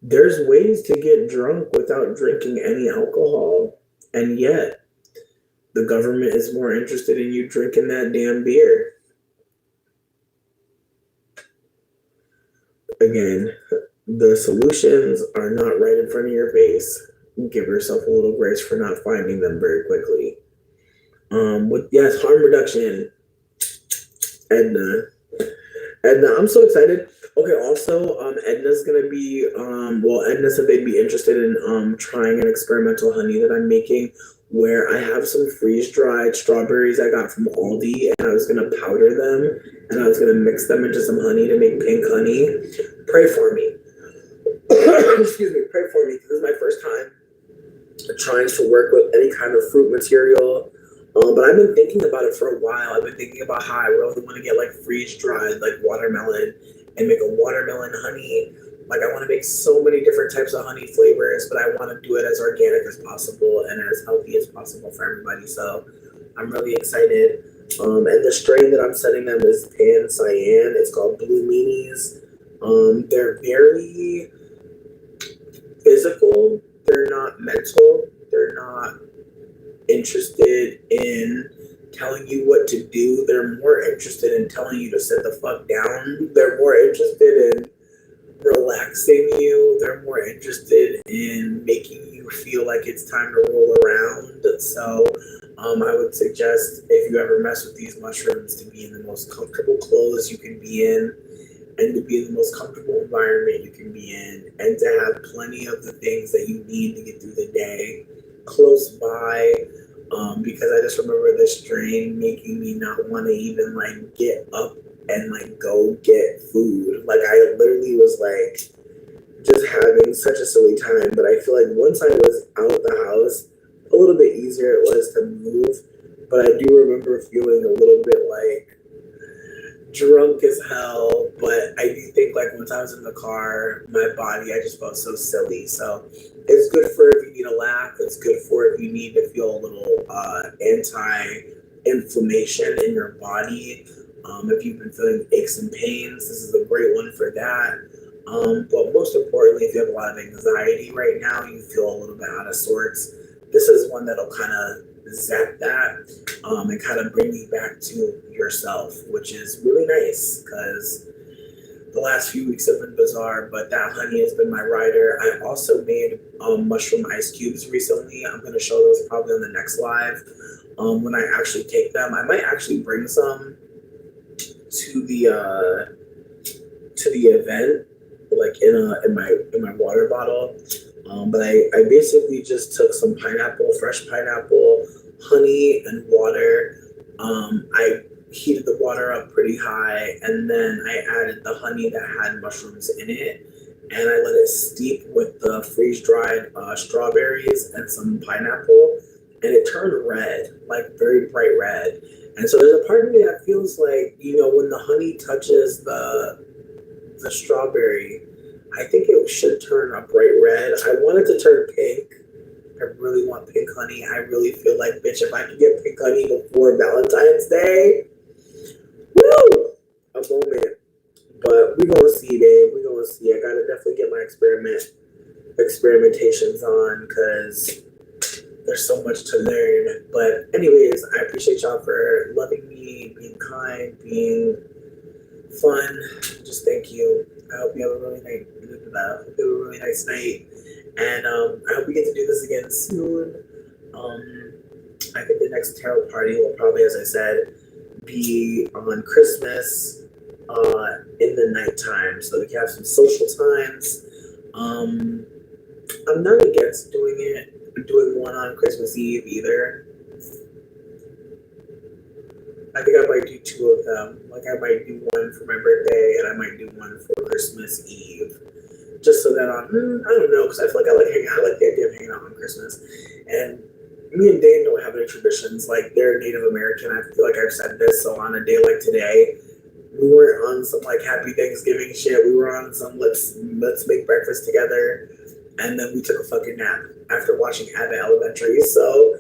There's ways to get drunk without drinking any alcohol. And yet, the government is more interested in you drinking that damn beer. Again, the solutions are not right in front of your face. Give yourself a little grace for not finding them very quickly. Yes, harm reduction. Edna. I'm so excited. Okay, also, Edna's gonna be, Edna said they'd be interested in trying an experimental honey that I'm making where I have some freeze-dried strawberries I got from Aldi and I was gonna powder them and I was gonna mix them into some honey to make pink honey. Pray for me. Excuse me, pray for me. This is my first time trying to work with any kind of fruit material. But I've been thinking about it for a while. I've been thinking about how I really want to get like freeze dried like watermelon and make a watermelon honey. Like I want to make so many different types of honey flavors, but I want to do it as organic as possible and as healthy as possible for everybody. So I'm really excited. And the strain that I'm setting them is Pan Cyan. It's called Blue Meanies. They're very physical. They're not mental. They're not interested in telling you what to do. They're more interested in telling you to sit the fuck down. They're more interested in relaxing you. They're more interested in making you feel like it's time to roll around. So I would suggest, if you ever mess with these mushrooms, to be in the most comfortable clothes you can be in, and to be in the most comfortable environment you can be in, and to have plenty of the things that you need to get through the day close by. Because I just remember this strain making me not want to even like get up and like go get food. Like I literally was like just having such a silly time. But I feel like once I was out of the house, a little bit easier it was to move. But I do remember feeling a little bit like drunk as hell. But I do think like once I was in the car, my body, I just felt so silly. So it's good for if you need a laugh. It's good for if you need to feel a little anti-inflammation in your body. If you've been feeling aches and pains, this is a great one for that. But most importantly, if you have a lot of anxiety right now, you feel a little bit out of sorts, this is one that'll kind of zap that and kind of bring you back to yourself, which is really nice because the last few weeks have been bizarre, but that honey has been my rider. I also made mushroom ice cubes recently. I'm going to show those probably on the next live. When I actually take them, I might actually bring some to the event, like in my water bottle. But I basically just took some pineapple, fresh pineapple, honey, and water. I heated the water up pretty high, and then I added the honey that had mushrooms in it, and I let it steep with the freeze-dried strawberries and some pineapple, and it turned red, like very bright red. And so there's a part of me that feels like, you know, when the honey touches the strawberry, I think it should turn a bright red. I want it to turn pink. I really want pink honey. I really feel like, bitch, if I could get pink honey before Valentine's Day, woo! A moment. But we gonna see, babe. We gonna see. I gotta definitely get my experimentations on because there's so much to learn. But anyways, I appreciate y'all for loving me, being kind, being fun. Just thank you. I hope you have a really nice night. And I hope we get to do this again soon. I think the next tarot party will probably, as I said, be on Christmas in the nighttime, so we can have some social times. I'm not against doing one on Christmas Eve either. I think I might do two of them. Like I might do one for my birthday, and I might do one for Christmas Eve, just so that I don't know, because I feel like I like the idea of hanging out on Christmas. And me and Dane don't have any traditions. Like they're Native American. I feel like I've said this. So on a day like today, we weren't on some like Happy Thanksgiving shit. We were on some let's make breakfast together, and then we took a fucking nap after watching Abbott Elementary. So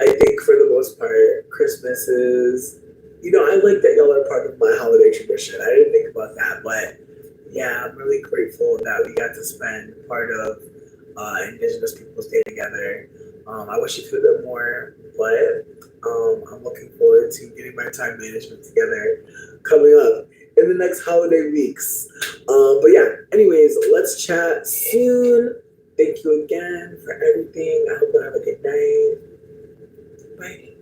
I think for the most part, Christmas is, you know, I like that y'all are part of my holiday tradition. I didn't think about that, but yeah, I'm really grateful that we got to spend part of Indigenous Peoples Day together. I wish it could have been more, but I'm looking forward to getting my time management together coming up in the next holiday weeks. But yeah, anyways, let's chat soon. Thank you again for everything. I hope you have a good night. Bye.